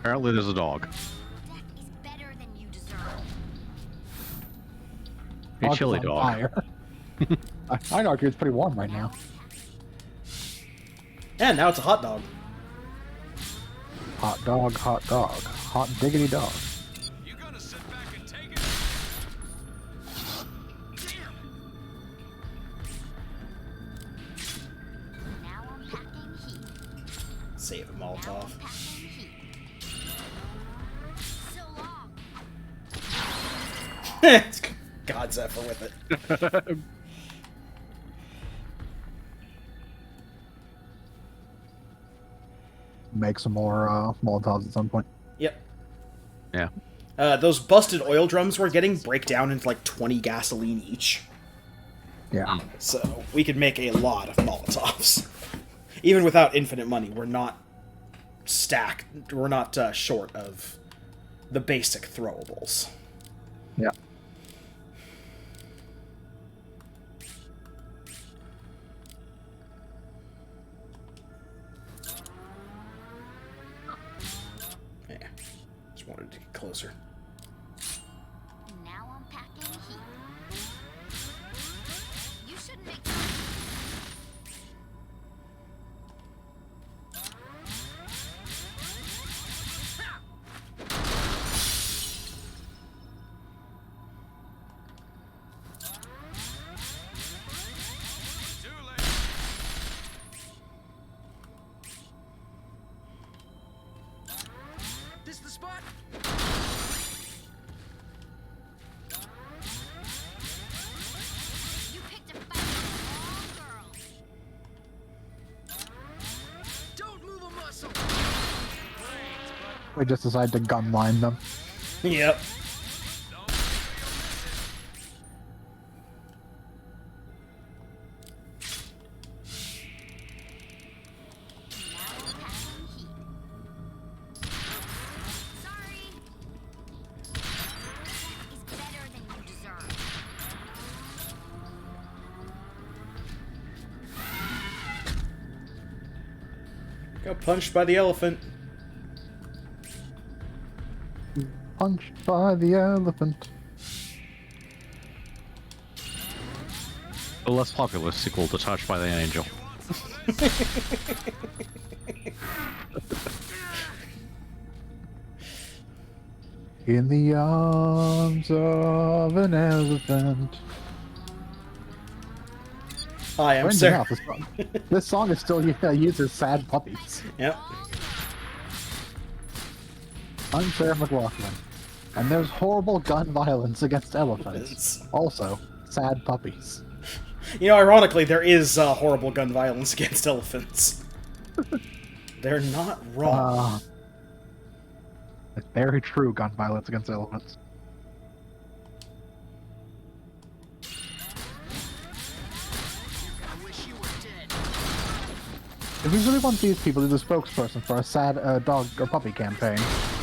Apparently, there's a dog. Death is better than you deserve. A Dog's chili on dog. fire. I'd argue it's pretty warm right now. And now it's a hot dog. Hot dog, hot diggity dog. You gonna sit back and take it? Now I'm packing heat. Save a Now Molotov. I'm packing heat. So long. It's God Zephyr with it. Make some more Molotovs at some point. Yep. Yeah. Those busted oil drums we're getting break down into like 20 gasoline each. Yeah. So we could make a lot of Molotovs. Even without infinite money, we're not short of the basic throwables. Yeah. Yeah. Just wanted to get closer. Now I'm packing heat. You shouldn't make Too late. This the spot? you picked a fight with the wrong girl. Don't move a muscle. We just decided to gunline them. Yep. Now I'm packing heat. Sorry. Death is better than you deserve. Got punched by the elephant. Punched by the elephant. The less popular sequel to Touched by the Angel. In the arms of an elephant. Hi, I'm Brandon Sarah. Mouth, this song is still uses sad puppies. Yep. I'm Sarah McLaughlin. And there's horrible gun violence against elephants. Also, sad puppies. You know, ironically, there is horrible gun violence against elephants. They're not wrong. It's very true gun violence against elephants. I wish you were dead. If we really want these people to be the spokesperson for a sad dog or puppy campaign,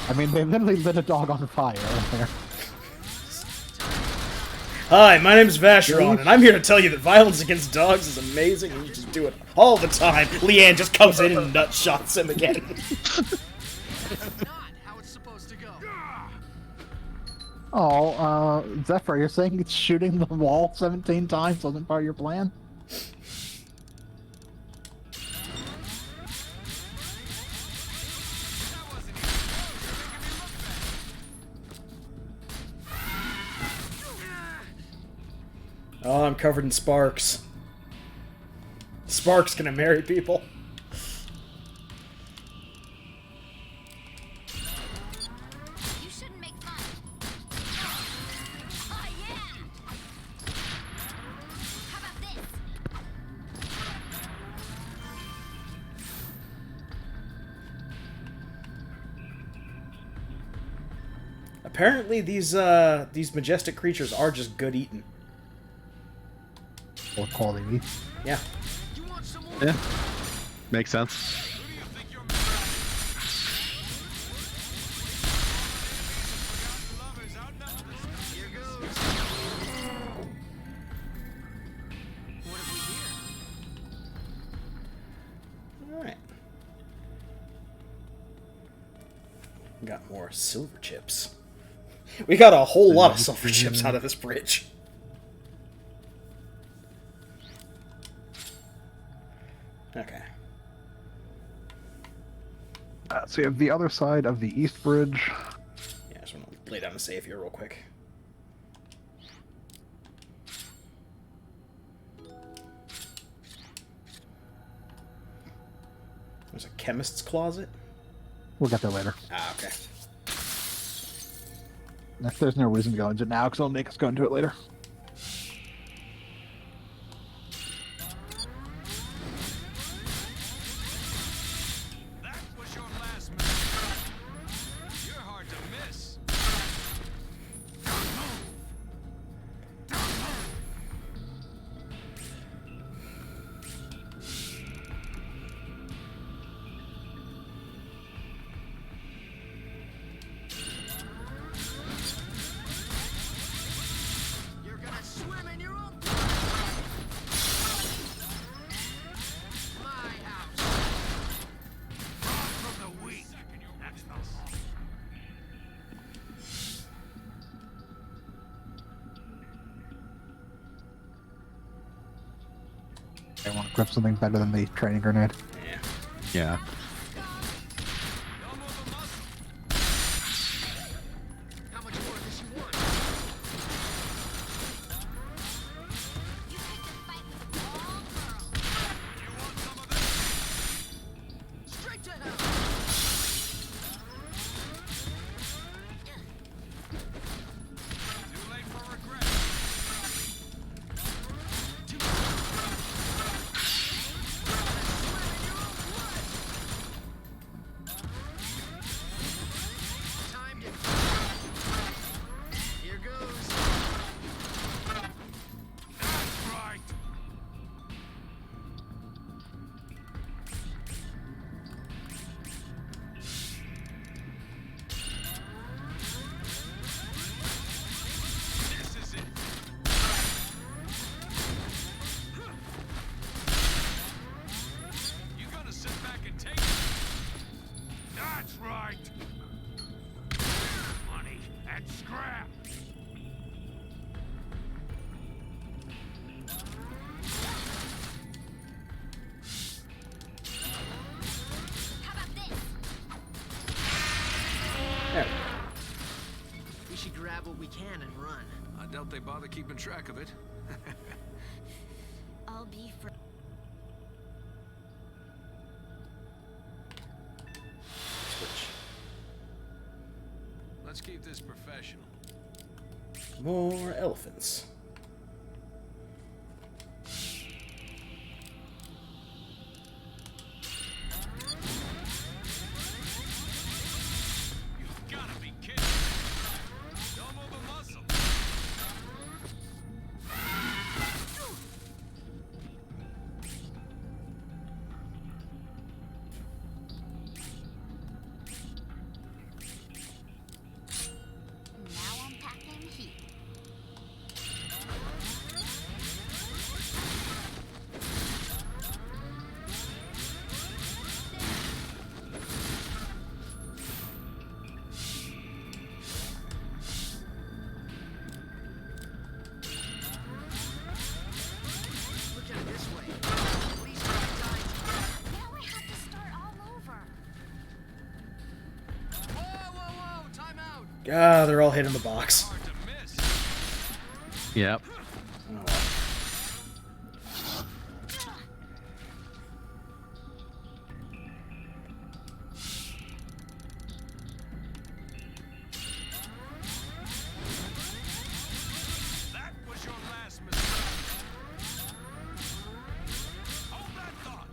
I mean, they literally lit a dog on fire earlier. Hi, my name's Vacheron, and I'm here to tell you that violence against dogs is amazing, and you just do it all the time. Leanne just comes in and nut shots him again. Not how it's supposed to go. Oh, Zephyr, you're saying it's shooting the wall 17 times wasn't part of your plan? Oh, I'm covered in sparks. Sparks gonna marry people. You shouldn't make fun. Oh, yeah! How about this? Apparently, these majestic creatures are just good eating. Or quality meat. Yeah. You want some more? Yeah. Makes sense. Who do you think you're Got more silver chips. We got a whole lot of silver chips out of this bridge. Okay. So you have the other side of the East Bridge. Yeah, I just want to lay down a save here real quick. There's a chemist's closet. We'll get there later. Ah, okay. There's no reason to go into it now, because it'll make us go into it later. That was your last move. You're hard to miss. You're gonna swim in your own my house. From the weak. That's the law. I want to grip something better than the training grenade. Yeah. Yeah. Don't move a muscle. How much more does she want? You picked a fight with the wrong girl. You want some of this? Straight to hell. Too late for regret. Timed it. Here goes. That's right. This is it. You gonna sit back and take it? That's right. Money and scrap. How about this? There. We should grab what we can and run. I doubt they bother keeping track of it. I'll be for. Switch. Let's keep this professional. More elephants. You've gotta be kidding. Don't move a muscle. Now I'm packing heat. Look at it this way. At least we died together. Now I have to start all over. Whoa, whoa, whoa! Time out. Ah, they're all hitting the box. Hard to miss. Yep. Oh, well. That was your last mistake. Hold that thought.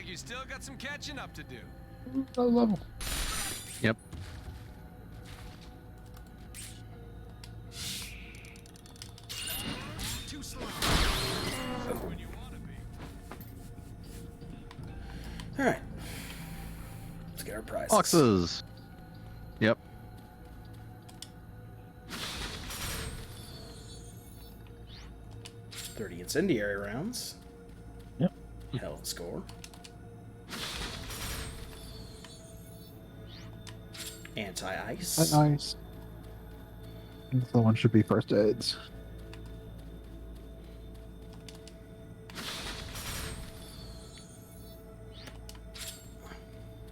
like you still got some catching up to do. Low level. Yep. Too slow. When you want to be. All right. Let's get our prizes. Boxes. Yep. $30 incendiary rounds. Yep. Hell of a score. Anti-ice. Nice. The one should be first aids.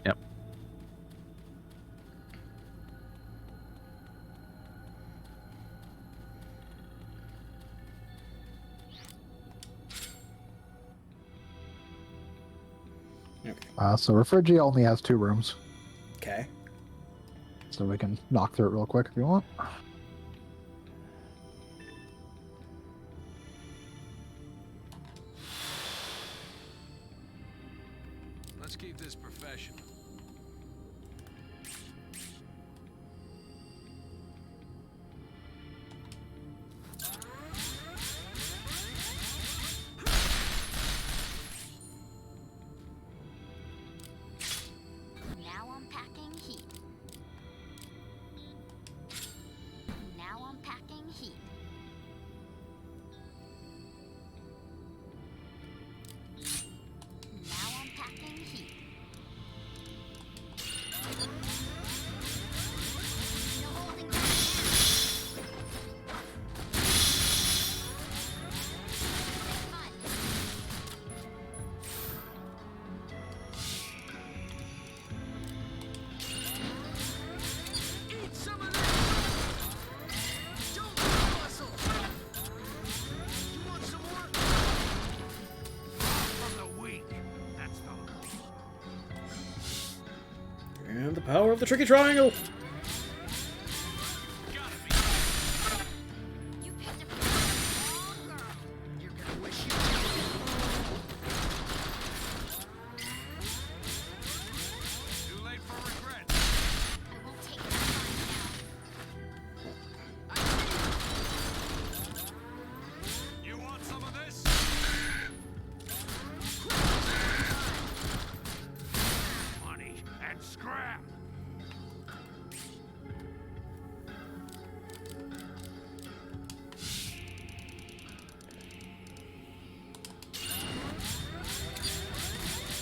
Yep. So Refrigi only has 2 rooms, Okay. so we can knock through it real quick if you want. Let's keep this professional. Now I'm packing heat. Now I'm packing heat. Now I'm packing heat. No holding back. Fun. Eat some of this! Don't muscle! You want some more? From the weak. That's the And the power of the tricky triangle. You picked up the wrong girl. You're gonna wish you Too late for regret. I won't take that line now. You want some of this? money and scrap.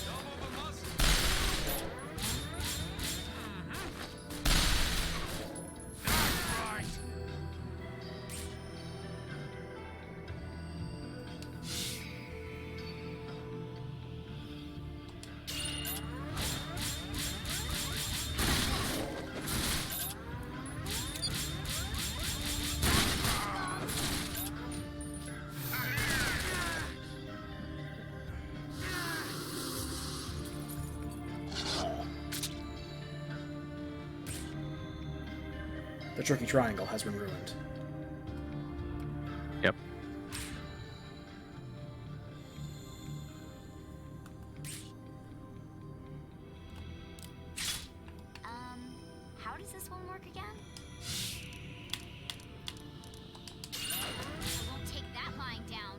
Double the muscle. Right. The tricky triangle has been ruined. Yep. How does this one work again? I won't take that lying down.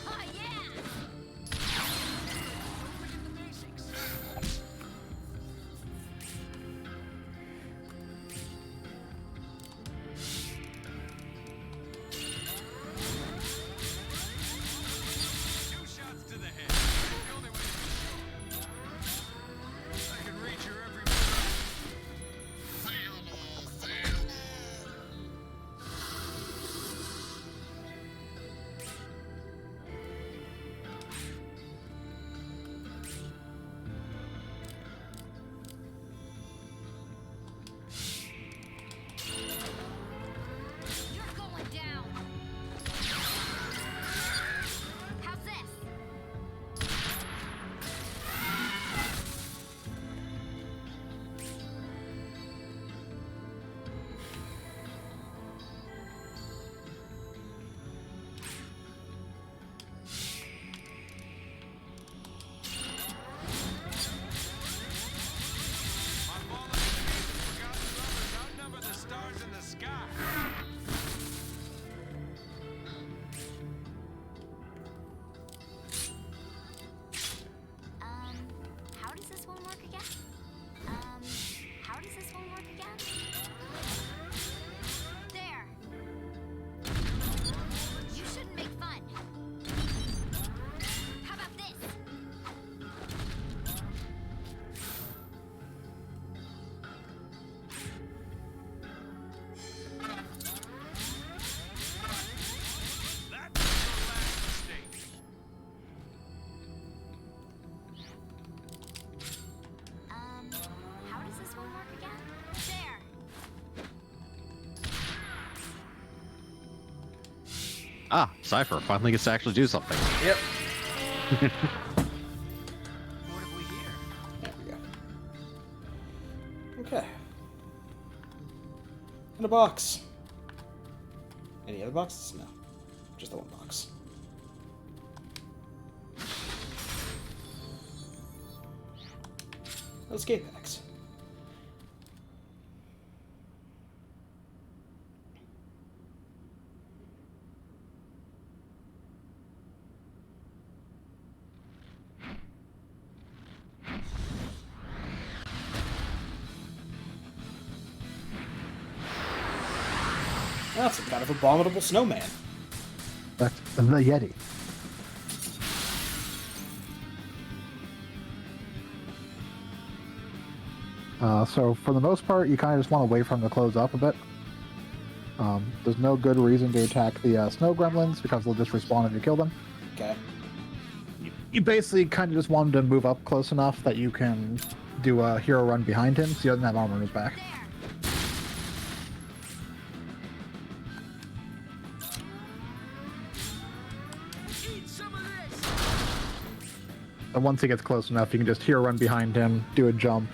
Oh yeah! the basics. Two shots to the head. The only way to be sure. I can reach your every Ah, Cypher finally gets to actually do something. Yep. What have we here? There we go. Okay. In a box. Any other boxes? No. Just the one box. Escape packs. That's some kind of abominable snowman. That's the Yeti. So for the most part, you kind of just want to wait for them to close up a bit. There's no good reason to attack the snow gremlins because they'll just respawn if you kill them. Okay. You basically kind of just want him to move up close enough that you can do a hero run behind him so he doesn't have armor on his back. Eat some of this! And once he gets close enough, you can just hero run behind him, do a jump,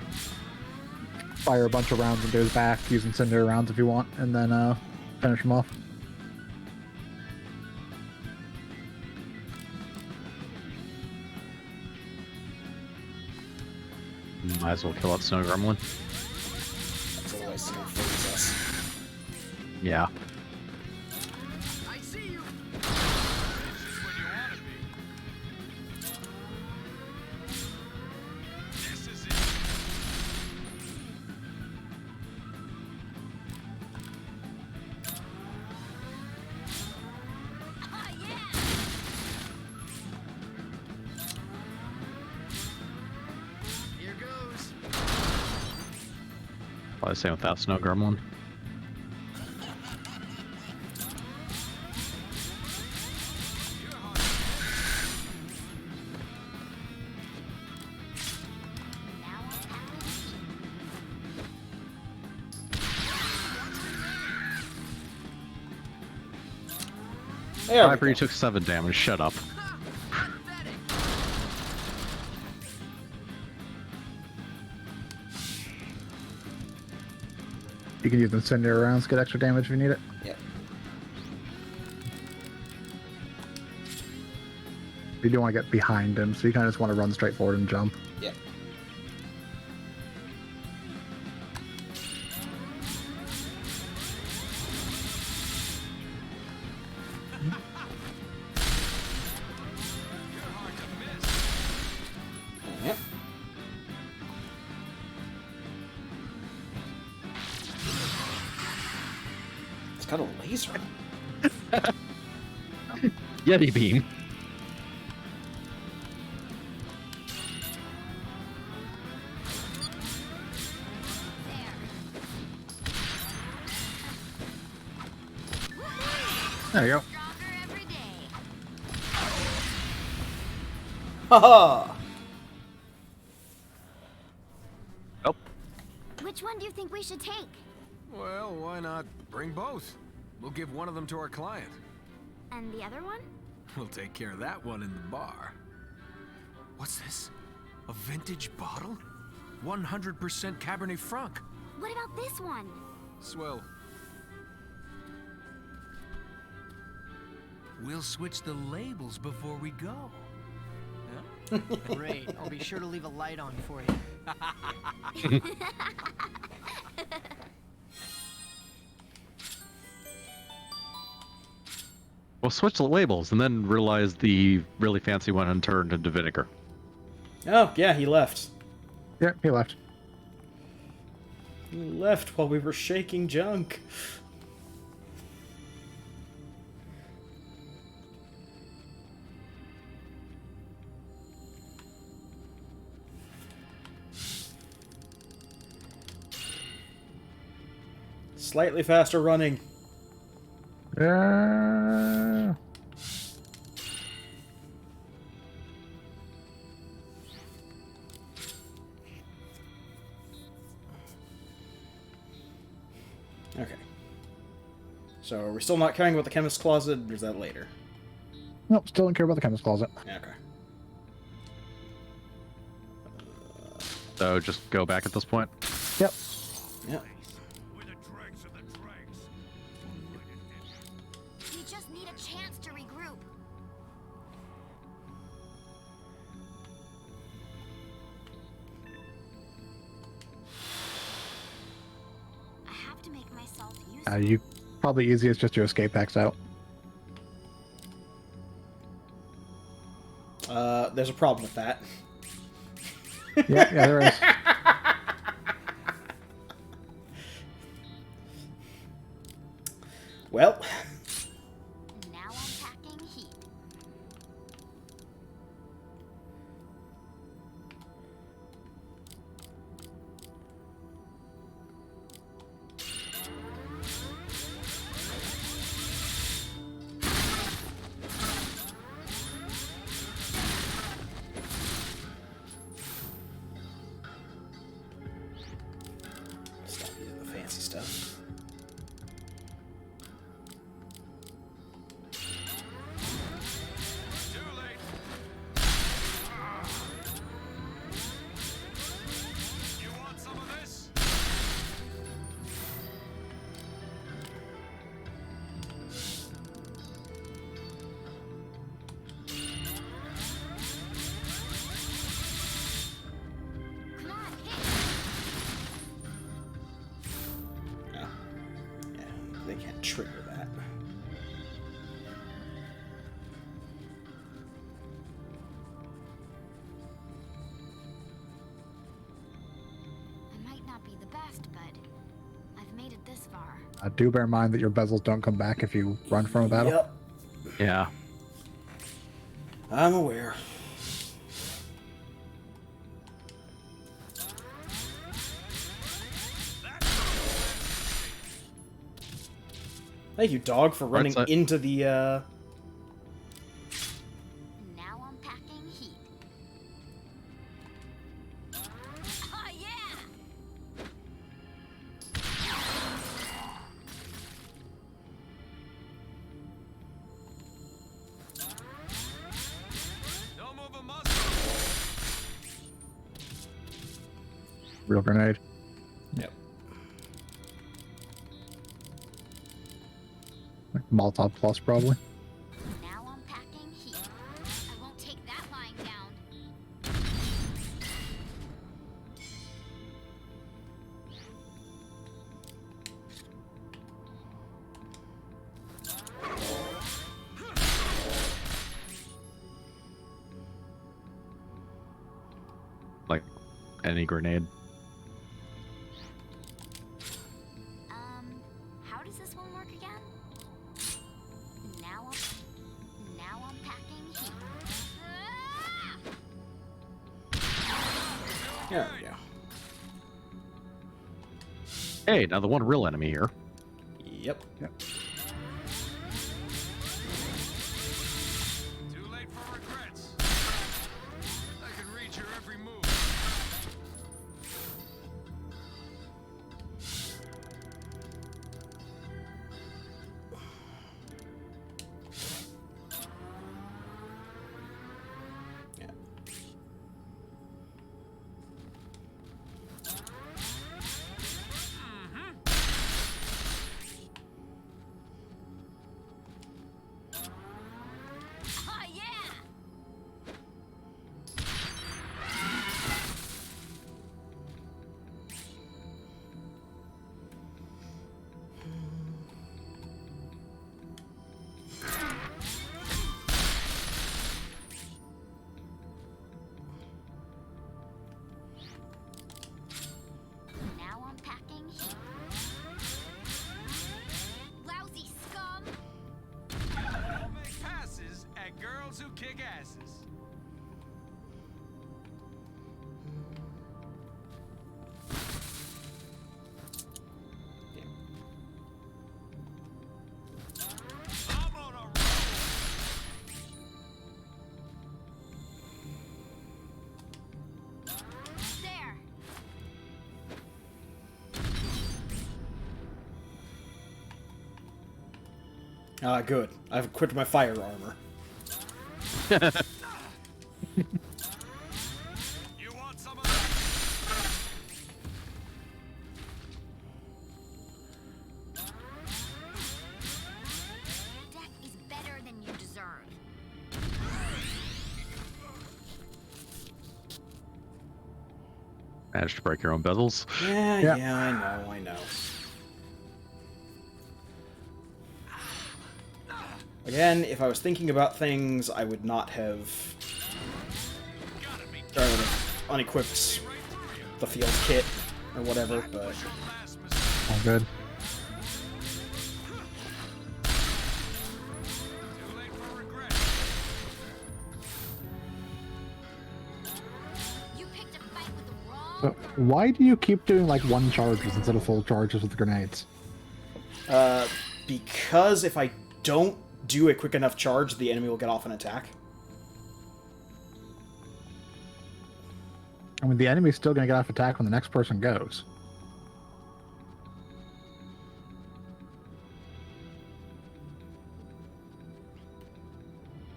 fire a bunch of rounds into his back using cinder rounds if you want, and then finish him off. Might as well kill that snow gremlin. That's otherwise it's gonna freeze us. Yeah. I see you! This is when you want to be. This is it. Ah, yeah! Here goes. Probably same with that snow gremlin. Now unpacking. There Cypher, we you go. took 7 damage. Shut up. Ha! Pathetic! You can use incendiary rounds to get extra damage if you need it. Yep. You do want to get behind him, so you kind of just want to run straight forward and jump. Yep. You're hard to miss. Yep. It's got a laser. Yeti beam. There you go. Stronger every day. Haha! Oh. Which one do you think we should take? Well, why not bring both? We'll give one of them to our client. And the other one? We'll take care of that one in the bar. What's this? A vintage bottle? 100% Cabernet Franc. What about this one? Swell. We'll switch the labels before we go. Great. I'll be sure to leave a light on for you. We'll switch the labels and then realize the really fancy one and turned into vinegar. Oh, yeah, he left. Yeah, he left. He left while we were shaking junk. Slightly faster running. Okay. So are we still not caring about the chemist's closet, or is that later? Nope, still don't care about the chemist closet. Yeah, okay. So just go back at this point. Yep. Yeah. Where the dregs of the dregs. We just need a chance to regroup. I have to make myself useful. You probably easiest just to escape X out. There's a problem with that. Yeah, there is. Well, Now I'm packing heat. stop using the fancy stuff. Too late. You want some of this? Come on, hit. Oh. Yeah, they can't trigger that. I might not be the best, but I've made it this far. Do bear in mind that your bezels don't come back if you run from a battle. Yep, Yeah. I'm aware. Thank you, dog, for running side. into the, Now I'm packing heat. Oh yeah! Don't move a muscle. Real grenade. Yep. Like Molotov plus, probably. Now I'm packing heat. I won't take that lying down. Like any grenade. How does this one work again? Now I'm packing heat. Ah! There we go. Hey, now the one real enemy here. Yep. Too late for regrets. I can read your every move. Yeah. Ah, good. I've equipped my fire armor. You want some of that? Death is better than you deserve. Managed to break your own bezels. Yeah, Yeah. I know. Again, if I was thinking about things, I would not have I would have unequipped the field kit or whatever, but Last mistake. All good. Too late for regret. You picked a fight with the wrong. So why do you keep doing like one charges instead of full charges with grenades? because if I don't do a quick enough charge, the enemy will get off an attack. I mean, the enemy's still going to get off attack when the next person goes.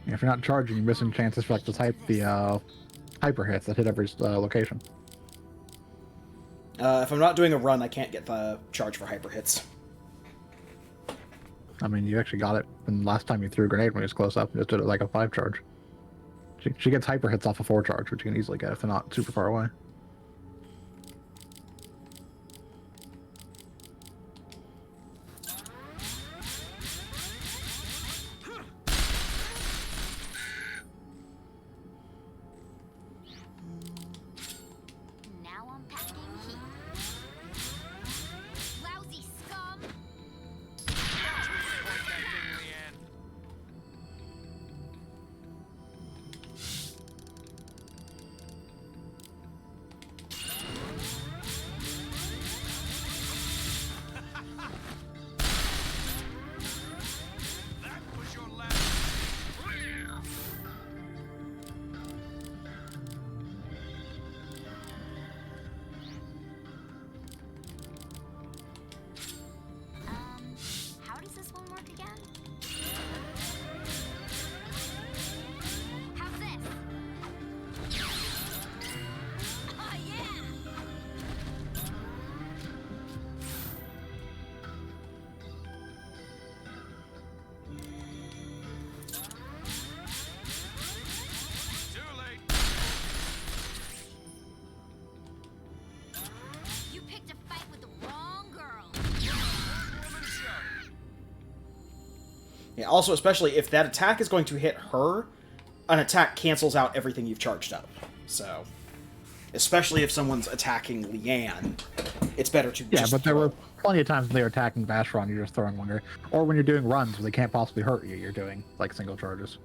If you're not charging, you're missing chances for like the hyper hits that hit every location. If I'm not doing a run, I can't get the charge for hyper hits. I mean, you actually got it. And last time you threw a grenade when he was close up, you just did it like a 5 charge. She gets hyper hits off a 4 charge, which you can easily get if they're not super far away. Now I'm packing heat. Lousy scum! Point that thing, Leanne. That was your last. How does this one work again? How's this? Oh yeah! Too late. You picked a fight with the wrong girl. Woman show. Yeah, also, especially if that attack is going to hit her, an attack cancels out everything you've charged up. So, especially if someone's attacking Leanne, it's better to Yeah, just but there were throw. plenty of times when they were attacking Vashron, you're just throwing one. Or when you're doing runs where they can't possibly hurt you, you're doing like single charges.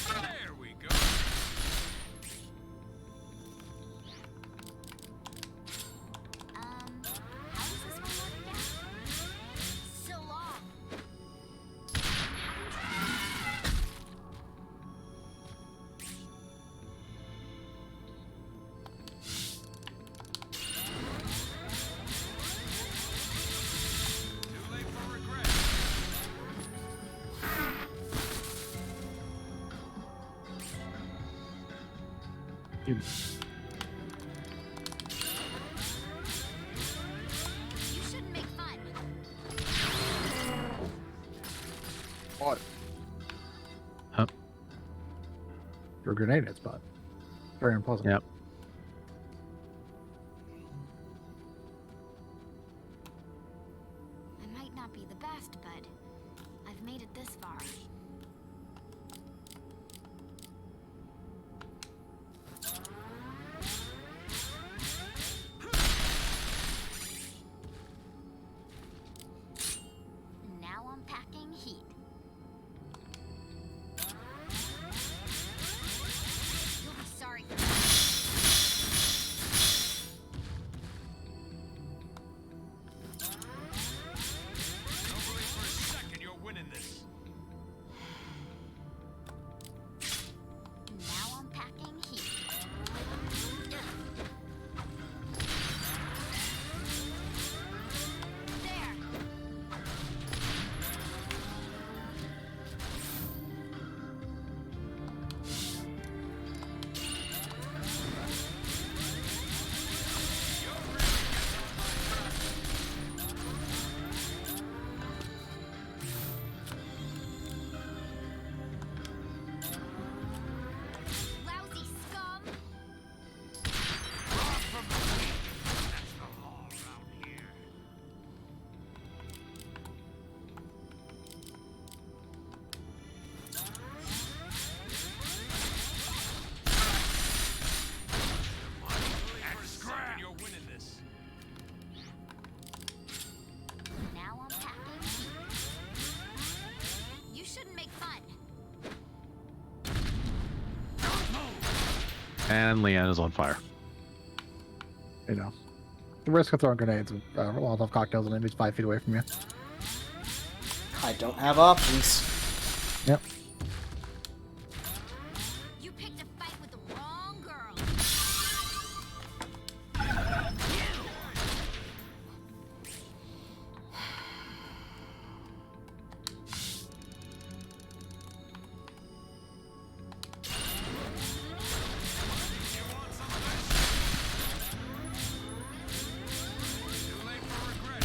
There we go. How does this one work again? So long. Too late for regret. You, You shouldn't make fun. what? Huh? Your grenade hits, bud. Very unpleasant. Yep. I might not be the best, but I've made it this far. Now I'm packing heat. You'll be sorry for that. Don't believe for a second you're winning this. And Leanne is on fire. You know, the risk of throwing grenades and Molotov cocktails and enemies 5 feet away from you. I don't have options. Yep. You picked a fight with the wrong girl. Too late for regret.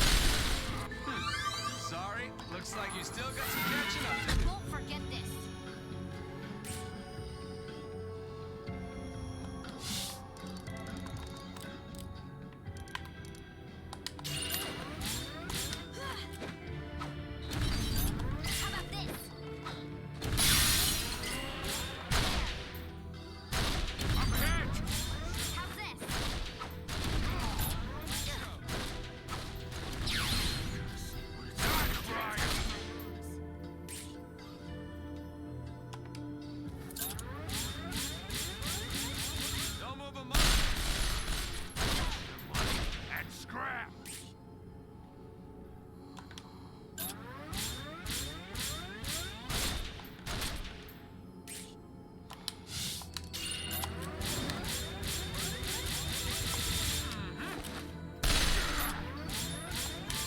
Sorry, looks like you still got some catching up to do. Won't forget this. How about this? I'm hit! How's this? Don't move a muscle. Money and scrap.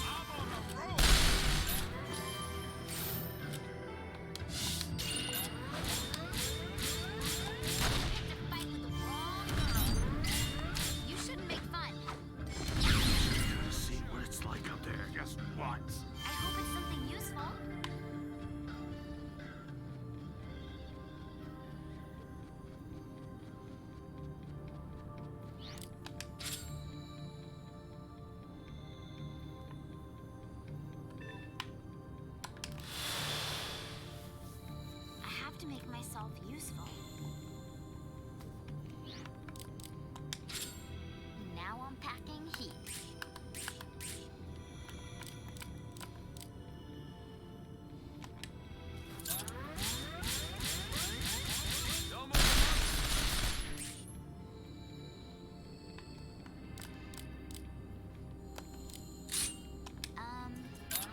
I'm on a roll. Picked a fight with the wrong girl. You shouldn't make fun. To see what it's like up there just once. I hope it's something useful. I have to make myself useful. Now I'm packing heat. Don't move a muscle.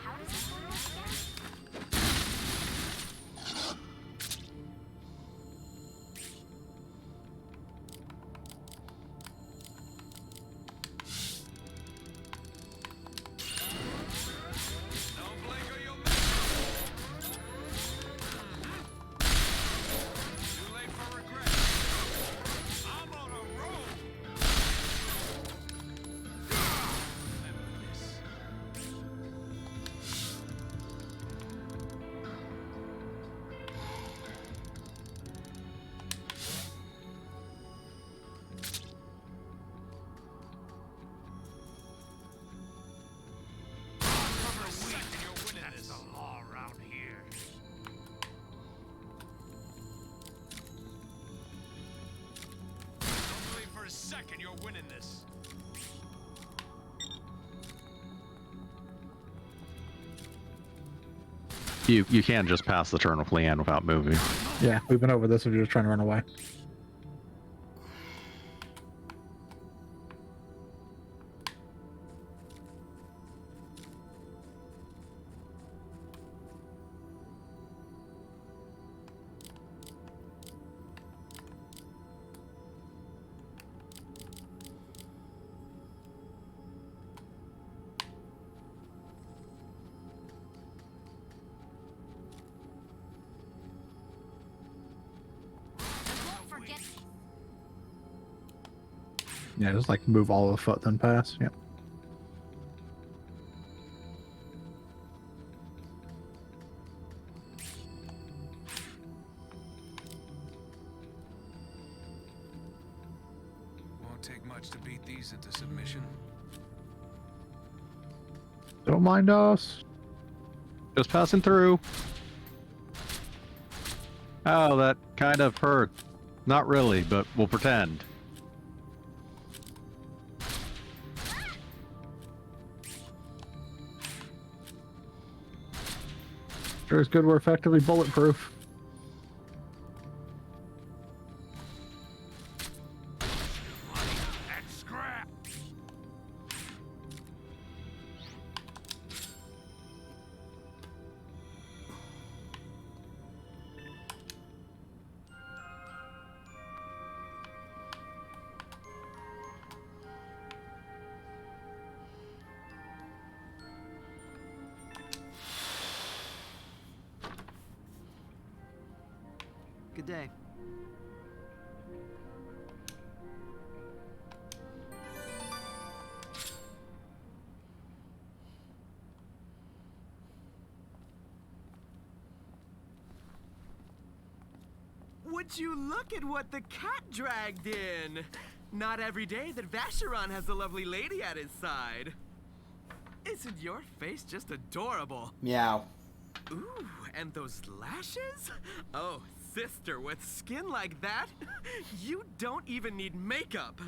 How does this one work again? Don't blink or you'll miss. Too late for regret. I'm on a roll. And miss. For a second, you're winning That is this. the law around here. Don't believe for a second you're winning this. You can just pass the turn with Leanne without moving. Yeah, we've been over this if you're just trying to run away. Won't forget this. Yeah, just like move all of the foot, then pass. Yep. Won't take much to beat these into submission. Don't mind us. Just passing through. Oh, that kind of hurt. Not really, but we'll pretend. Sure is good we're effectively bulletproof. Good day. Would you look at what the cat dragged in? Not every day that Vacheron has a lovely lady at his side. Isn't your face just adorable? Meow. Ooh, and those lashes? Oh, sister, with skin like that, you don't even need makeup.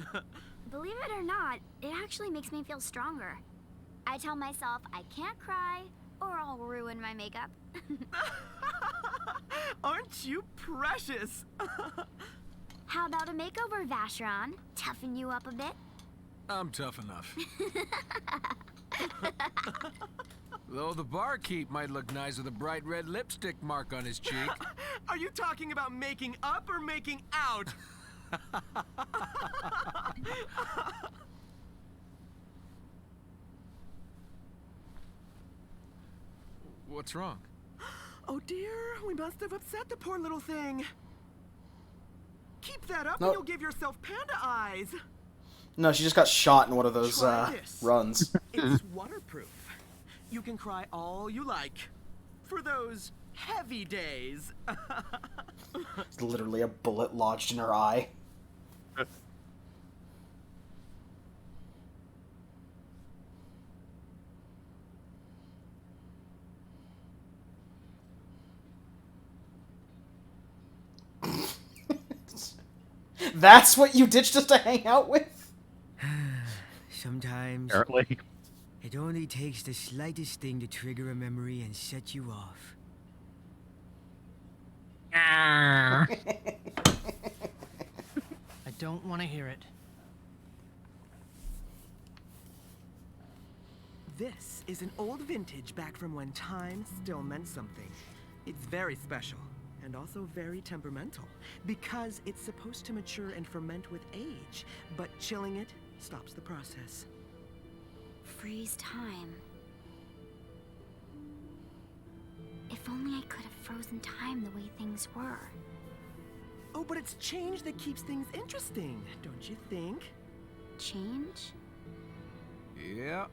Believe it or not, it actually makes me feel stronger. I tell myself I can't cry or I'll ruin my makeup. Aren't you precious? How about a makeover, Vacheron? Toughen you up a bit? I'm tough enough. Though the barkeep might look nice with a bright red lipstick mark on his cheek. Are you talking about making up or making out? What's wrong? Oh dear, we must have upset the poor little thing. Keep that up Nope. and you'll give yourself panda eyes. No, she just got shot in one of those Try this. runs. It's waterproof. You can cry all you like. For those heavy days. It's literally a bullet lodged in her eye. That's what you ditched us to hang out with? Sometimes Apparently. it only takes the slightest thing to trigger a memory and set you off. I don't want to hear it. This is an old vintage back from when time still meant something. It's very special and also very temperamental because it's supposed to mature and ferment with age, but chilling it stops the process. Freeze time. If only I could have frozen time the way things were. Oh, but it's change that keeps things interesting, don't you think? Change? Yeah.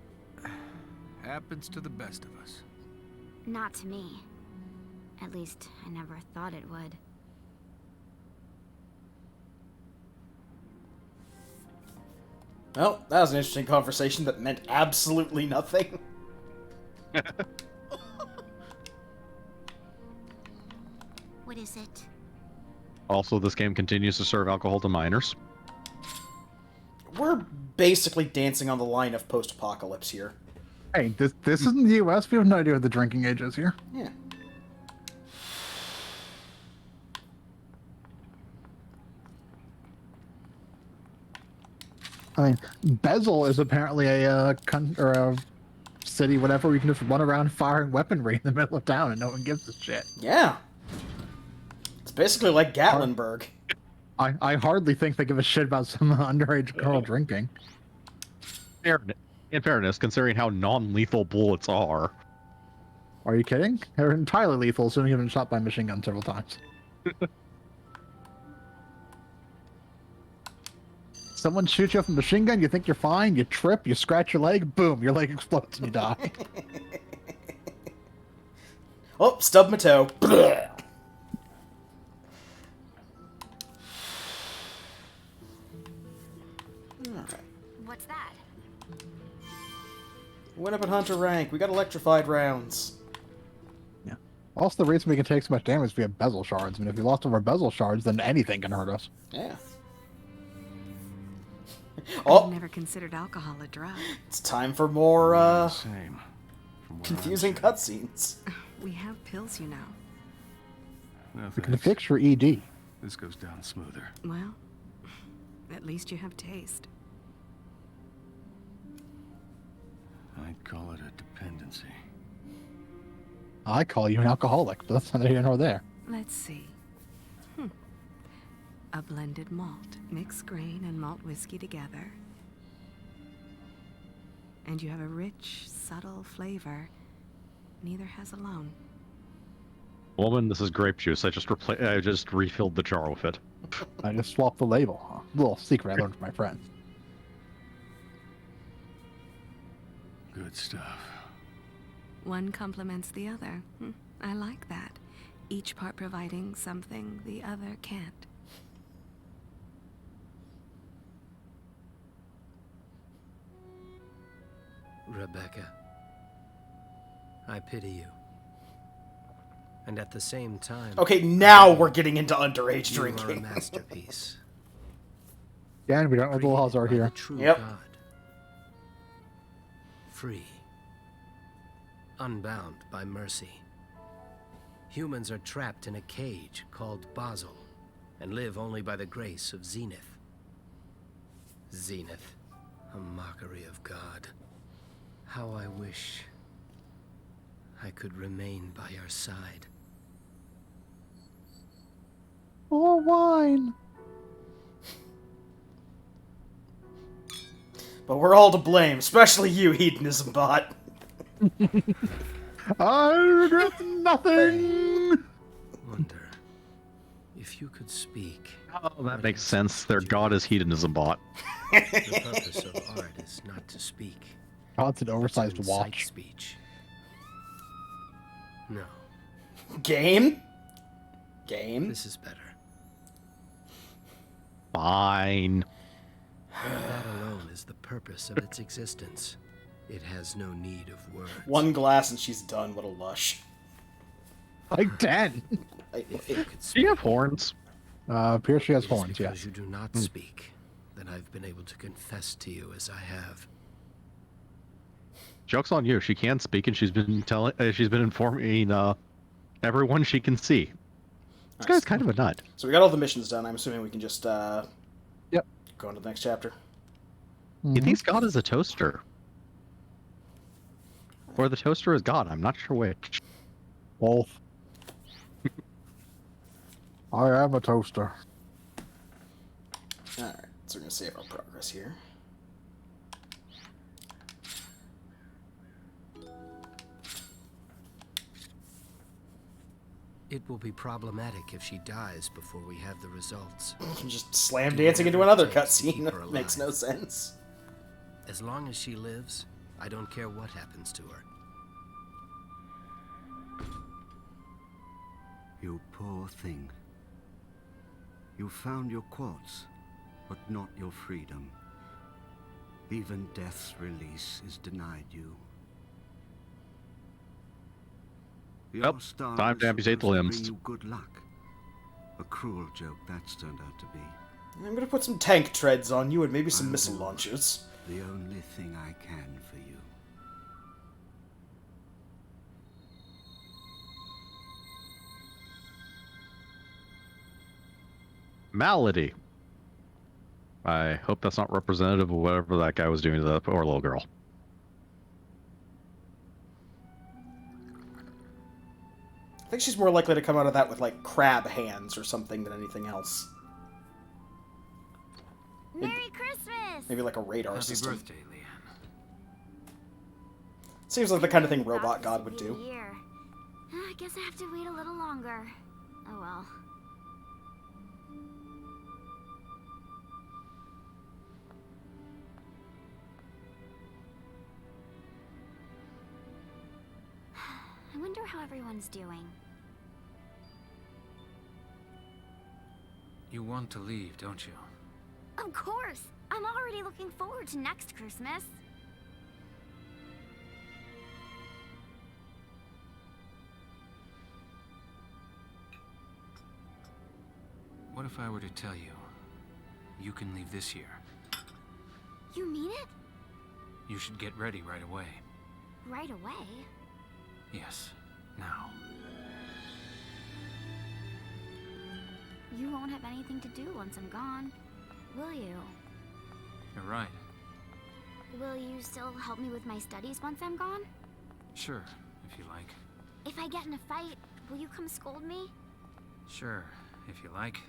Happens to the best of us. Not to me. At least, I never thought it would. Well, that was an interesting conversation that meant absolutely nothing. What is it? Also, this game continues to serve alcohol to minors. We're basically dancing on the line of post-apocalypse here. Hey, this isn't the U.S. We have no idea what the drinking age is here. Yeah. I mean, Bezel is apparently a city, whatever, where you can just run around firing weaponry in the middle of town and no one gives a shit. Yeah. It's basically like Gatlinburg. I hardly think they give a shit about some underage girl drinking. In fairness, considering how non-lethal bullets are. Are you kidding? They're entirely lethal, so you've been shot by a machine gun several times. Someone shoots you with a machine gun, you think you're fine, you trip, you scratch your leg, boom, your leg explodes and you die. Oh, stubbed my toe. Alright. What's that? Went up in Hunter rank. We got electrified rounds. Yeah. Also, the reason we can take so much damage is via bezel shards. I mean, if we lost all of our bezel shards, then anything can hurt us. Yeah. I've Oh, never considered alcohol a drug. it's time for more, Same. From what confusing I'm cutscenes. We have pills, you know. No, We can thanks. fix your ED. This goes down smoother. Well, at least you have taste. I'd call it a dependency. I call you an alcoholic, but that's neither here nor there. Let's see. A blended malt. Mix grain and malt whiskey together. And you have a rich, subtle flavor neither has alone. Woman, this is grape juice. I just refilled the jar with it. I just swapped the label. A little secret I learned from my friend. Good stuff. One complements the other. I like that. Each part providing something the other can't. Rebecca, I pity you. And at the same time... Okay, now we're getting into underage you are a drinking. masterpiece. Yeah, and we don't know what the laws are Created by here. the true Yep. God. Free. Unbound by mercy. Humans are trapped in a cage called Basel and live only by the grace of Zenith. Zenith, a mockery of God. How I wish I could remain by your side. More wine. But we're all to blame, especially you, hedonism bot. I regret nothing. Wonder if you could speak. Oh, that makes sense. Their god is hedonism bot. The purpose of art is not to speak. God's an oversized It's to incite watch. speech. No, Game? Game? this is better. Fine. That alone is the purpose of its existence. It has no need of words. One glass and she's done. What a lush. Like 10. If you could Do speak, you have horns? Pierce, she has it is horns, because yes. you do not speak that I've been able to confess to you as I have. Joke's on you. She can speak, and she's been informing everyone she can see. This guy's kind of a nut. So we got all the missions done. I'm assuming we can just Yep. go on to the next chapter. He thinks God is a toaster. Or the toaster is God. I'm not sure which. Both. I am a toaster. Alright, so we're going to save our progress here. It will be problematic if she dies before we have the results. You can just slam Do dancing into whatever another it takes to keep cutscene. her That makes no alive. sense. As long as she lives, I don't care what happens to her. You poor thing. You found your quartz, but not your freedom. Even death's release is denied you. Your Yep, star time was to amputate the supposed to limbs. bring you good luck. A cruel joke that's turned out to be. I'm going to put some tank treads on you and maybe some I'll missile do launchers. The only thing I can for you. Malady. I hope that's not representative of whatever that guy was doing to the poor little girl. I think she's more likely to come out of that with, like, crab hands or something than anything else. Merry Christmas! Maybe like a radar Happy system. birthday, Leanne. Seems like the kind of thing Thought Robot this God would be the do. year. I guess I have to wait a little longer. Oh well. I wonder how everyone's doing. You want to leave, don't you? Of course! I'm already looking forward to next Christmas. What if I were to tell you, you can leave this year? You mean it? You should get ready right away. Right away? Yes, now. You won't have anything to do once I'm gone, will you? You're right. Will you still help me with my studies once I'm gone? Sure, if you like. If I get in a fight, will you come scold me? Sure, if you like.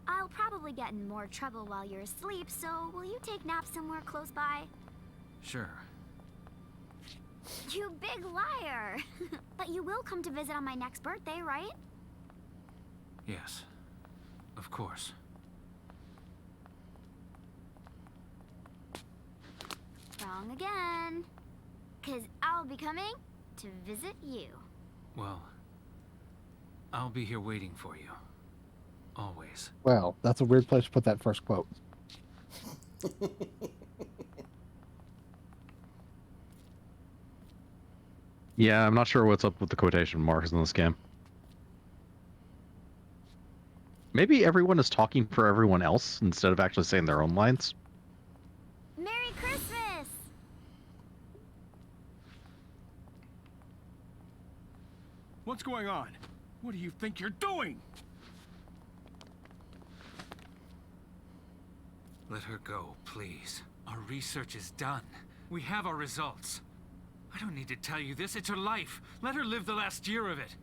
I'll probably get in more trouble while you're asleep, so will you take naps somewhere close by? Sure. You big liar. But you will come to visit on my next birthday, right? Yes. Of course. Wrong again. 'Cause I'll be coming to visit you. Well, I'll be here waiting for you. Always. Well, that's a weird place to put that first quote. Yeah, I'm not sure what's up with the quotation marks in this game. Maybe everyone is talking for everyone else instead of actually saying their own lines. Merry Christmas! What's going on? What do you think you're doing? Let her go, please. Our research is done. We have our results. I don't need to tell you this. It's her life. Let her live the last year of it.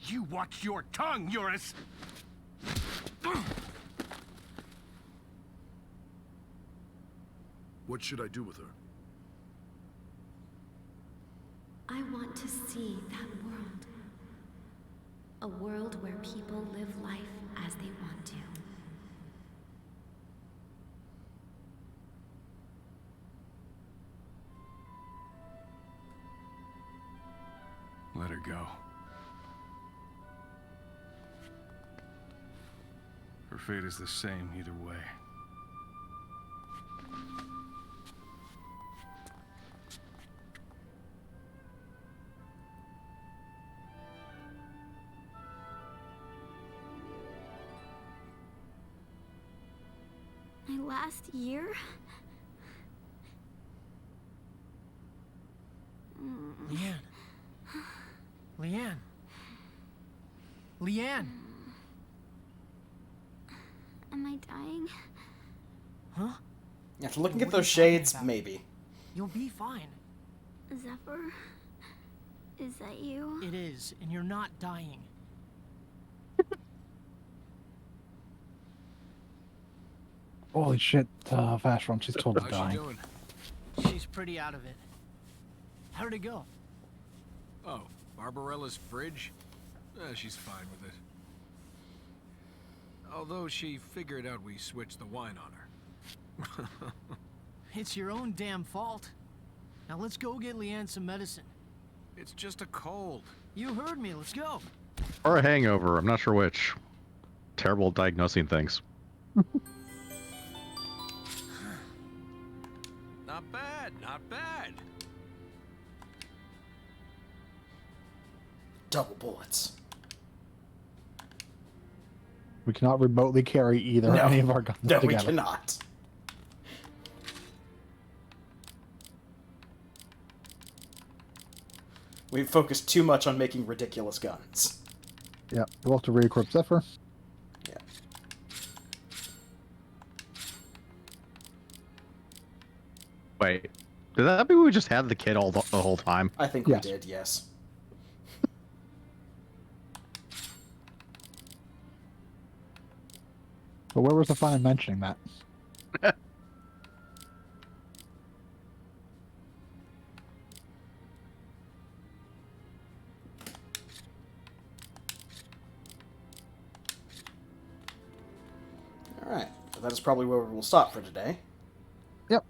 You watch your tongue, Eurus! What should I do with her? I want to see that world. A world where people live life as they want to. Let her go. Her fate is the same either way. My last year? Leanne. Leanne. Leanne. Am I dying? Huh? After looking at What are those you talking shades, about? maybe. You'll be fine. Zephyr? Is that you? It is, and you're not dying. Holy shit, Vashron, she's totally How's she dying. doing? She's pretty out of it. How'd it go? Oh, Barbarella's fridge? She's fine with it. Although she figured out we switched the wine on her. It's your own damn fault. Now let's go get Leanne some medicine. It's just a cold. You heard me, let's go. Or a hangover, I'm not sure which. Terrible at diagnosing things. Not bad, not bad. Double bullets. We cannot remotely carry either No. any of our guns No, we together. cannot. We've focused too much on making ridiculous guns. Yeah, we'll have to re-equip Zephyr. Yeah. Wait, did that mean we just had the kid all the whole time? I think Yes. we did, yes. But where was the fun in mentioning that? Alright, so that is probably where we'll stop for today. Yep.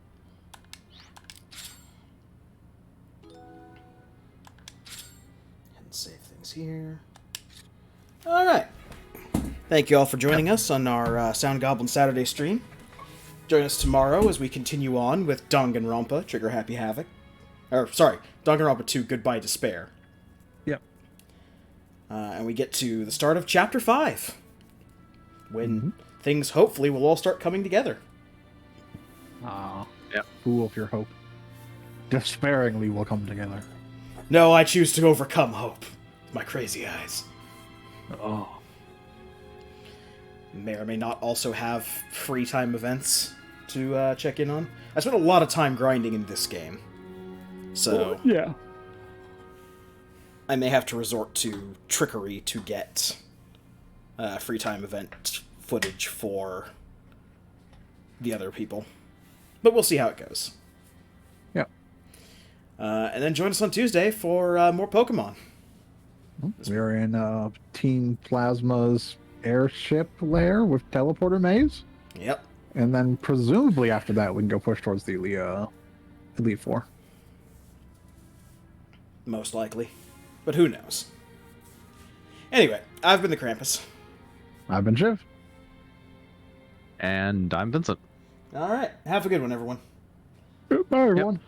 And save things here. Alright. Thank you all for joining us on our Sound Goblin Saturday stream. Join us tomorrow as we continue on with Danganronpa, Trigger Happy Havoc. Or, sorry, Danganronpa 2, Goodbye Despair. Yep. And we get to the start of Chapter 5. When things hopefully will all start coming together. Ah, Yep. fool of your hope. Despairingly will come together. No, I choose to overcome hope. With my crazy eyes. Oh. May or may not also have free time events to check in on. I spent a lot of time grinding in this game. So, Yeah. I may have to resort to trickery to get free time event footage for the other people. But we'll see how it goes. And then join us on Tuesday for more Pokemon. We're in Team Plasma's airship lair with Teleporter Maze. Yep. And then presumably after that, we can go push towards the Elite Four. Most likely. But who knows? Anyway, I've been the Krampus. I've been Jiv. And I'm Vincent. Alright, have a good one, everyone. Bye, everyone. Yep.